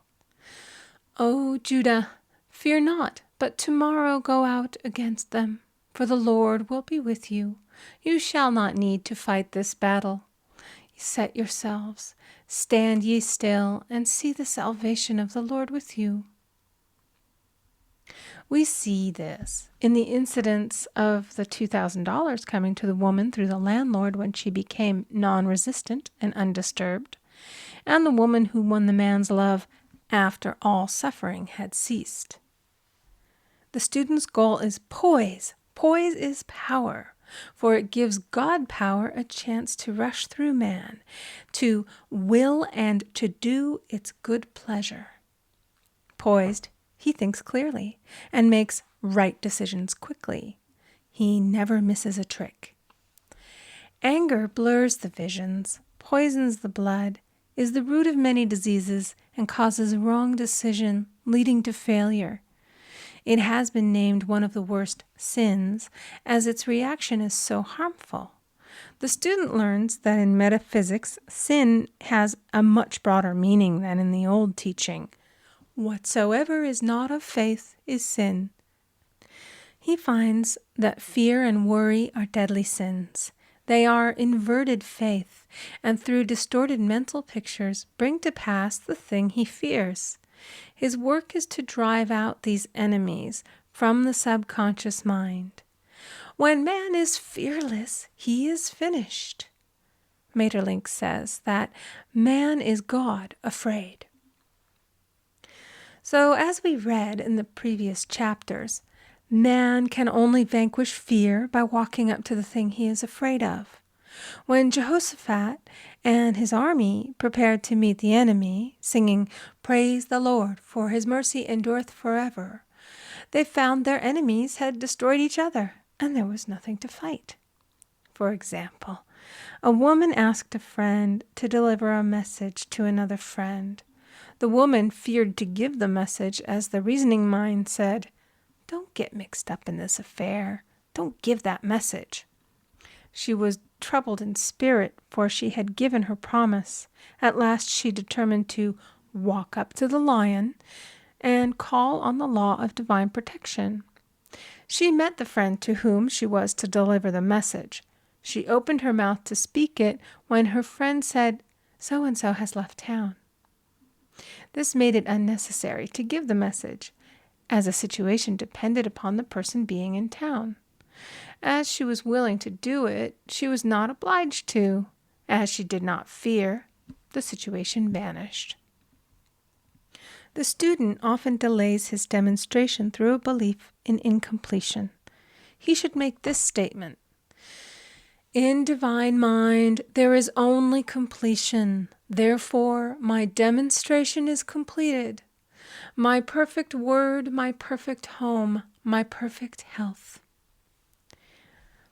O Judah, fear not, but tomorrow go out against them, for the Lord will be with you. You shall not need to fight this battle. Set yourselves, stand ye still, and see the salvation of the Lord with you. We see this in the incidents of the $2,000 coming to the woman through the landlord when she became non-resistant and undisturbed, and the woman who won the man's love after all suffering had ceased. The student's goal is poise. Poise is power, for it gives God power a chance to rush through man, to will and to do its good pleasure. Poised, he thinks clearly and makes right decisions quickly. He never misses a trick. Anger blurs the visions, poisons the blood, is the root of many diseases, and causes wrong decision, leading to failure. It has been named one of the worst sins, as its reaction is so harmful. The student learns that in metaphysics, sin has a much broader meaning than in the old teaching. Whatsoever is not of faith is sin. He finds that fear and worry are deadly sins. They are inverted faith, and through distorted mental pictures bring to pass the thing he fears. His work is to drive out these enemies from the subconscious mind. When man is fearless, he is finished. Maeterlinck says that man is God afraid. So as we read in the previous chapters, man can only vanquish fear by walking up to the thing he is afraid of. When Jehoshaphat and his army prepared to meet the enemy, singing, "Praise the Lord, for his mercy endureth forever," they found their enemies had destroyed each other, and there was nothing to fight. For example, a woman asked a friend to deliver a message to another friend. The woman feared to give the message, as the reasoning mind said, "Don't get mixed up in this affair. Don't give that message." She was troubled in spirit, for she had given her promise. At last she determined to walk up to the lion and call on the law of divine protection. She met the friend to whom she was to deliver the message. She opened her mouth to speak it when her friend said, "So-and-so has left town." This made it unnecessary to give the message, as the situation depended upon the person being in town. As she was willing to do it, she was not obliged to. As she did not fear, the situation vanished. The student often delays his demonstration through a belief in incompletion. He should make this statement: "In divine mind, there is only completion. Therefore, my demonstration is completed. My perfect word, my perfect home, my perfect health."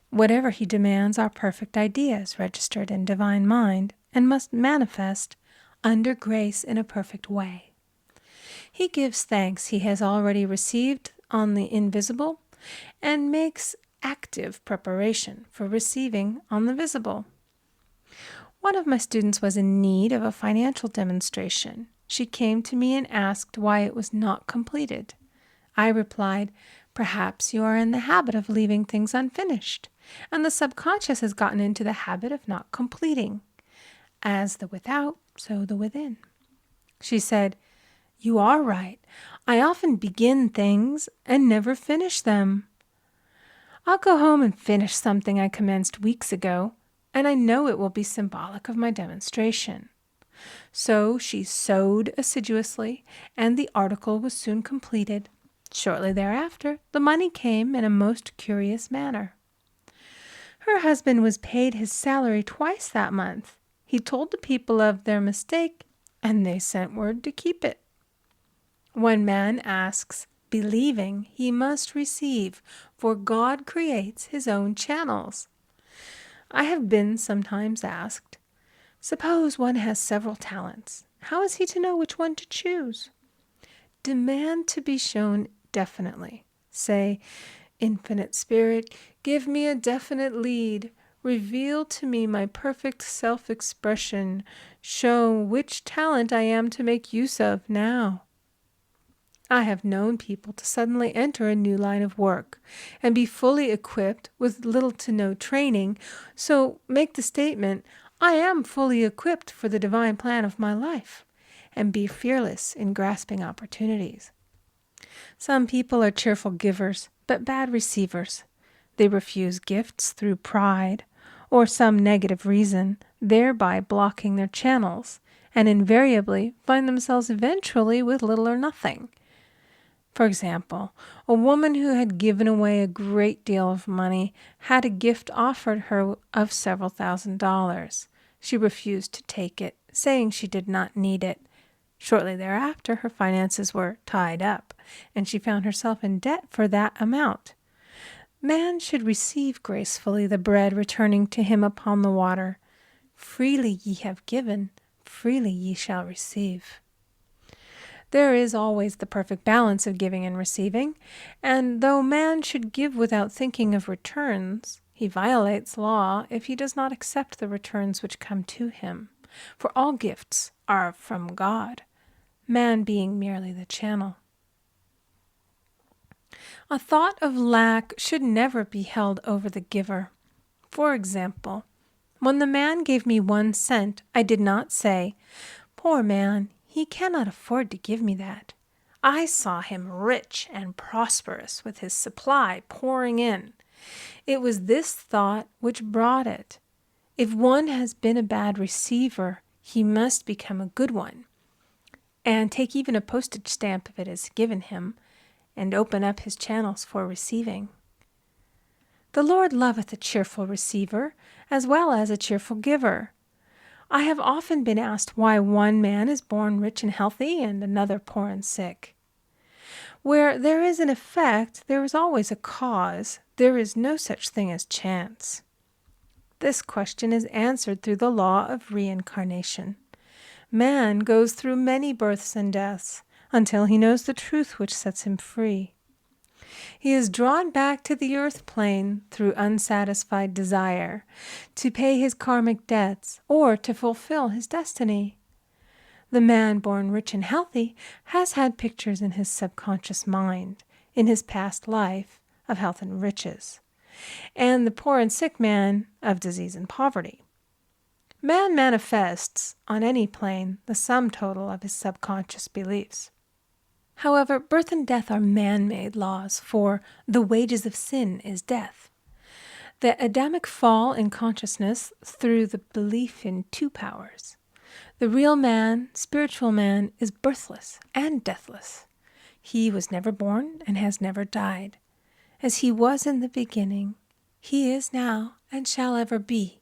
Whatever he demands are perfect ideas registered in divine mind and must manifest under grace in a perfect way. He gives thanks he has already received on the invisible and makes active preparation for receiving on the visible. One of my students was in need of a financial demonstration. She came to me and asked why it was not completed. I replied, "Perhaps you are in the habit of leaving things unfinished, and the subconscious has gotten into the habit of not completing. As the without, so the within." She said, "You are right. I often begin things and never finish them. I'll go home and finish something I commenced weeks ago, and I know it will be symbolic of my demonstration." So she sewed assiduously, and the article was soon completed. Shortly thereafter, the money came in a most curious manner. Her husband was paid his salary twice that month. He told the people of their mistake, and they sent word to keep it. When man asks, believing, he must receive, for God creates his own channels. I have been sometimes asked, suppose one has several talents. How is he to know which one to choose? Demand to be shown definitely. Say, "Infinite Spirit, give me a definite lead. Reveal to me my perfect self-expression. Show which talent I am to make use of now." I have known people to suddenly enter a new line of work and be fully equipped with little to no training, so make the statement, "I am fully equipped for the divine plan of my life," and be fearless in grasping opportunities. Some people are cheerful givers, but bad receivers. They refuse gifts through pride or some negative reason, thereby blocking their channels, and invariably find themselves eventually with little or nothing. For example, a woman who had given away a great deal of money had a gift offered her of several $1,000s. She refused to take it, saying she did not need it. Shortly thereafter, her finances were tied up, and she found herself in debt for that amount. Man should receive gracefully the bread returning to him upon the water. Freely ye have given, freely ye shall receive. There is always the perfect balance of giving and receiving, and though man should give without thinking of returns, he violates law if he does not accept the returns which come to him, for all gifts are from God, man being merely the channel. A thought of lack should never be held over the giver. For example, when the man gave me 1 cent, I did not say, "Poor man, he cannot afford to give me that." I saw him rich and prosperous with his supply pouring in. It was this thought which brought it. If one has been a bad receiver, he must become a good one, and take even a postage stamp if it is given him, and open up his channels for receiving. The Lord loveth a cheerful receiver as well as a cheerful giver. I have often been asked why one man is born rich and healthy and another poor and sick. Where there is an effect, there is always a cause. There is no such thing as chance. This question is answered through the law of reincarnation. Man goes through many births and deaths until he knows the truth which sets him free. He is drawn back to the earth plane through unsatisfied desire, to pay his karmic debts or to fulfill his destiny. The man born rich and healthy has had pictures in his subconscious mind, in his past life, of health and riches, and the poor and sick man of disease and poverty. Man manifests, on any plane, the sum total of his subconscious beliefs. However, birth and death are man-made laws, for the wages of sin is death. The Adamic fall in consciousness through the belief in two powers. The real man, spiritual man, is birthless and deathless. He was never born and has never died. As he was in the beginning, he is now and shall ever be.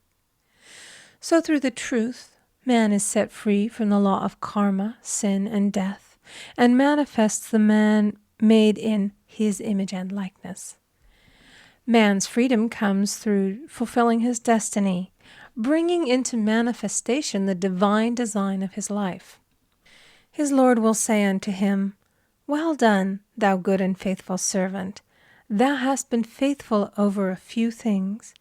So through the truth, man is set free from the law of karma, sin, and death, and manifests the man made in his image and likeness. Man's freedom comes through fulfilling his destiny, bringing into manifestation the divine design of his life. His Lord will say unto him, "Well done, thou good and faithful servant. Thou hast been faithful over a few things.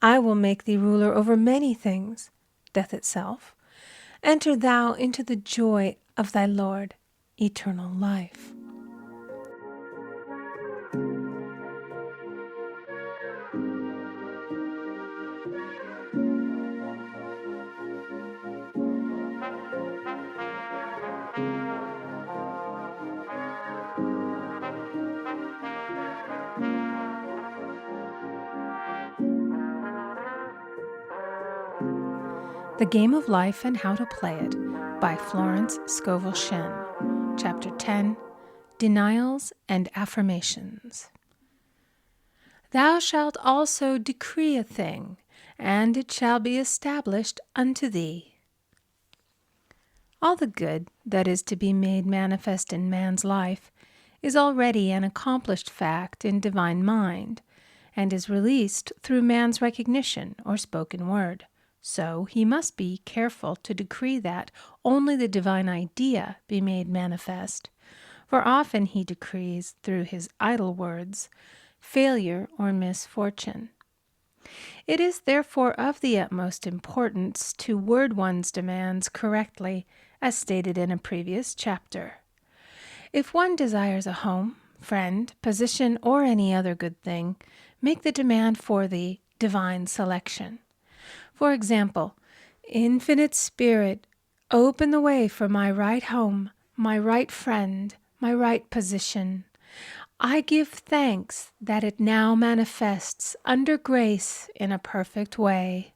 I will make thee ruler over many things," death itself. "Enter thou into the joy of thy Lord, eternal life." The Game of Life and How to Play It by Florence Scovel Shinn. Chapter 10, Denials and Affirmations. Thou shalt also decree a thing, and it shall be established unto thee. All the good that is to be made manifest in man's life is already an accomplished fact in divine mind, and is released through man's recognition or spoken word. So he must be careful to decree that only the divine idea be made manifest, for often he decrees through his idle words failure or misfortune. It is therefore of the utmost importance to word one's demands correctly, as stated in a previous chapter. If one desires a home, friend, position, or any other good thing, make the demand for the divine selection. For example, Infinite Spirit, open the way for my right home, my right friend, my right position. I give thanks that it now manifests under grace in a perfect way.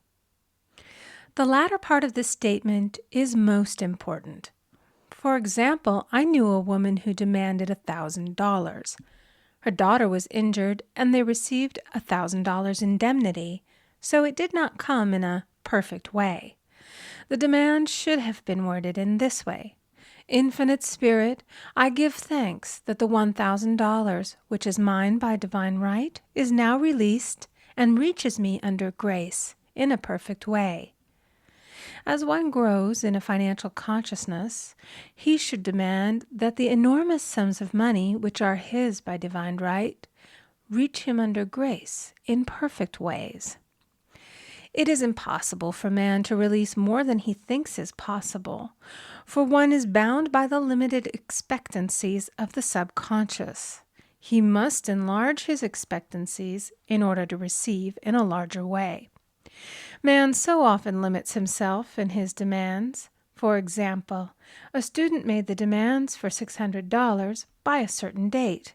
The latter part of this statement is most important. For example, I knew a woman who demanded $1,000. Her daughter was injured, and they received $1,000 indemnity, so it did not come in a perfect way. The demand should have been worded in this way: Infinite Spirit, I give thanks that the $1,000, which is mine by divine right, is now released and reaches me under grace in a perfect way. As one grows in a financial consciousness, he should demand that the enormous sums of money which are his by divine right reach him under grace in perfect ways. It is impossible for man to release more than he thinks is possible, for one is bound by the limited expectancies of the subconscious. He must enlarge his expectancies in order to receive in a larger way. Man so often limits himself in his demands. For example, a student made the demands for $600 by a certain date.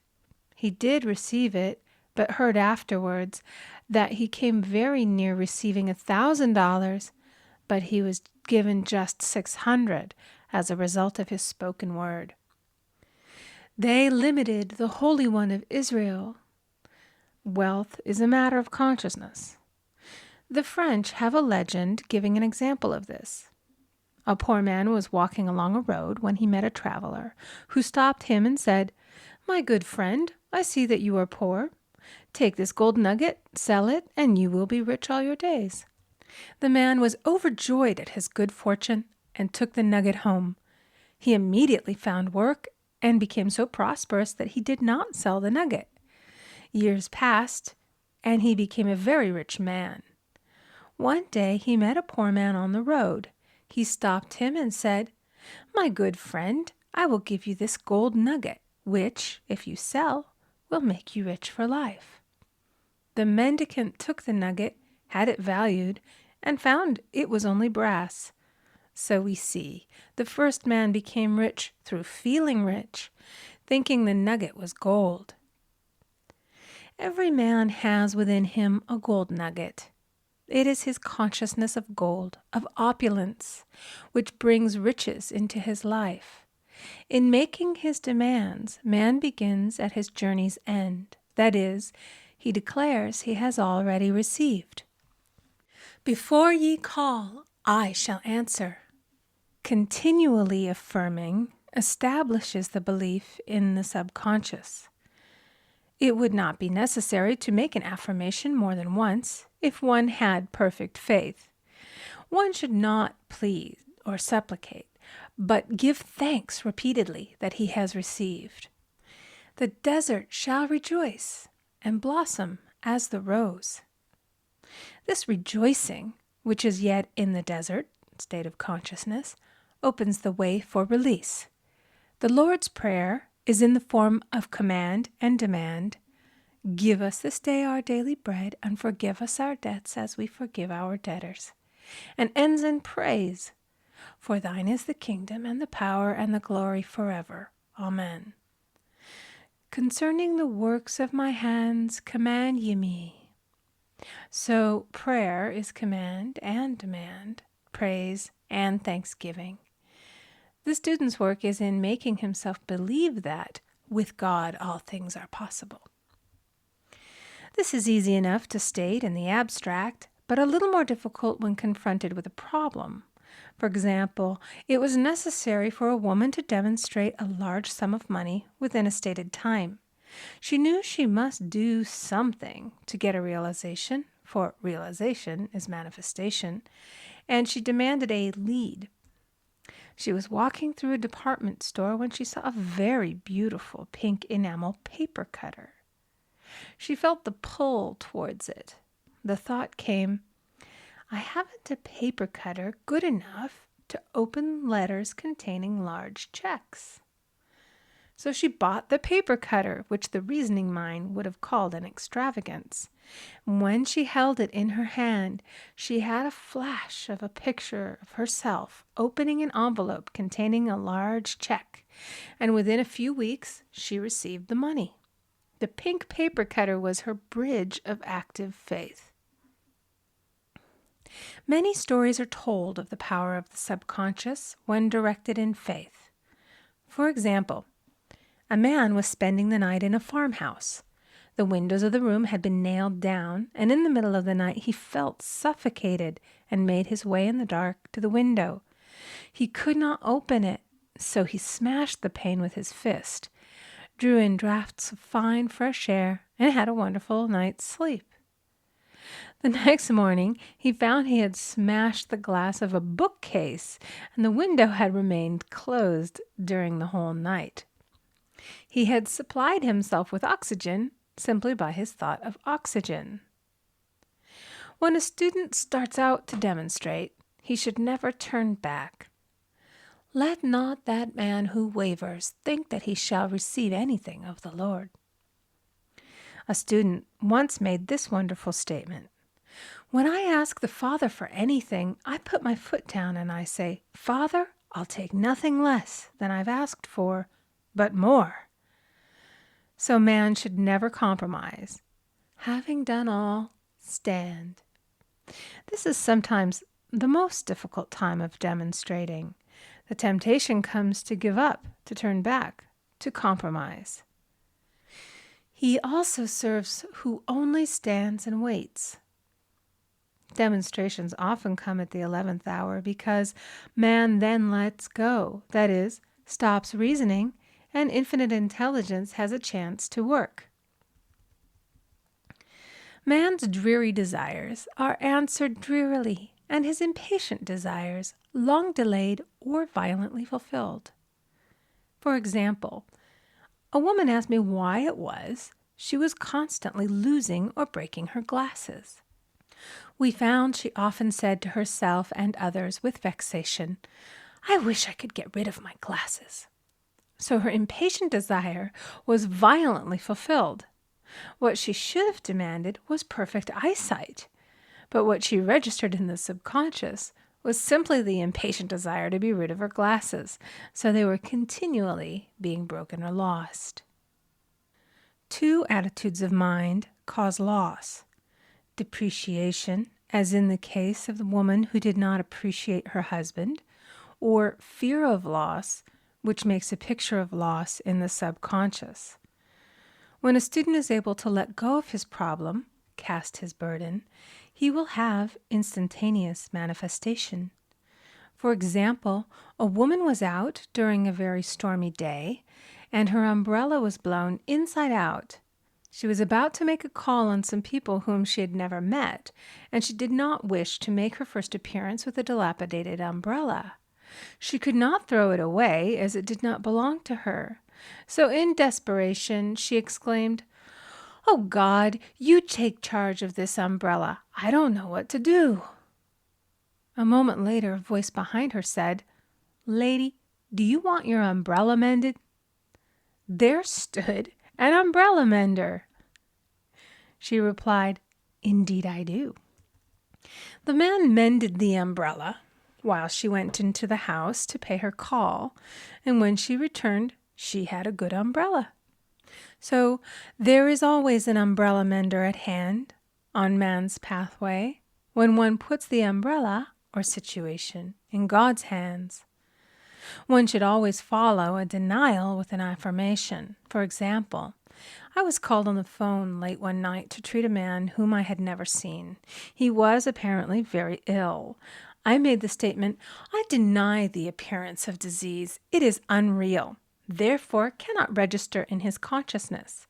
He did receive it, but heard afterwards that he came very near receiving $1,000, but he was given just $600 as a result of his spoken word. They limited the Holy One of Israel. Wealth is a matter of consciousness. The French have a legend giving an example of this. A poor man was walking along a road when he met a traveler, who stopped him and said, "My good friend, I see that you are poor. Take this gold nugget, sell it, and you will be rich all your days." The man was overjoyed at his good fortune and took the nugget home. He immediately found work and became so prosperous that he did not sell the nugget. Years passed, and he became a very rich man. One day he met a poor man on the road. He stopped him and said, "My good friend, I will give you this gold nugget, which, if you sell, will make you rich for life." The mendicant took the nugget, had it valued, and found it was only brass. So we see, the first man became rich through feeling rich, thinking the nugget was gold. Every man has within him a gold nugget. It is his consciousness of gold, of opulence, which brings riches into his life. In making his demands, man begins at his journey's end. That is, he declares he has already received. "Before ye call, I shall answer." Continually affirming establishes the belief in the subconscious. It would not be necessary to make an affirmation more than once if one had perfect faith. One should not plead or supplicate, but give thanks repeatedly that he has received. "The desert shall rejoice and blossom as the rose." This rejoicing, which is yet in the desert state of consciousness, opens the way for release. The Lord's Prayer is in the form of command and demand. "Give us this day our daily bread, and forgive us our debts as we forgive our debtors," and ends in praise. "For thine is the kingdom and the power and the glory forever. Amen. Concerning the works of my hands, command ye me." So prayer is command and demand, praise and thanksgiving. The student's work is in making himself believe that with God all things are possible. This is easy enough to state in the abstract, but a little more difficult when confronted with a problem. For example, it was necessary for a woman to demonstrate a large sum of money within a stated time. She knew she must do something to get a realization, for realization is manifestation, and she demanded a lead. She was walking through a department store when she saw a very beautiful pink enamel paper cutter. She felt the pull towards it. The thought came, "I haven't a paper cutter good enough to open letters containing large checks." So she bought the paper cutter, which the reasoning mind would have called an extravagance. When she held it in her hand, she had a flash of a picture of herself opening an envelope containing a large check, and within a few weeks she received the money. The pink paper cutter was her bridge of active faith. Many stories are told of the power of the subconscious when directed in faith. For example, a man was spending the night in a farmhouse. The windows of the room had been nailed down, and in the middle of the night he felt suffocated and made his way in the dark to the window. He could not open it, so he smashed the pane with his fist, drew in draughts of fine fresh air, and had a wonderful night's sleep. The next morning he found he had smashed the glass of a bookcase, and the window had remained closed during the whole night. He had supplied himself with oxygen simply by his thought of oxygen. When a student starts out to demonstrate, he should never turn back. "Let not that man who wavers think that he shall receive anything of the Lord." A student once made this wonderful statement: "When I ask the Father for anything, I put my foot down and I say, 'Father, I'll take nothing less than I've asked for, but more.'" So man should never compromise. Having done all, stand. This is sometimes the most difficult time of demonstrating. The temptation comes to give up, to turn back, to compromise. He also serves who only stands and waits. Demonstrations often come at the 11th hour because man then lets go, that is, stops reasoning, and infinite intelligence has a chance to work. Man's dreary desires are answered drearily, and his impatient desires long delayed or violently fulfilled. For example, a woman asked me why it was she was constantly losing or breaking her glasses. We found she often said to herself and others with vexation, "I wish I could get rid of my glasses." So her impatient desire was violently fulfilled. What she should have demanded was perfect eyesight, but what she registered in the subconscious was simply the impatient desire to be rid of her glasses, so they were continually being broken or lost. Two attitudes of mind cause loss: depreciation, as in the case of the woman who did not appreciate her husband, or fear of loss, which makes a picture of loss in the subconscious. When a student is able to let go of his problem, cast his burden, he will have instantaneous manifestation. For example, a woman was out during a very stormy day, and her umbrella was blown inside out. She was about to make a call on some people whom she had never met, and she did not wish to make her first appearance with a dilapidated umbrella. She could not throw it away, as it did not belong to her. So in desperation, she exclaimed, "Oh God, you take charge of this umbrella. I don't know what to do." A moment later, a voice behind her said, "Lady, do you want your umbrella mended?" There stood an umbrella mender. She replied, "Indeed I do." The man mended the umbrella while she went into the house to pay her call, and when she returned, she had a good umbrella. So there is always an umbrella mender at hand on man's pathway when one puts the umbrella or situation in God's hands. One should always follow a denial with an affirmation. For example, I was called on the phone late one night to treat a man whom I had never seen. He was apparently very ill. I made the statement, "I deny the appearance of disease. It is unreal, therefore cannot register in his consciousness.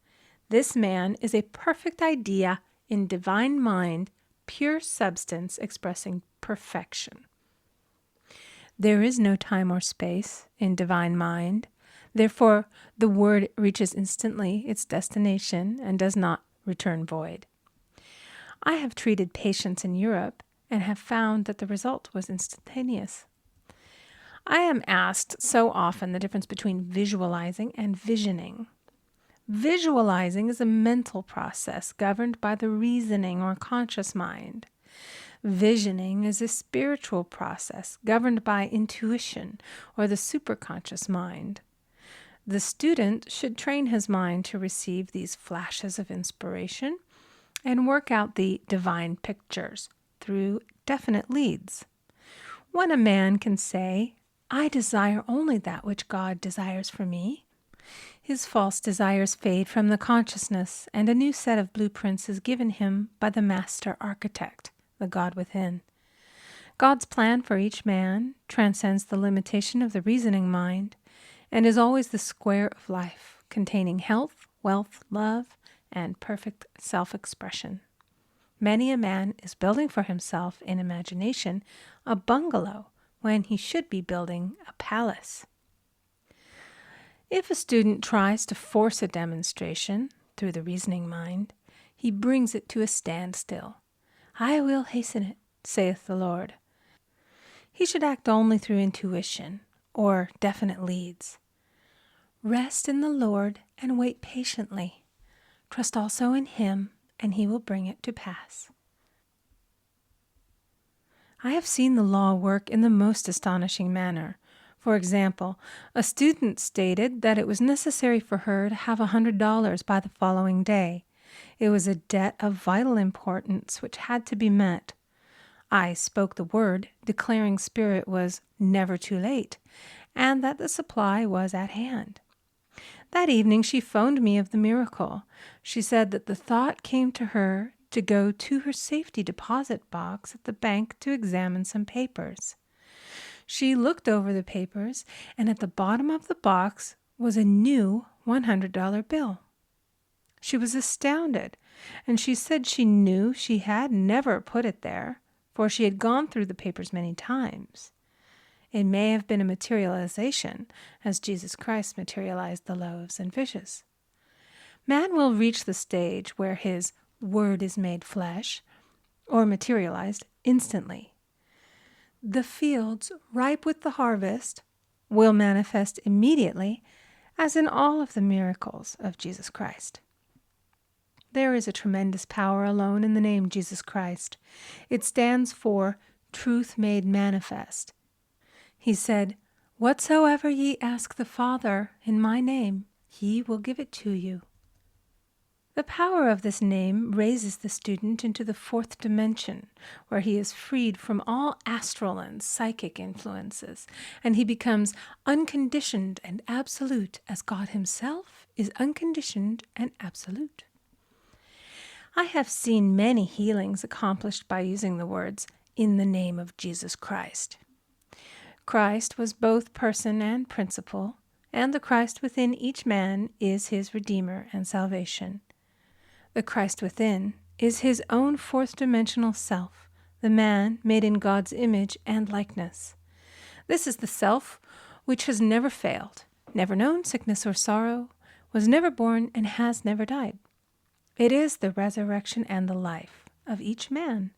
This man is a perfect idea in divine mind, pure substance expressing perfection." There is no time or space in divine mind. Therefore, the word reaches instantly its destination and does not return void. I have treated patients in Europe and have found that the result was instantaneous. I am asked so often the difference between visualizing and visioning. Visualizing is a mental process governed by the reasoning or conscious mind. Visioning is a spiritual process governed by intuition or the superconscious mind. The student should train his mind to receive these flashes of inspiration and work out the divine pictures through definite leads. When a man can say, "I desire only that which God desires for me," his false desires fade from the consciousness, and a new set of blueprints is given him by the master architect, the God within. God's plan for each man transcends the limitation of the reasoning mind and is always the square of life, containing health, wealth, love, and perfect self-expression. Many a man is building for himself in imagination a bungalow when he should be building a palace. If a student tries to force a demonstration through the reasoning mind, he brings it to a standstill. "I will hasten it, saith the Lord." He should act only through intuition or definite leads. Rest in the Lord and wait patiently. Trust also in Him, and He will bring it to pass. I have seen the law work in the most astonishing manner. For example, a student stated that it was necessary for her to have $100 by the following day. It was a debt of vital importance which had to be met. I spoke the word, declaring Spirit was never too late, and that the supply was at hand. That evening she phoned me of the miracle. She said that the thought came to her to go to her safety deposit box at the bank to examine some papers. She looked over the papers, and at the bottom of the box was a new $100 bill. She was astounded, and she said she knew she had never put it there, for she had gone through the papers many times. It may have been a materialization, as Jesus Christ materialized the loaves and fishes. Man will reach the stage where his word is made flesh, or materialized instantly. The fields ripe with the harvest will manifest immediately, as in all of the miracles of Jesus Christ. There is a tremendous power alone in the name Jesus Christ. It stands for truth made manifest. He said, "Whatsoever ye ask the Father in my name, he will give it to you." The power of this name raises the student into the fourth dimension, where he is freed from all astral and psychic influences, and he becomes unconditioned and absolute, as God himself is unconditioned and absolute. I have seen many healings accomplished by using the words, "in the name of Jesus Christ." Christ was both person and principle, and the Christ within each man is his Redeemer and salvation. The Christ within is his own fourth-dimensional self, the man made in God's image and likeness. This is the self which has never failed, never known sickness or sorrow, was never born, and has never died. It is the resurrection and the life of each man.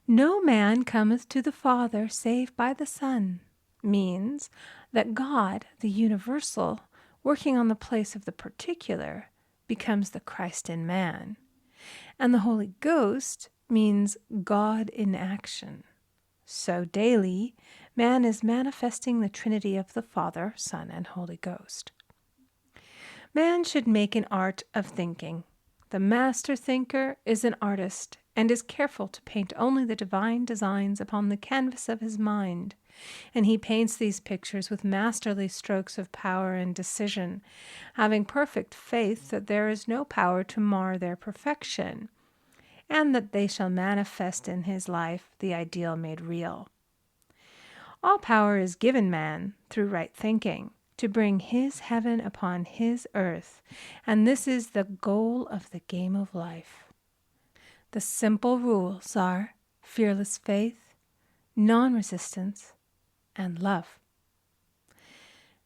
"No man cometh to the Father save by the Son" means that God, the universal, working on the place of the particular, becomes the Christ in man. And the Holy Ghost means God in action. So daily, man is manifesting the Trinity of the Father, Son, and Holy Ghost. Man should make an art of thinking. The master thinker is an artist and is careful to paint only the divine designs upon the canvas of his mind. And he paints these pictures with masterly strokes of power and decision, having perfect faith that there is no power to mar their perfection, and that they shall manifest in his life the ideal made real. All power is given man through right thinking, to bring his heaven upon his earth, and this is the goal of the game of life. The simple rules are fearless faith, non-resistance, and love.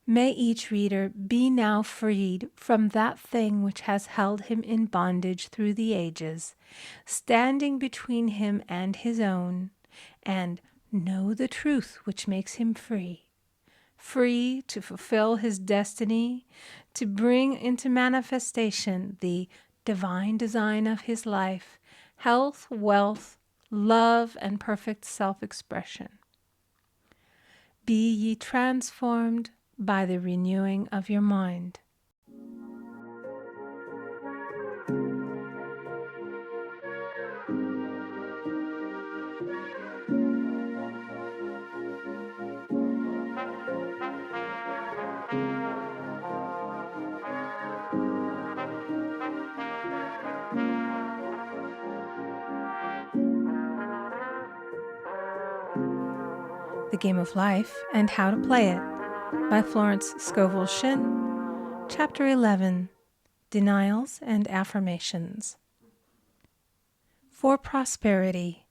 May each reader be now freed from that thing which has held him in bondage through the ages, standing between him and his own, and know the truth which makes him free. Free to fulfill his destiny, to bring into manifestation the divine design of his life, health, wealth, love, and perfect self-expression. Be ye transformed by the renewing of your mind. The Game of Life and How to Play It by Florence Scovel Shinn, Chapter 11, Denials and Affirmations. For prosperity.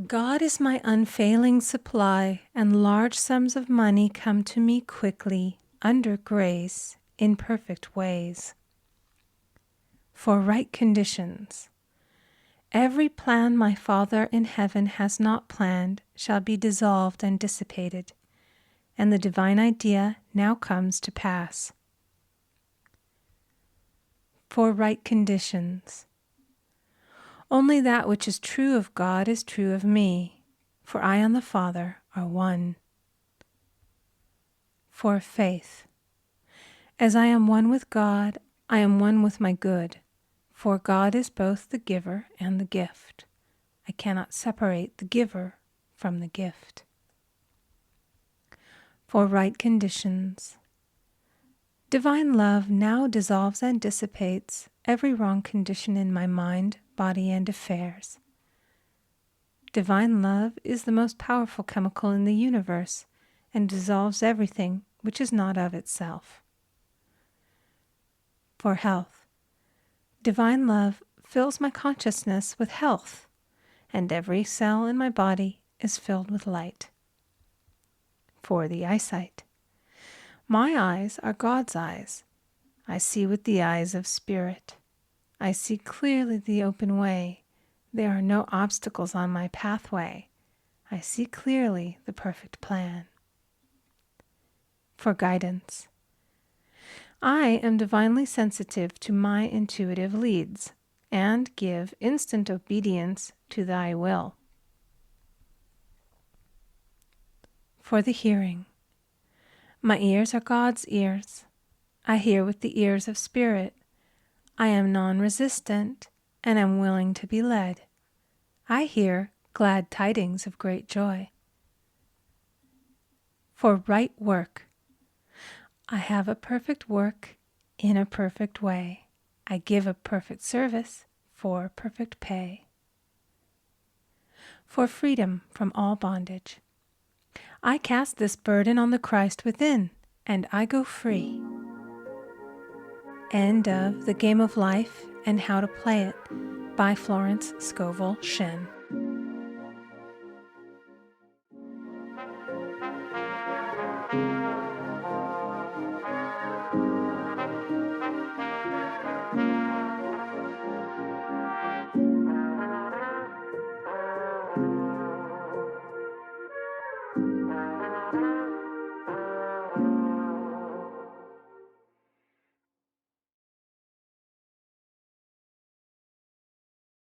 God is my unfailing supply, and large sums of money come to me quickly, under grace, in perfect ways. For right conditions. Every plan my Father in heaven has not planned shall be dissolved and dissipated, and the divine idea now comes to pass. For right conditions. Only that which is true of God is true of me, for I and the Father are one. For faith. As I am one with God, I am one with my good, for God is both the giver and the gift. I cannot separate the giver from the gift. For right conditions. Divine love now dissolves and dissipates every wrong condition in my mind, body, and affairs. Divine love is the most powerful chemical in the universe and dissolves everything which is not of itself. For health. Divine love fills my consciousness with health, and every cell in my body is filled with light. For the eyesight. My eyes are God's eyes, I see with the eyes of spirit. I see clearly the open way. There are no obstacles on my pathway. I see clearly the perfect plan. For guidance. I am divinely sensitive to my intuitive leads and give instant obedience to thy will. For the hearing. My ears are God's ears. I hear with the ears of spirit. I am non-resistant and am willing to be led. I hear glad tidings of great joy. For right work. I have a perfect work in a perfect way. I give a perfect service for perfect pay. For freedom from all bondage. I cast this burden on the Christ within, and I go free. End of The Game of Life and How to Play It by Florence Scovel Shinn.